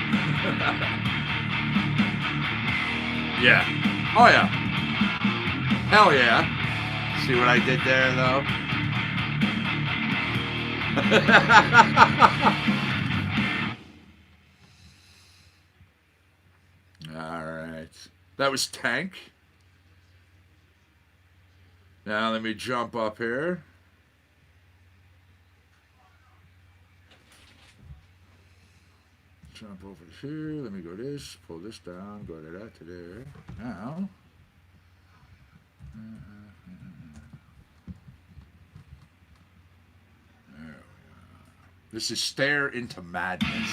Yeah. Oh, yeah. Hell yeah. See what I did there, though? All right. That was Tank. Now let me jump up here. Jump over to here. Let me go this. Pull this down. Go to that to there. Now. There we are. This is Stare into Madness.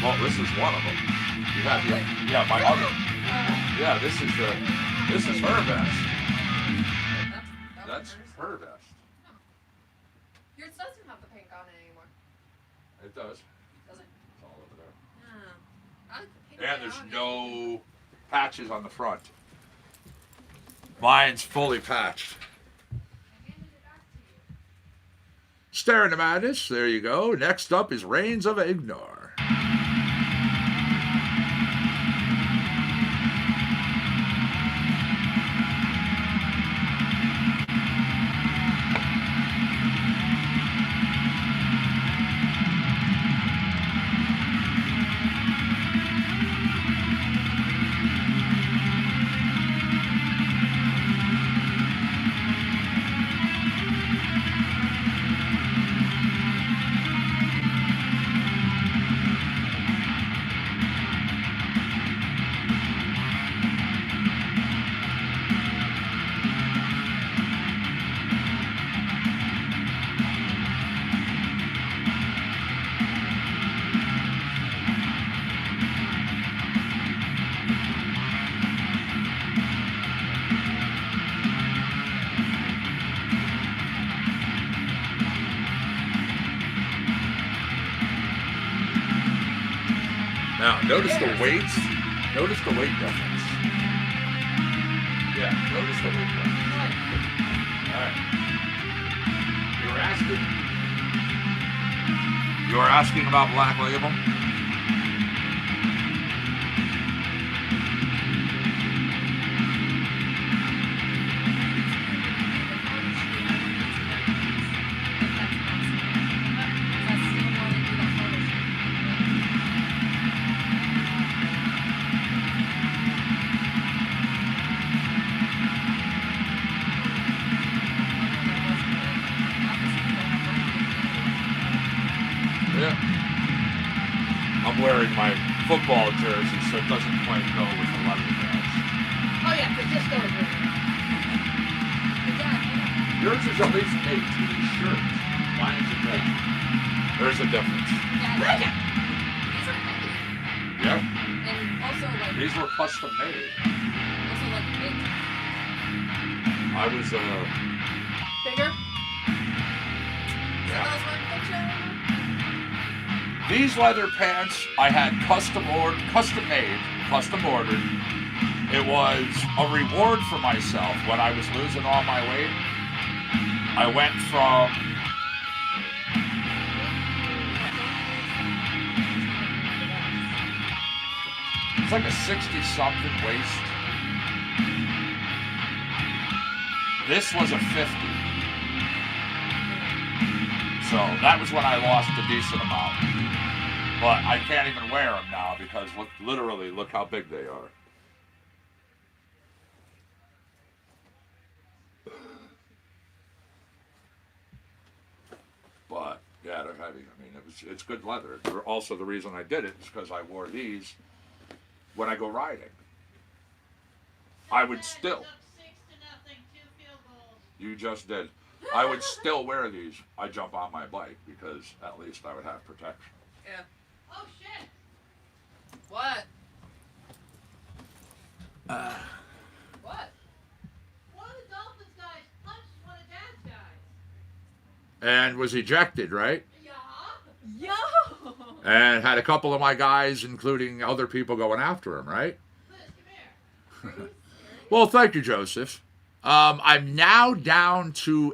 Well, this is one of them. You have yeah, my other. Yeah, this is her vest. That's her vest. Yours doesn't have the pink on it anymore. It does. Does it? It's all over there. Oh. I like the pink And there's on it. no patches on the front. Mine's fully patched. Staring the Madness. There you go. Next up is Reigns of Ignore. Now, notice the weights. Notice the weight difference. Yeah, notice the weight difference. All right. You were asking about Black Label? Yeah. I'm wearing my football jersey, so it doesn't quite go with the leather vest. Oh yeah, but just over it. Yours is at least 18 shirts. Mine is a big. There's a difference. Yeah, these are heavy. Yep. And also like These were custom made. big. I was Bigger? yeah. Those one picture. These leather pants I had custom made, custom ordered. It was a reward for myself when I was losing all my weight. I went from it's like a 60-something waist. This was a 50. So that was when I lost a decent amount. But I can't even wear them now because look how big they are. But yeah, they're heavy. I mean, it's good leather. Also, the reason I did it is because I wore these when I go riding. I would still. You just did. I would still wear these. I jump on my bike because at least I would have protection. Yeah. Oh shit! What? What? One of the Dolphins guys punched one of Dad's guys. And was ejected, right? Yeah. Yo! And had a couple of my guys, including other people, going after him, right? Liz, come here. Well, thank you, Joseph. I'm now down to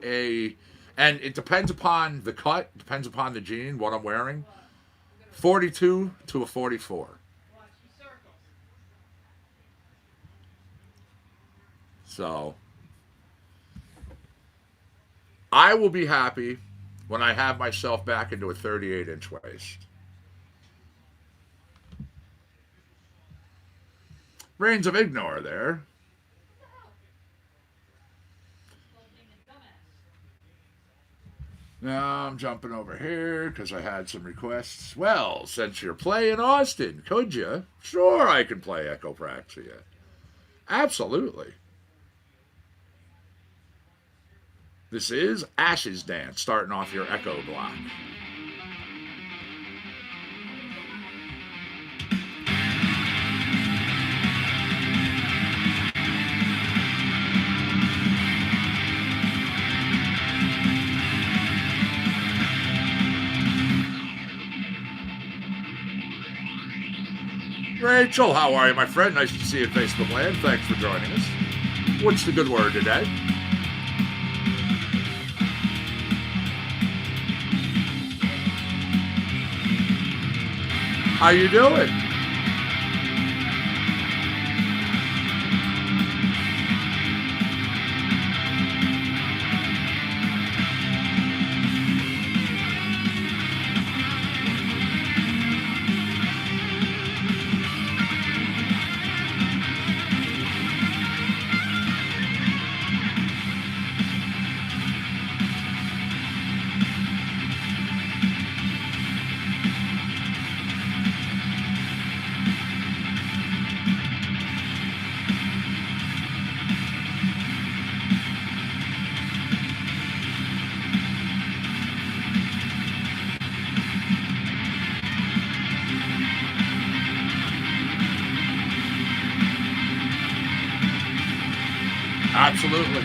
and it depends upon the cut, depends upon the jean, what I'm wearing. 42 to a 44. Watch the circles. So I will be happy when I have myself back into a 38-inch waist. Reigns of Ignore there. Now I'm jumping over here because I had some requests. Well, since you're playing Austin, could you? Sure, I can play Echopraxia. Absolutely. This is Ash's Dance, starting off your Echo block. Rachel, how are you, my friend? Nice to see you in Facebook land. Thanks for joining us. What's the good word today? How you doing? Absolutely.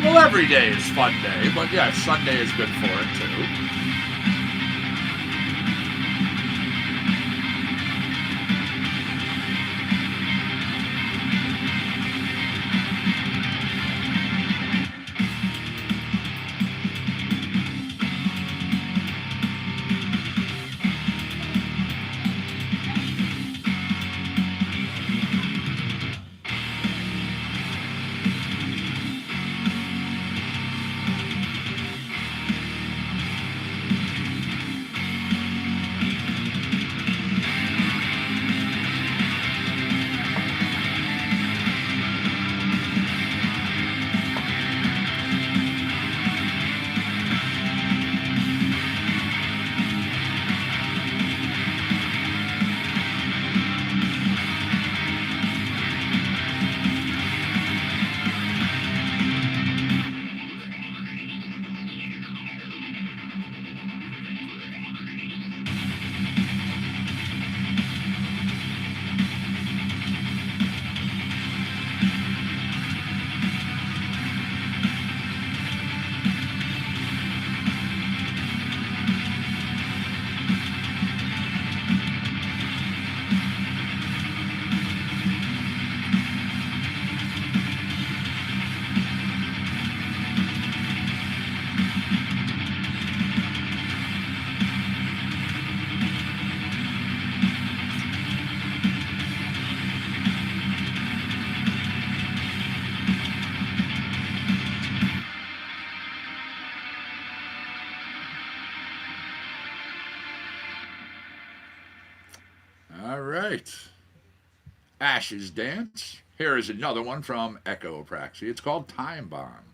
Well, every day is fun day, but yeah, Sunday is good for it too. All right. Ash's Dance. Here is another one from Echo Praxi. It's called Time Bomb.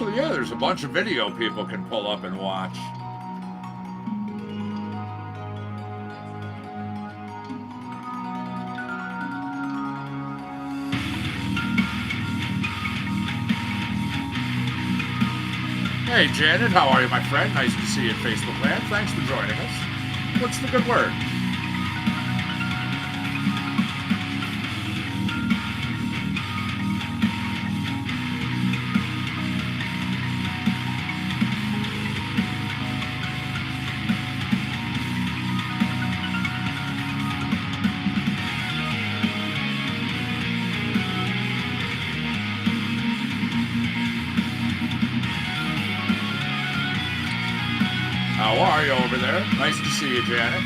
Actually, yeah, there's a bunch of video people can pull up and watch. Hey, Janet, how are you, my friend? Nice to see you in Facebook land. Thanks for joining us. What's the good word? How are you over there? Nice to see you, Janet.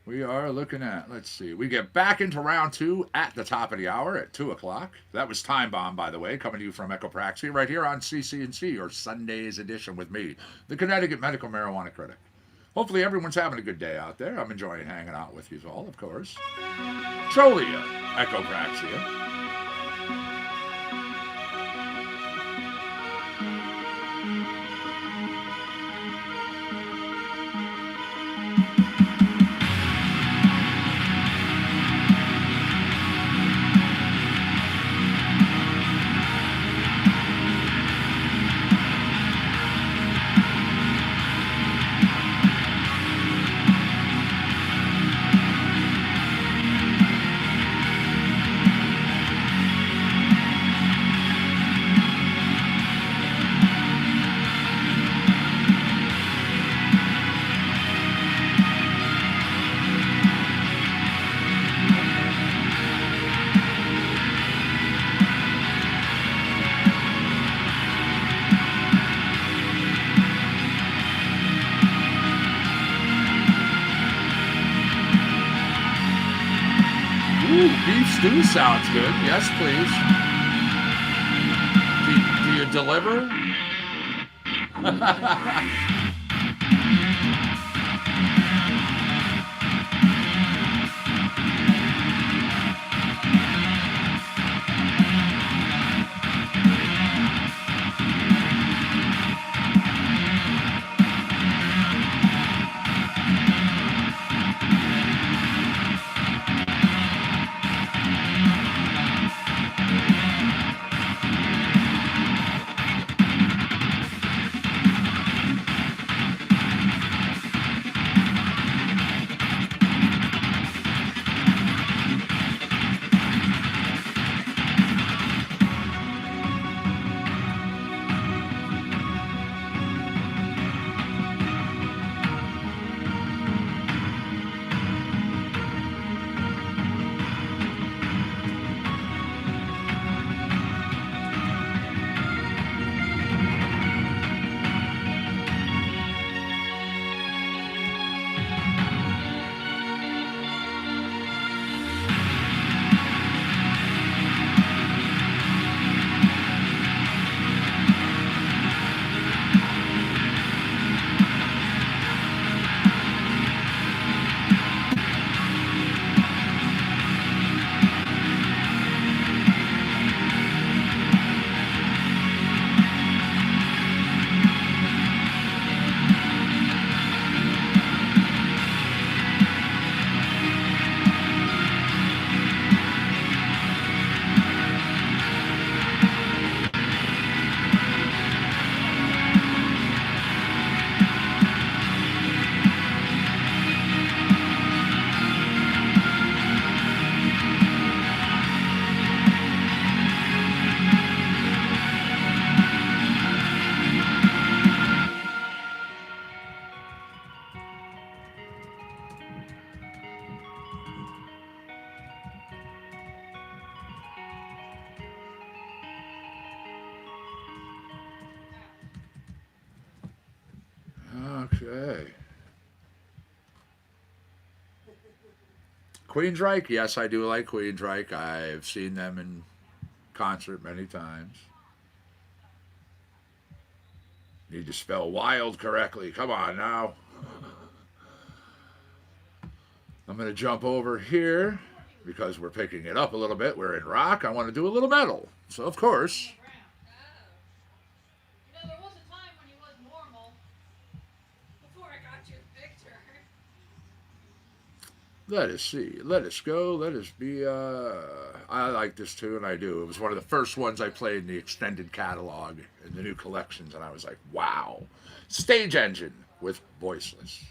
We are looking at, let's see, we get back into round 2 at the top of the hour at 2 o'clock. That was Time Bomb, by the way, coming to you from Echopraxia, right here on CCNC, your Sunday's edition with me, the Connecticut Medical Marijuana Critic. Hopefully everyone's having a good day out there. I'm enjoying hanging out with you all, of course. Trolia, Echopraxia. Beef stew sounds good. Yes, please. Do you deliver? Okay. Queensryche, yes, I do like Queensryche. I've seen them in concert many times. Need to spell wild correctly. Come on now. I'm going to jump over here because we're picking it up a little bit. We're in rock. I want to do a little metal. So, of course. You know, there was a time when you was normal before I got you a picture. Let us see. Let us go. Let us be. I like this tune. I do. It was one of the first ones I played in the extended catalog in the new collections, and I was like, wow. Stage Engine with Voiceless.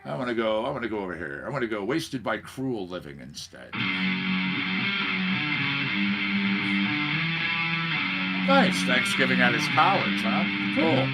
I'm gonna go over here. I'm gonna go Wasted by Cruel Living instead. Nice. Thanksgiving at his college, huh? Cool.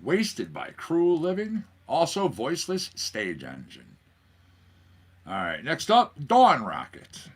Wasted by Cruel Living. Also Voiceless Stage Engine. All right, next up, Dawn Rocket.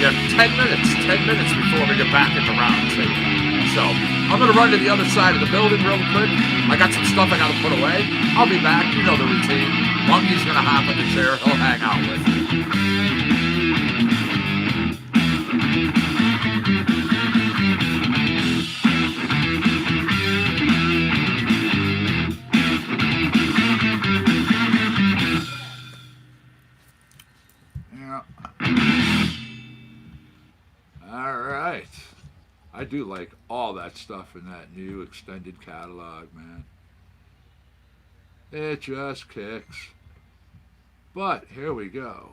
You have 10 minutes before we get back at the round table. So I'm going to run to the other side of the building real quick. I got some stuff I got to put away. I'll be back. You know the routine. Monkey's going to hop in the chair. He'll hang out with me. I do like all that stuff in that new extended catalog, man. It just kicks. But here we go.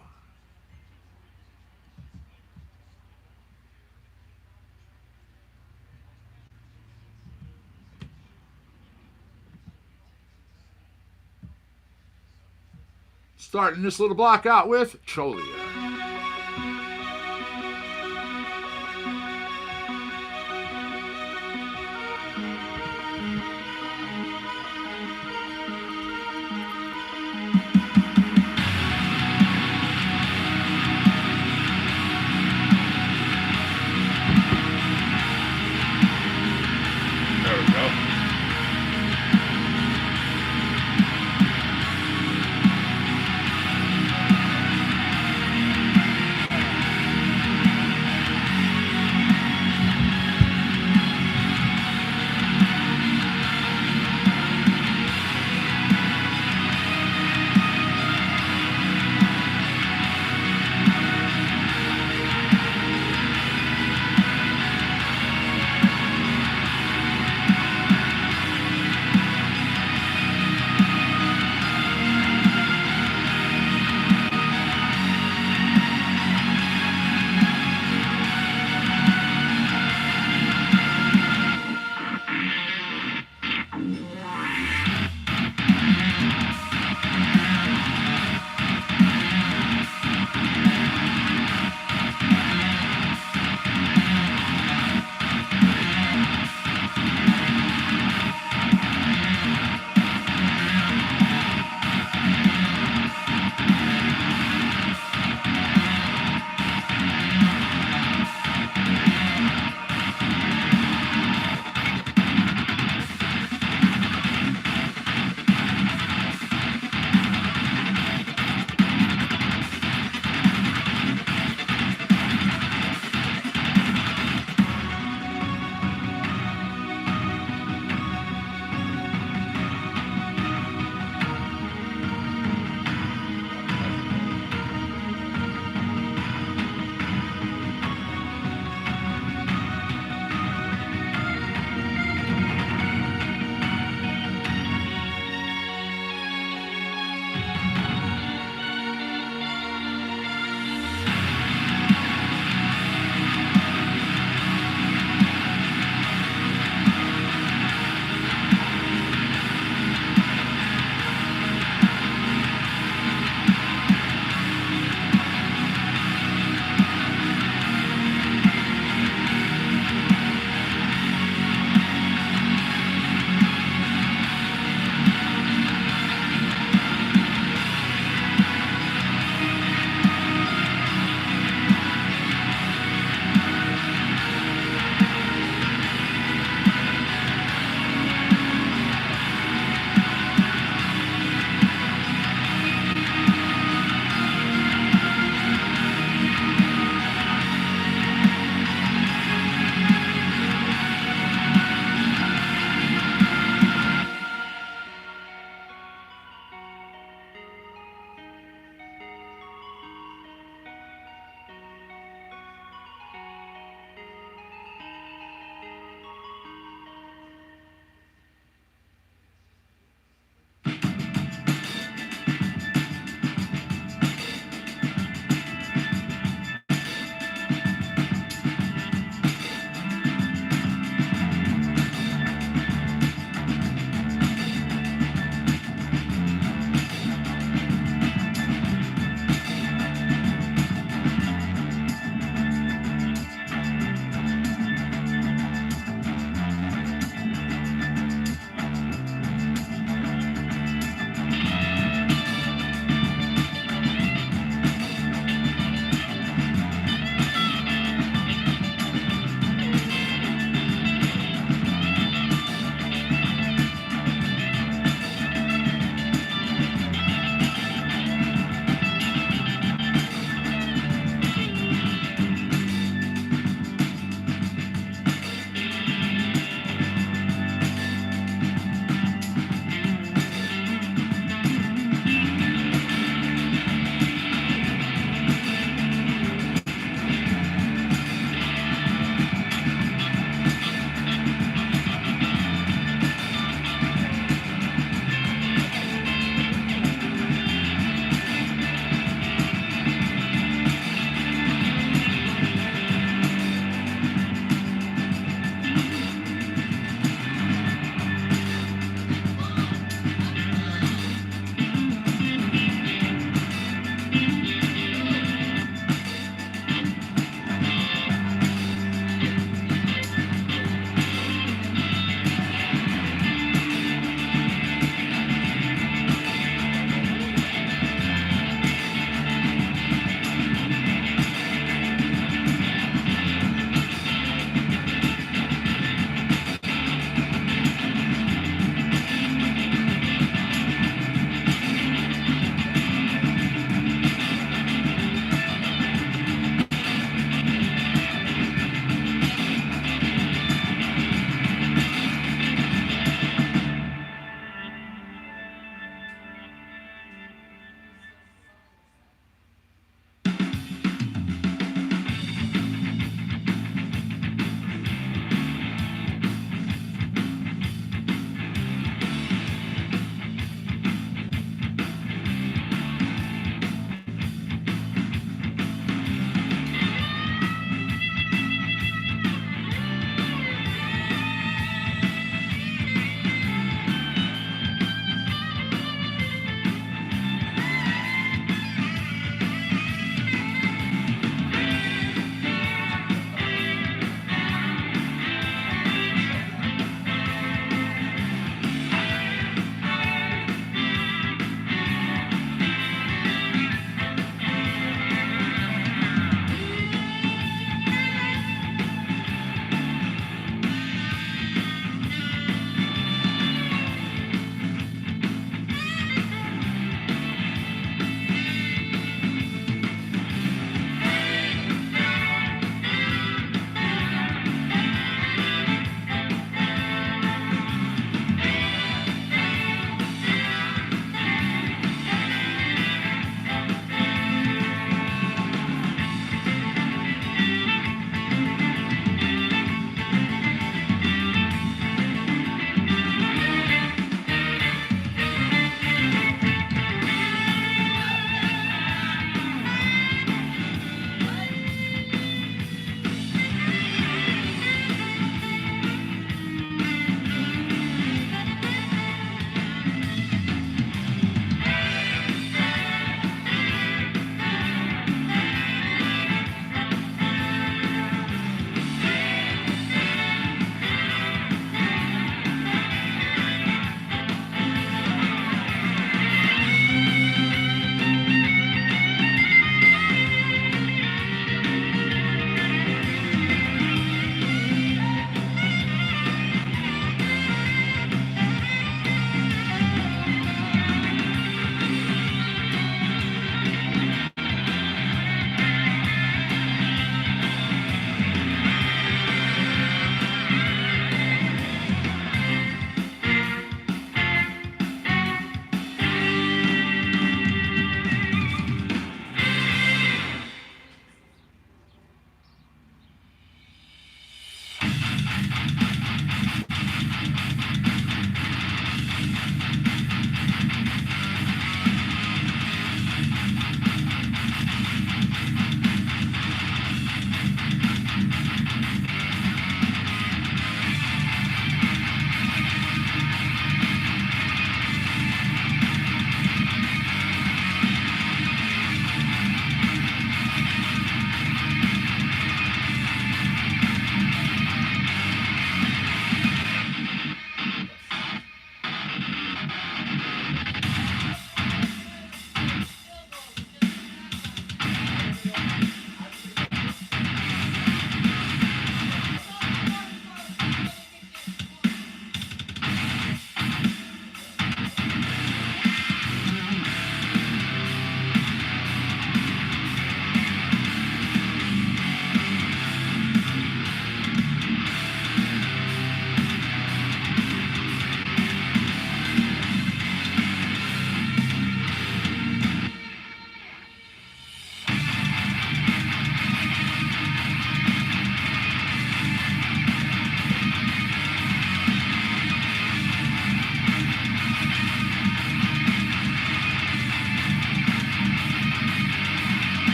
Starting this little block out with Cholia.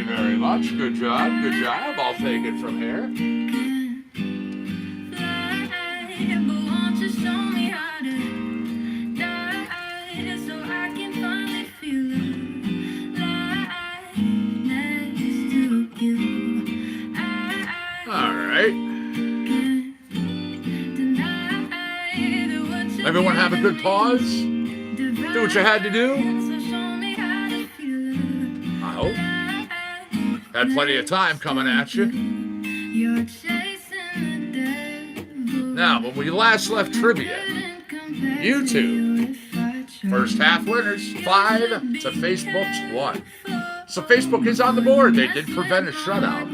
you very much. Good job. Good job. I'll take it from here. All right. Everyone have a good pause. Do what you had to do. I hope. Had plenty of time coming at you. Now, when we last left trivia, YouTube, first half winners, 5 to Facebook's 1. So Facebook is on the board. They did prevent a shutout.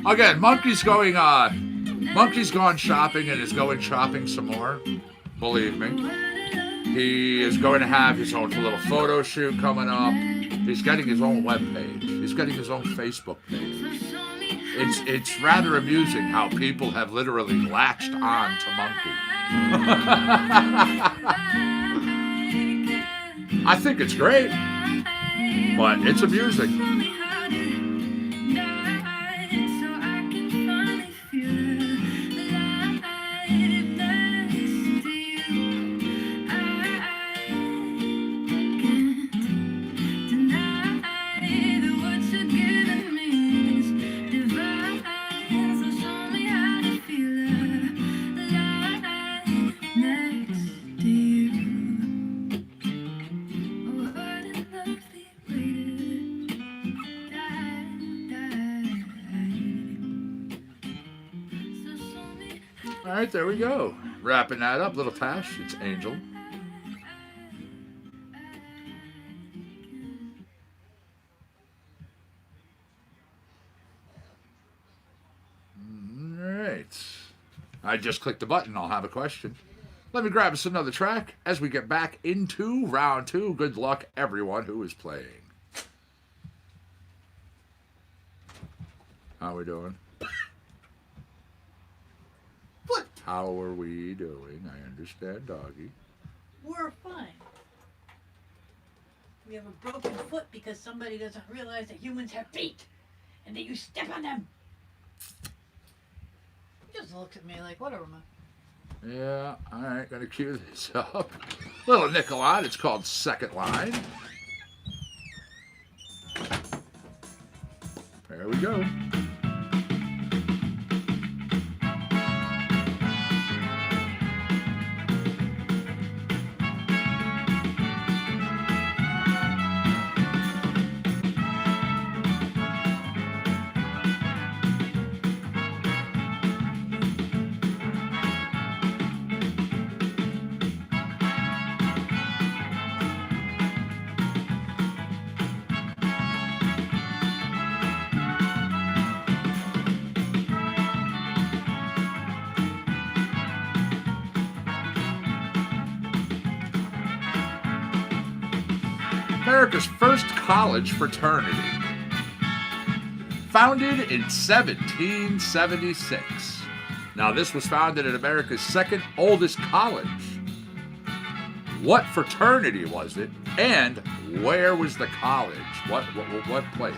Again, Monkey's gone shopping and is going shopping some more. Believe me. He is going to have his own little photo shoot coming up. He's getting his own webpage. He's getting his own Facebook page. It's rather amusing how people have literally latched on to Monkey. I think it's great, but it's amusing. All right, there we go. Wrapping that up, little Tash. It's Angel. All right. I just clicked the button. I'll have a question. Let me grab us another track as we get back into round 2. Good luck, everyone who is playing. How we doing? What? How are we doing? I understand, doggy. We're fine. We have a broken foot because somebody doesn't realize that humans have feet and that you step on them. He just looks at me like, whatever, man. Yeah, all right, gonna cue this up. Little Nicolot, it's called Second Line. There we go. America's first college fraternity. Founded in 1776. Now, this was founded at America's second oldest college. What fraternity was it, and where was the college? What place?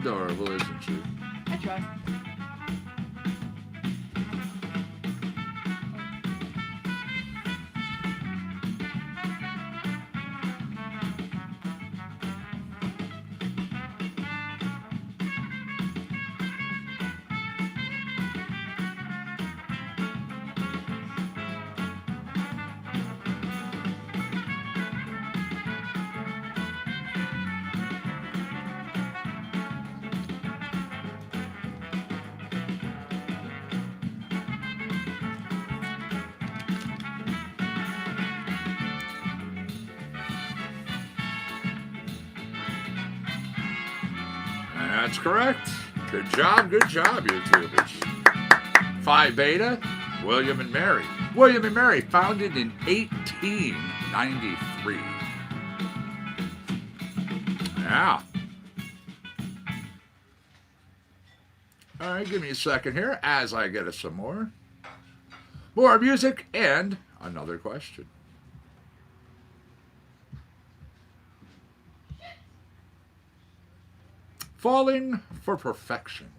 adorable, isn't she? I try. That's correct. Good job, YouTubers. Phi Beta, William and Mary. William and Mary, founded in 1893. Yeah. All right, give me a second here as I get us some more music and another question. Falling for perfection.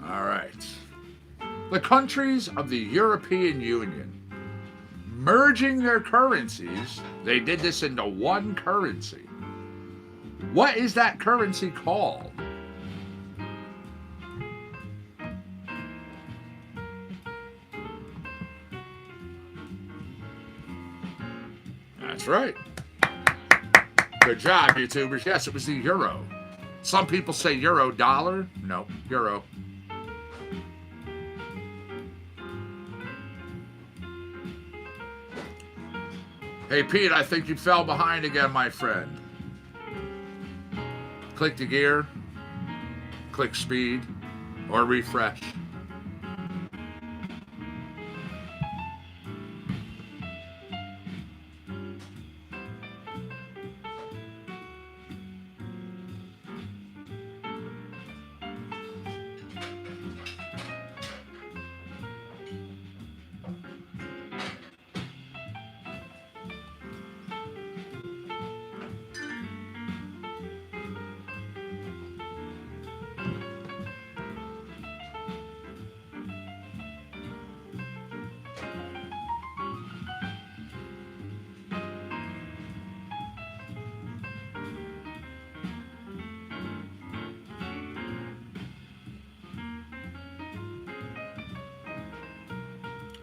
All right. The countries of the European Union merging their currencies, they did this into one currency. What is that currency called? That's right. Good job, YouTubers. Yes, it was the euro. Some people say euro dollar. No, euro. Hey, Pete, I think you fell behind again, my friend. Click the gear, click speed, or refresh.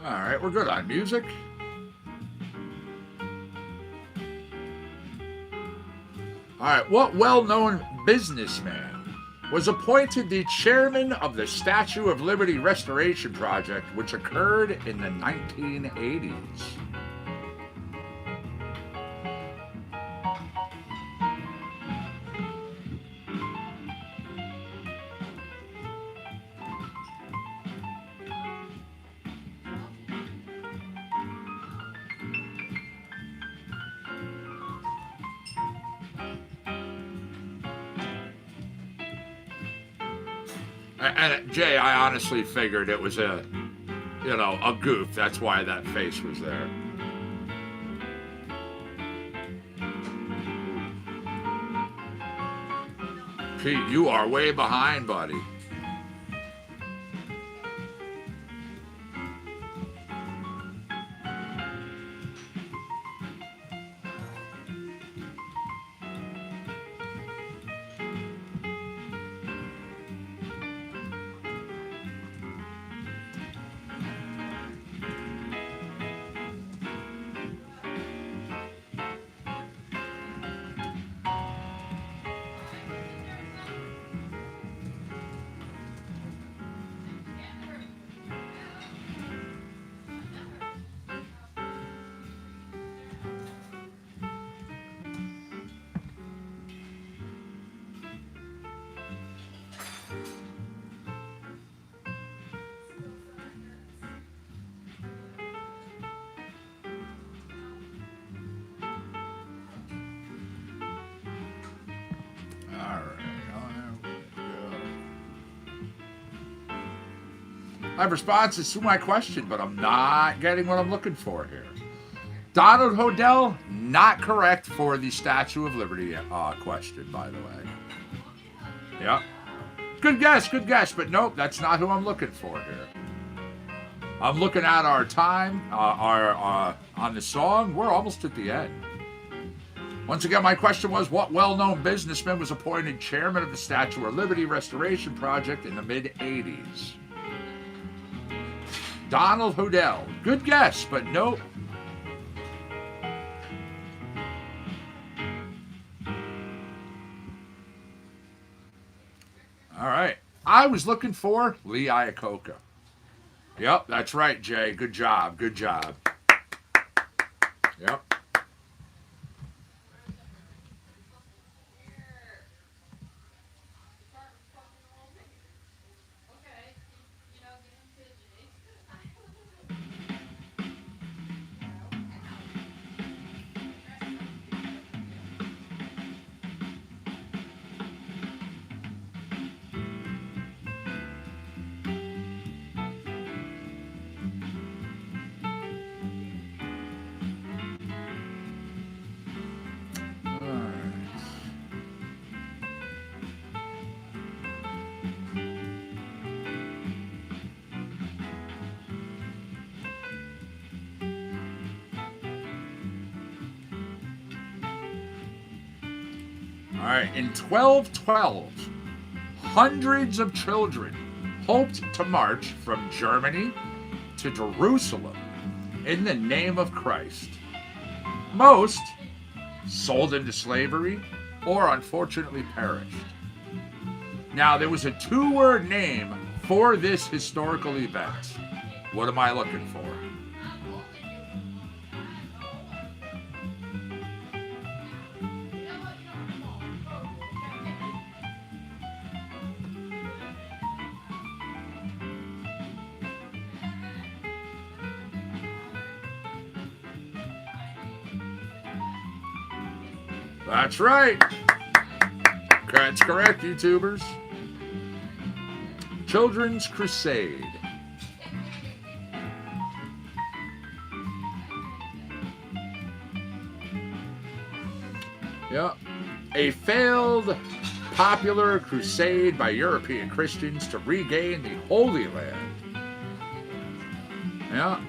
All right, we're good on music. All right, what well-known businessman was appointed the chairman of the Statue of Liberty Restoration Project, which occurred in the 1980s? And Jay, I honestly figured it was a goof. That's why that face was there. Pete, you are way behind, buddy. I have responses to my question, but I'm not getting what I'm looking for here. Donald Hodel, not correct for the Statue of Liberty question, by the way. Yep. Good guess, but nope, that's not who I'm looking for here. I'm looking at our time, on the song. We're almost at the end. Once again, my question was, what well-known businessman was appointed chairman of the Statue of Liberty Restoration Project in the mid-'80s? Donald Hodel. Good guess, but nope. All right. I was looking for Lee Iacocca. Yep, that's right, Jay. Good job. Yep. All right, in 1212, hundreds of children hoped to march from Germany to Jerusalem in the name of Christ. Most sold into slavery or unfortunately perished. Now, there was a two-word name for this historical event. What am I looking for? That's right. That's correct, YouTubers. Children's Crusade. Yep. A failed popular crusade by European Christians to regain the Holy Land. Yeah.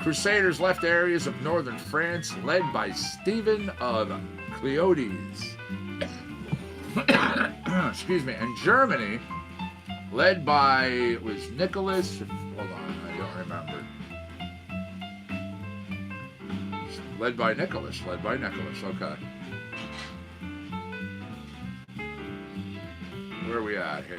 Crusaders left areas of northern France led by Stephen of Cleodes. Excuse me. And Germany led by, was Nicholas? Hold on, I don't remember. Led by Nicholas, okay. Where are we at here?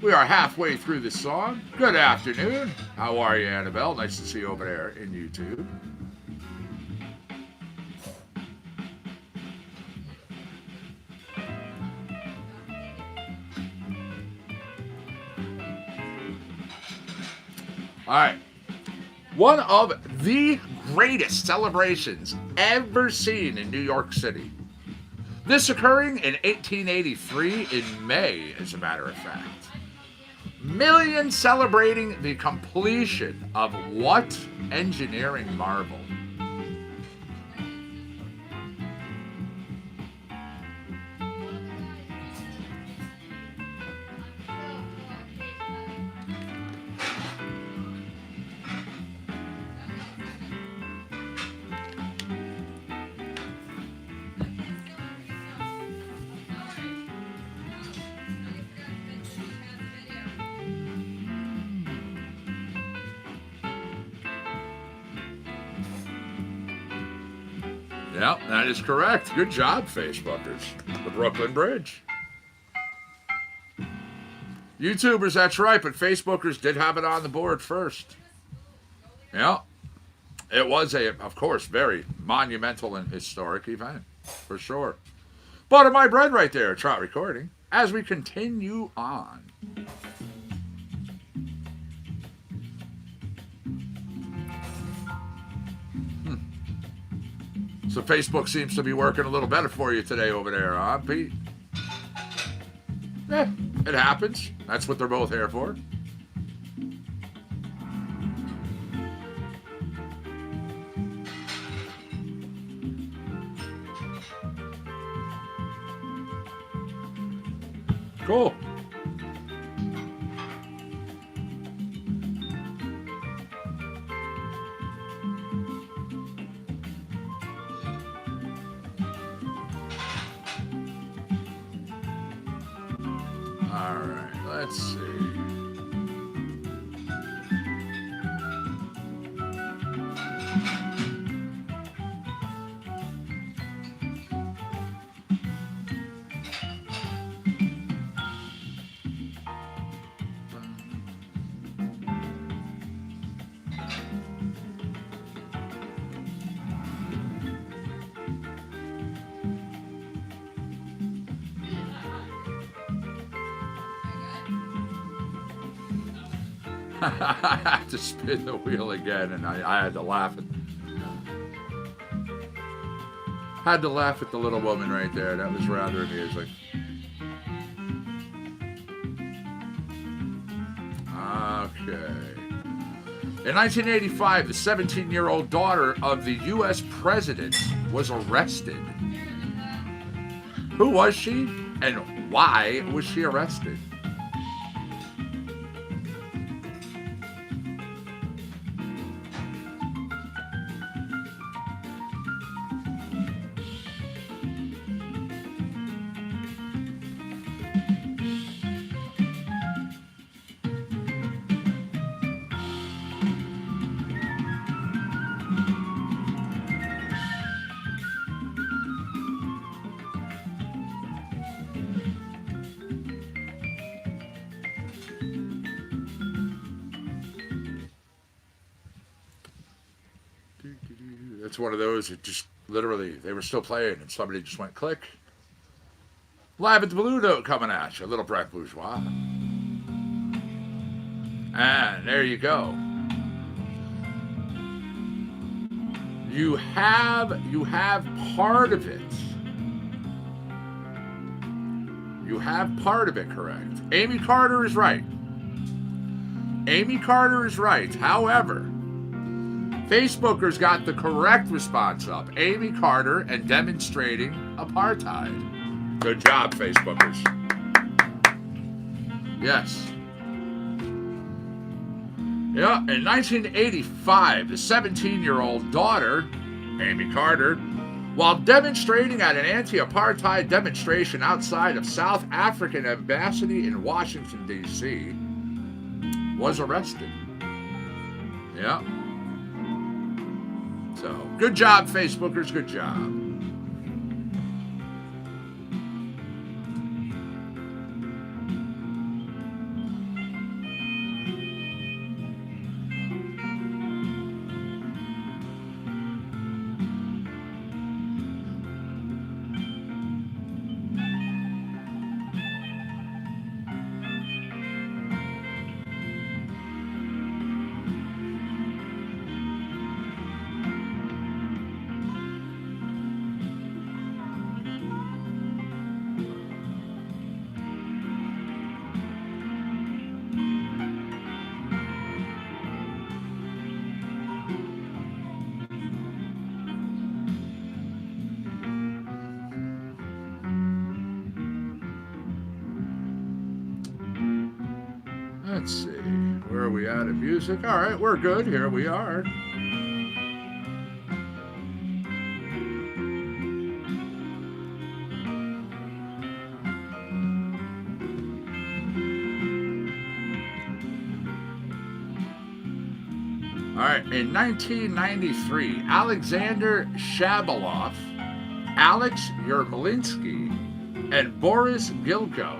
We are halfway through the song. Good afternoon. How are you, Annabelle? Nice to see you over there in YouTube. All right. One of the greatest celebrations ever seen in New York City. This occurring in 1883 in May, as a matter of fact. Millions celebrating the completion of what engineering marvel? Yep, that is correct. Good job, Facebookers. The Brooklyn Bridge. YouTubers, that's right, but Facebookers did have it on the board first. Yeah. It was a, of course, very monumental and historic event, for sure. Butter my bread right there, Trout Recording, as we continue on. So Facebook seems to be working a little better for you today over there, huh, Pete? Yeah, it happens. That's what they're both here for. Cool. All right, let's see. I had to spin the wheel again, and I had to laugh at the little woman right there. That was rather amusing. Okay. In 1985, the 17-year-old daughter of the U.S. president was arrested. Who was she, and why was she arrested? It's one of those that just literally, they were still playing and somebody just went click. Live at the Blue Note coming at you, Little Breck Bourgeois. And there you go. You have part of it. You have part of it correct. Amy Carter is right. Amy Carter is right. However, Facebookers got the correct response up. Amy Carter and demonstrating apartheid. Good job, Facebookers. Yes. Yeah, in 1985, the 17-year-old daughter, Amy Carter, while demonstrating at an anti-apartheid demonstration outside of South African Embassy in Washington, D.C., was arrested. Yeah. So, good job, Facebookers, good job. Let's see, where are we at in music? All right, we're good. Here we are. All right, in 1993, Alexander Shabalov, Alex Yermolinsky, and Boris Gilko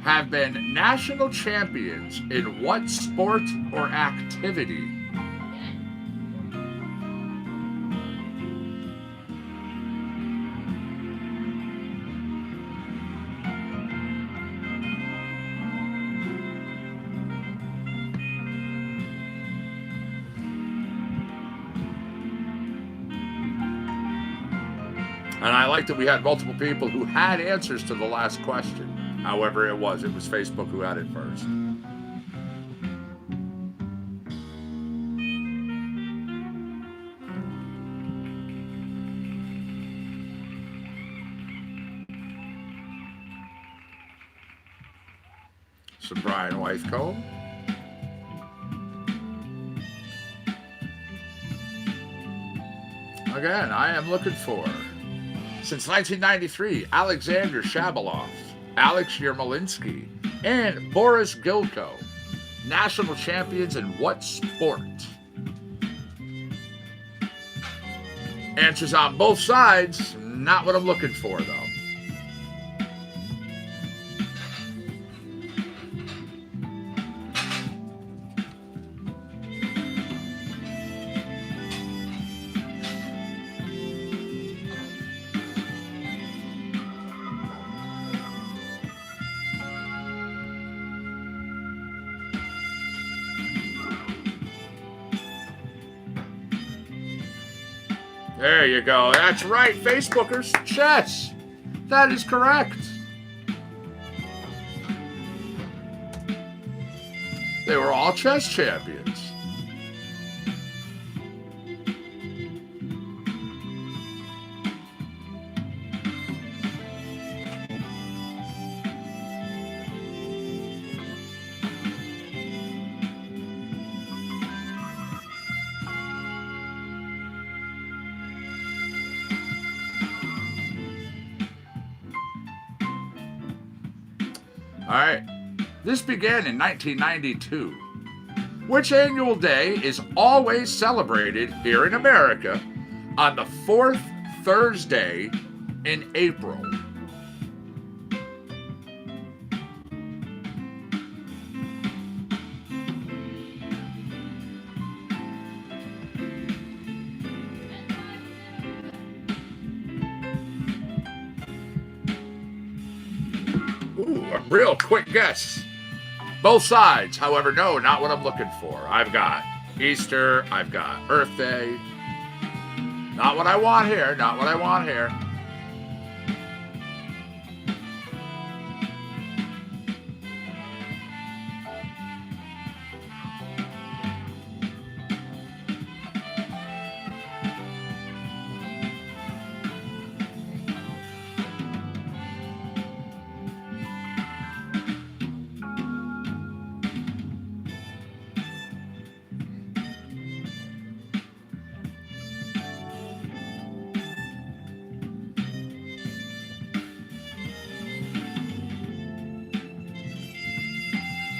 have been national champions in what sport or activity? And I like that we had multiple people who had answers to the last question. However it was Facebook who had it first. Some Brian Wythcombe. Again, I am looking for, since 1993, Alexander Shabalov, Alex Yermolinsky, and Boris Gilko, national champions in what sport? Answers on both sides, not what I'm looking for, though. There you go. That's right, Facebookers. Chess. That is correct. They were all chess champions. All right. This began in 1992. Which annual day is always celebrated here in America on the fourth Thursday in April? Ooh, a real quick guess. Both sides, however, no, not what I'm looking for. I've got Easter, I've got Earth Day. Not what I want here, not what I want here.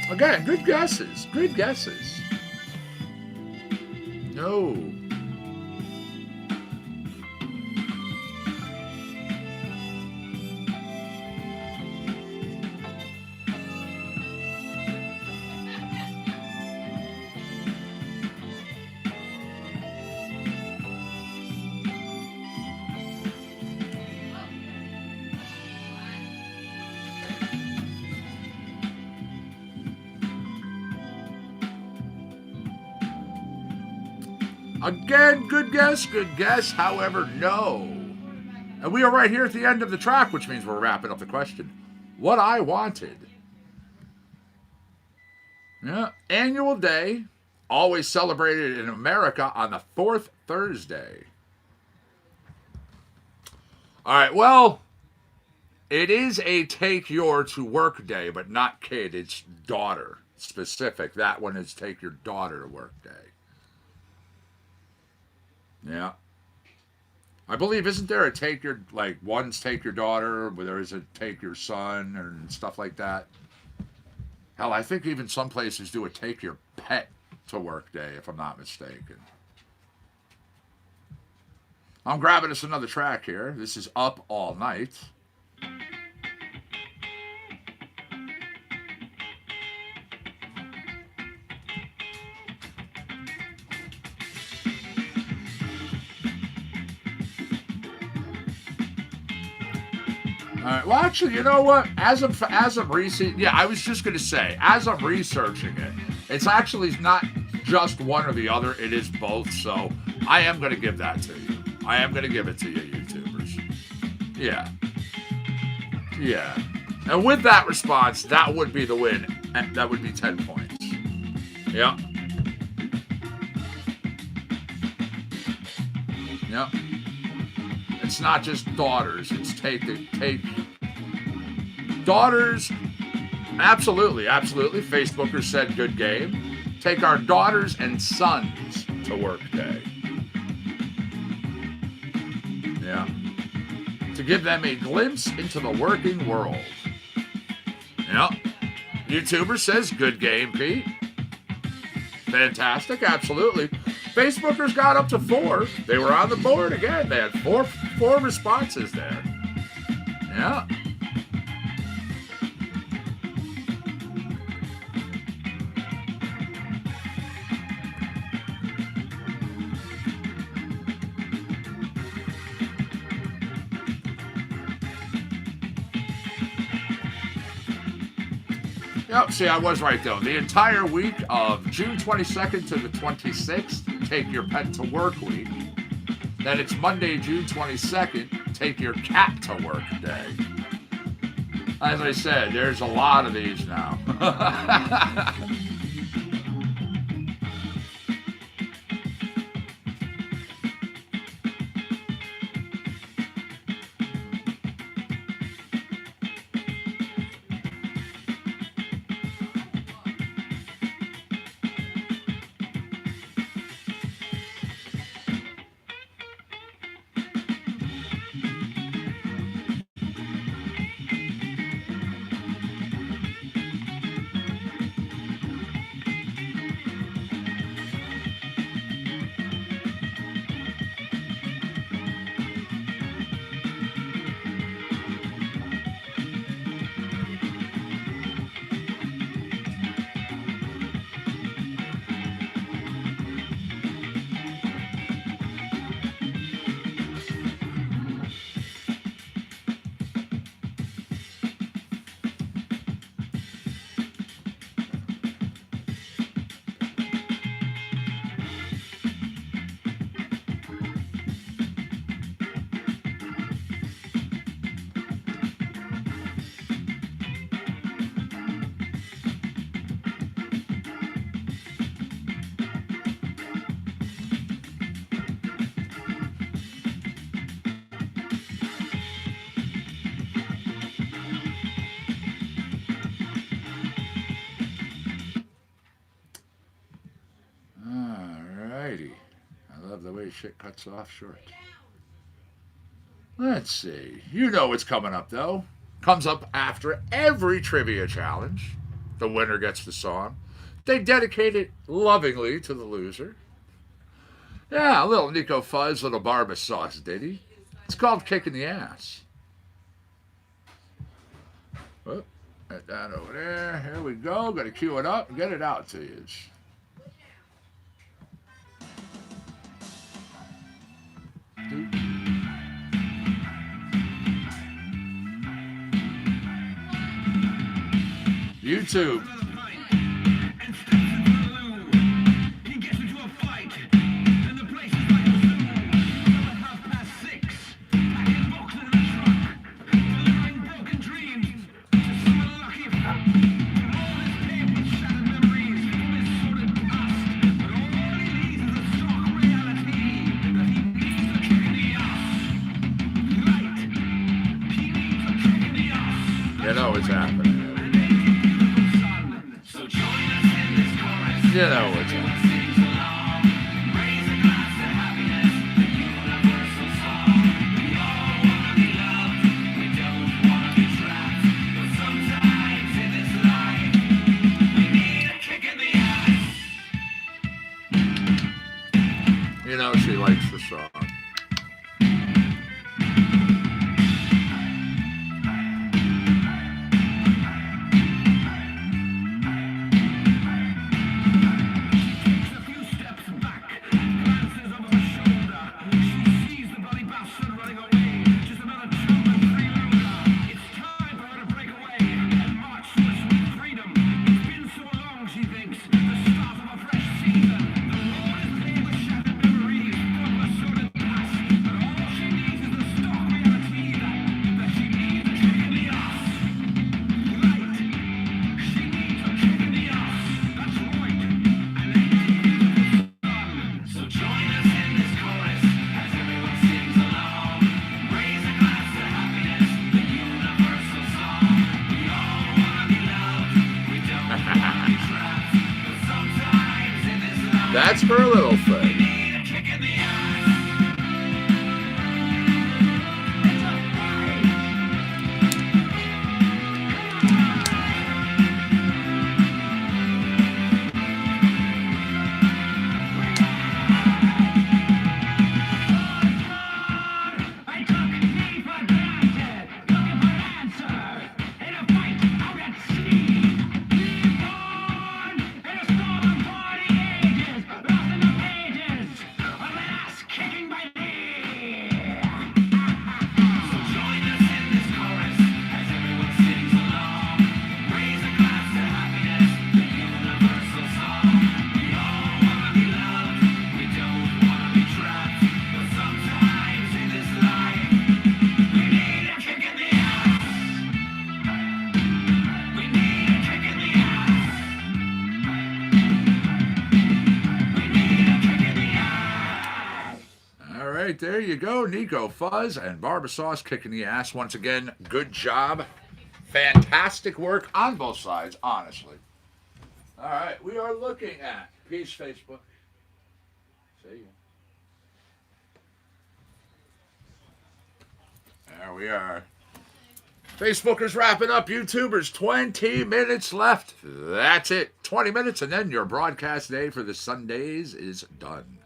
Again, good guesses. Good guesses. No. Again, good guess, however, no. And we are right here at the end of the track, which means we're wrapping up the question. What I wanted. Yeah, annual day, always celebrated in America on the fourth Thursday. All right, well, it is a take your to work day, but not kid, it's daughter specific. That one is take your daughter to work day. Yeah. I believe, isn't there a take your, like, one's take your daughter, where there is a take your son, and stuff like that? Hell, I think even some places do a take your pet to work day, if I'm not mistaken. I'm grabbing us another track here. This is Up All Night. All right. Well, actually, you know what? As I'm researching, yeah, I was just gonna say, as I'm researching it, it's actually not just one or the other. It is both. So I am gonna give that to you. I am gonna give it to you, YouTubers. Yeah. Yeah. And with that response, that would be the win. And that would be 10 points. Yep. Yep. It's not just daughters. It's take daughters. Absolutely. Facebookers said good game. Take our daughters and sons to work day. Yeah. To give them a glimpse into the working world. Yep. YouTuber says good game, Pete. Fantastic. Absolutely. Facebookers got up to 4. They were on the board again. They had four responses there. Yeah. Yep, see, I was right, though. The entire week of June 22nd to the 26th, take your pet to work week. Then it's Monday, June 22nd, take your cat to work day. As I said, there's a lot of these now. Shit cuts off short. Let's see. You know what's coming up, though. Comes up after every trivia challenge. The winner gets the song. They dedicate it lovingly to the loser. Yeah, a little Nico Fuzz, little Barba sauce ditty. It's called Kicking the Ass. Oh, get that over there. Here we go. Got to cue it up and get it out to you. YouTube. You know what's happening. You know what's happening. You know she likes the song. That's her little thing. There you go, Nico Fuzz and Barbasauce kicking the ass once again. Good job. Fantastic work on both sides, honestly. All right, we are looking at Peace Facebook. See ya. There we are. Facebookers wrapping up. YouTubers, 20 minutes left. That's it. 20 minutes, and then your broadcast day for the Sundays is done.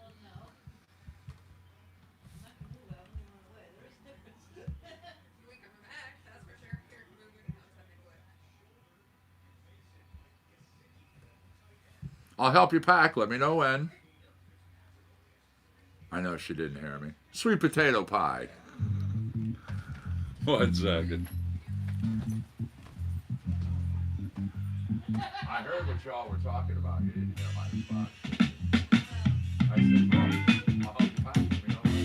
I'll help you pack. Let me know when. I know she didn't hear me. Sweet potato pie. 1 second. I heard what y'all were talking about. You didn't hear my response. I said, well, I'll help you pack. Let me know when.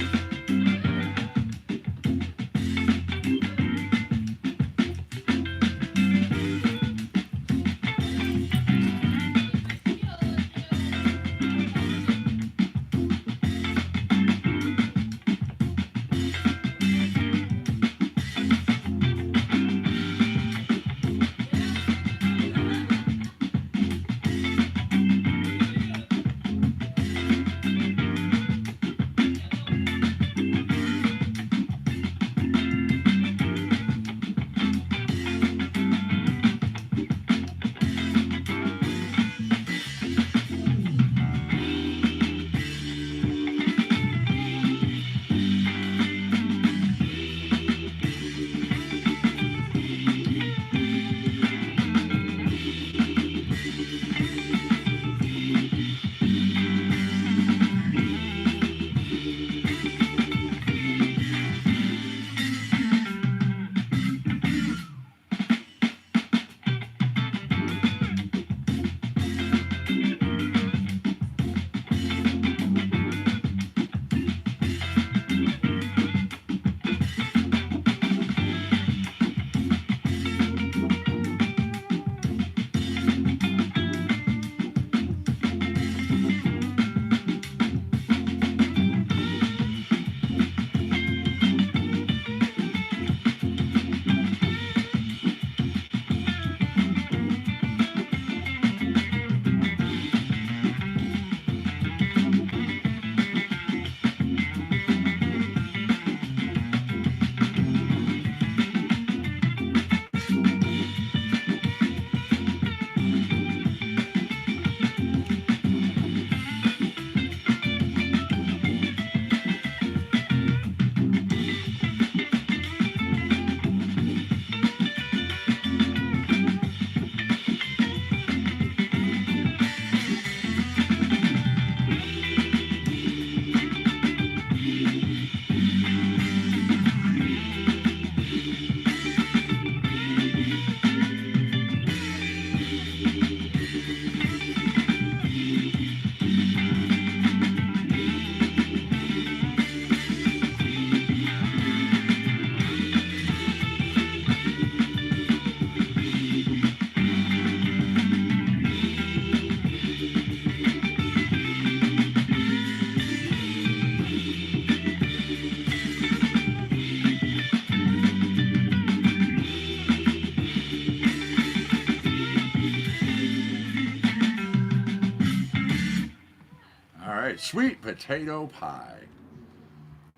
sweet potato pie.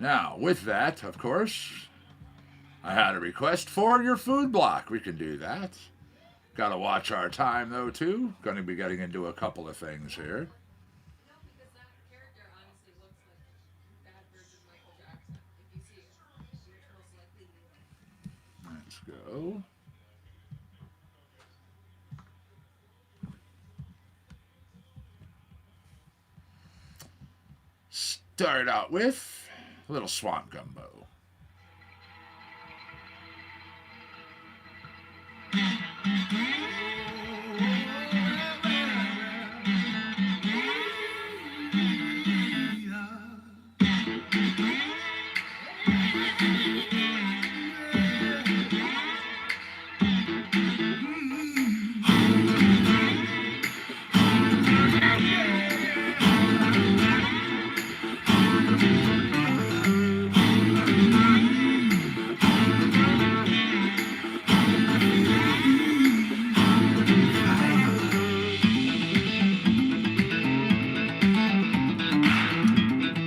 Now, with that, of course, I had a request for your food block. We can do that. Gotta watch our time, though, too. Gonna be getting into a couple of things here. No, because that character honestly looks like a bad version of Michael Jackson. If you see it, you're most likely you. Let's go. Start out with a little swamp gumbo.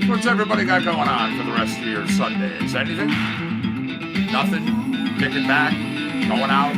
What's everybody got going on for the rest of your Sundays? Anything? Nothing? Kicking back? Going out?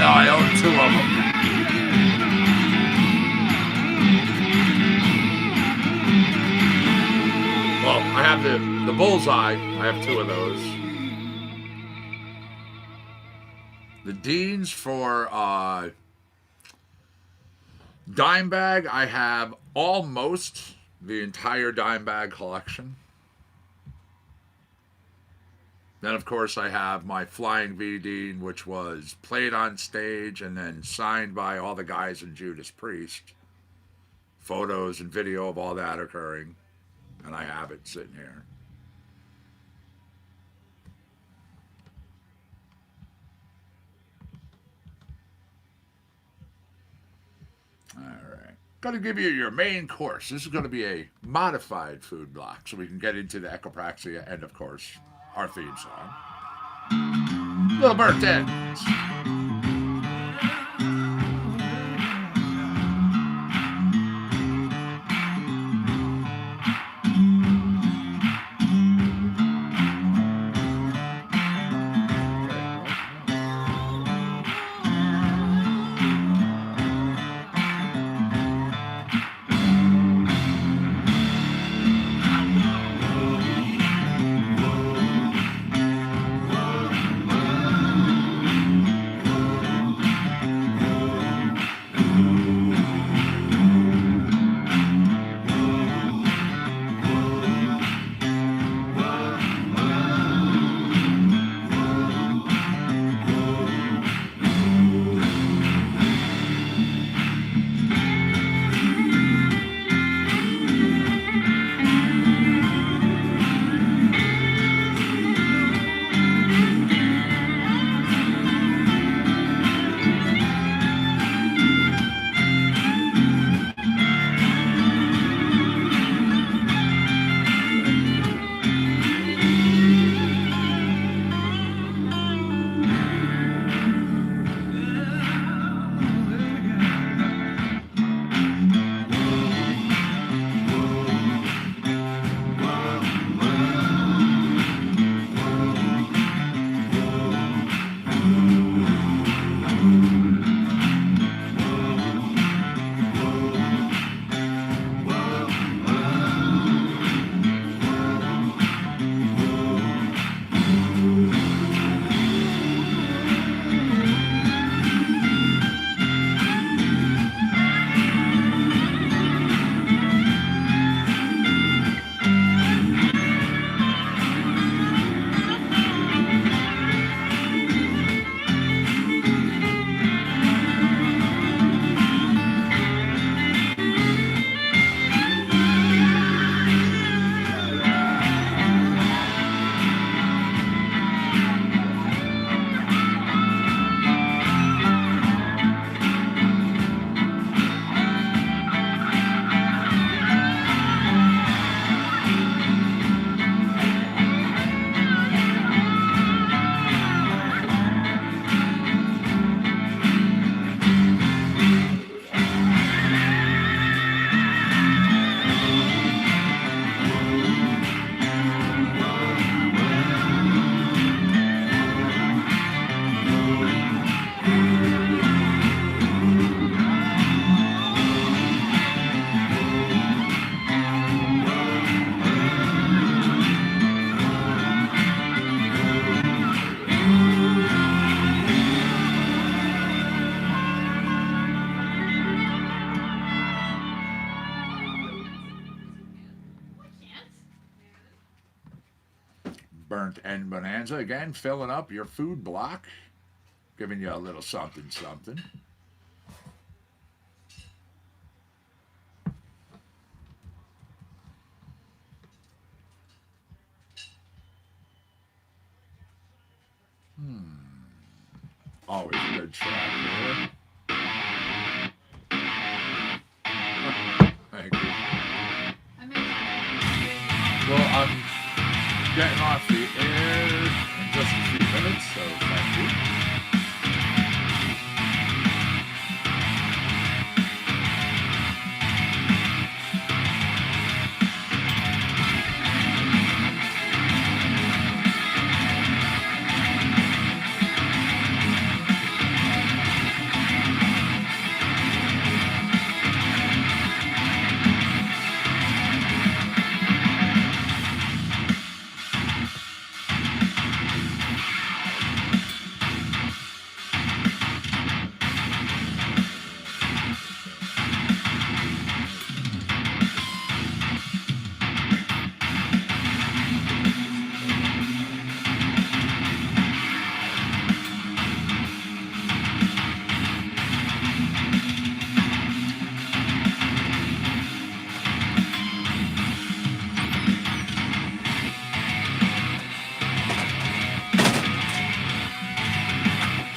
I own two of them. Well, I have the bullseye. I have two of those. The Deans for dime bag, I have almost the entire dime bag collection. Then, of course, I have my Flying V Dean, which was played on stage and then signed by all the guys in Judas Priest. Photos and video of all that occurring. And I have it sitting here. All right. Going to give you your main course. This is going to be a modified food block so we can get into the Echopraxia and, of course, our theme song. Little Burnt Ends. Burnt End Bonanza. Again, filling up your food block, giving you a little something, something. Always a good track here. Thank you. I made some. Well, I'm getting off the air in just a few minutes, so thank you.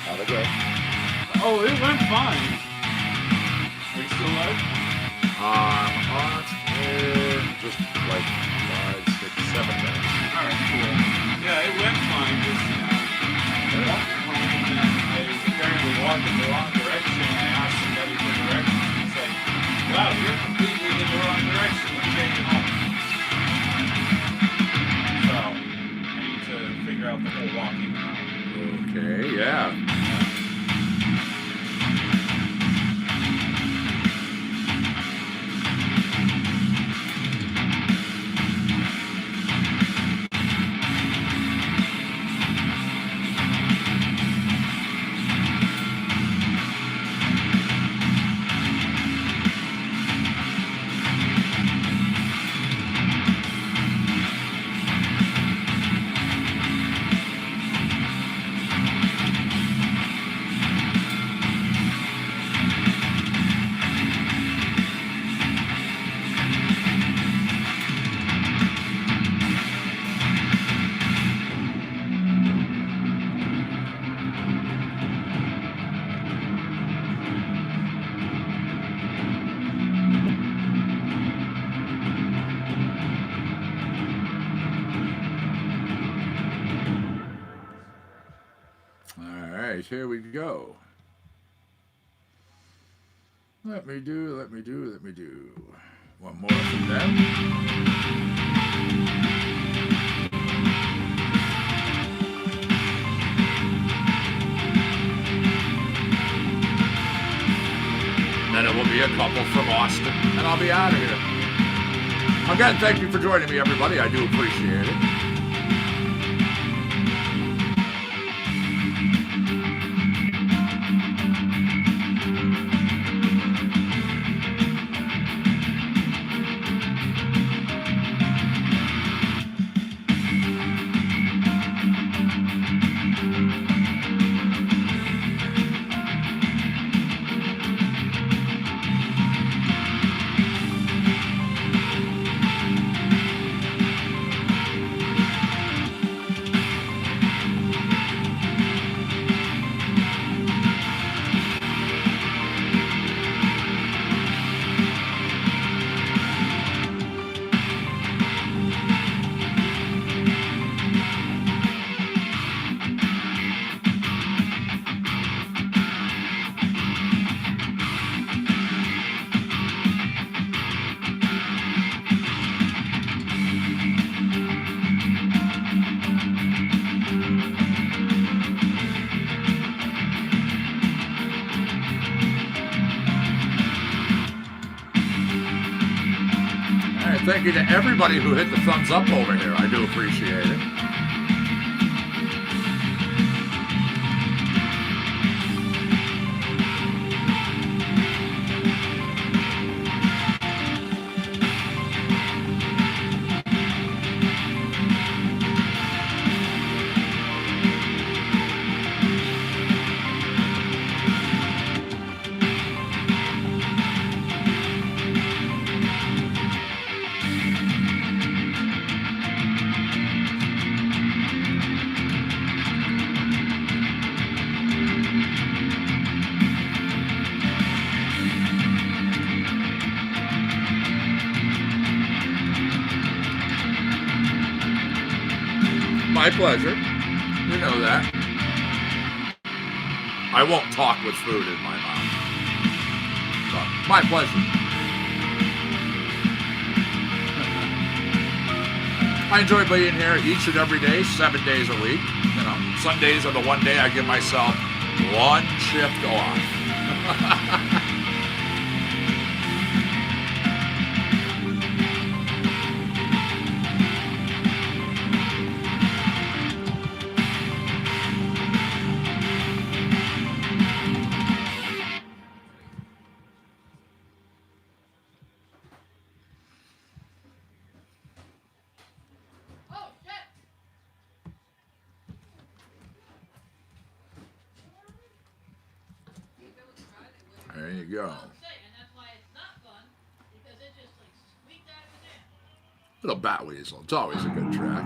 How'd it go? Oh, it went fine. Are you still live? On in just like 5, 6, 7 minutes. Alright, cool. Yeah, it went fine. Just, walking home, and then I was apparently walking the wrong direction. I asked somebody for directions. It's like, wow, you're completely in the wrong direction. Let me take you home. So, I need to figure out the whole walking route. Okay, yeah. All right, here we go. Let me do. One more from them. Then it will be a couple from Austin, and I'll be out of here. Again, thank you for joining me, everybody. I do appreciate it. Thank you to everybody who hit the thumbs up over here. I do appreciate it. My pleasure. You know that. I won't talk with food in my mouth. So, my pleasure. I enjoy being here each and every day, 7 days a week. You know, Sundays are the one day I give myself one shift off. Oh, shit! There you go. I'm saying, and that's why it's not fun, because it just like squeaked out of the dam. Little Bat Weasel. It's always a good track.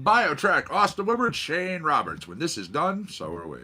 BioTrack, Austin Woodward, Shane Roberts. When this is done, so are we.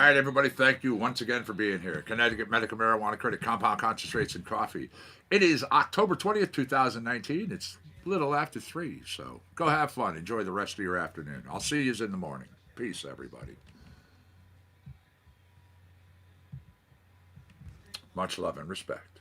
right, everybody, thank you once again for being here. Connecticut Medical Marijuana Credit Compound Concentrates in Coffee. It is October 20th, 2019. It's a little after 3, so go have fun. Enjoy the rest of your afternoon. I'll see you in the morning. Peace, everybody. Much love and respect.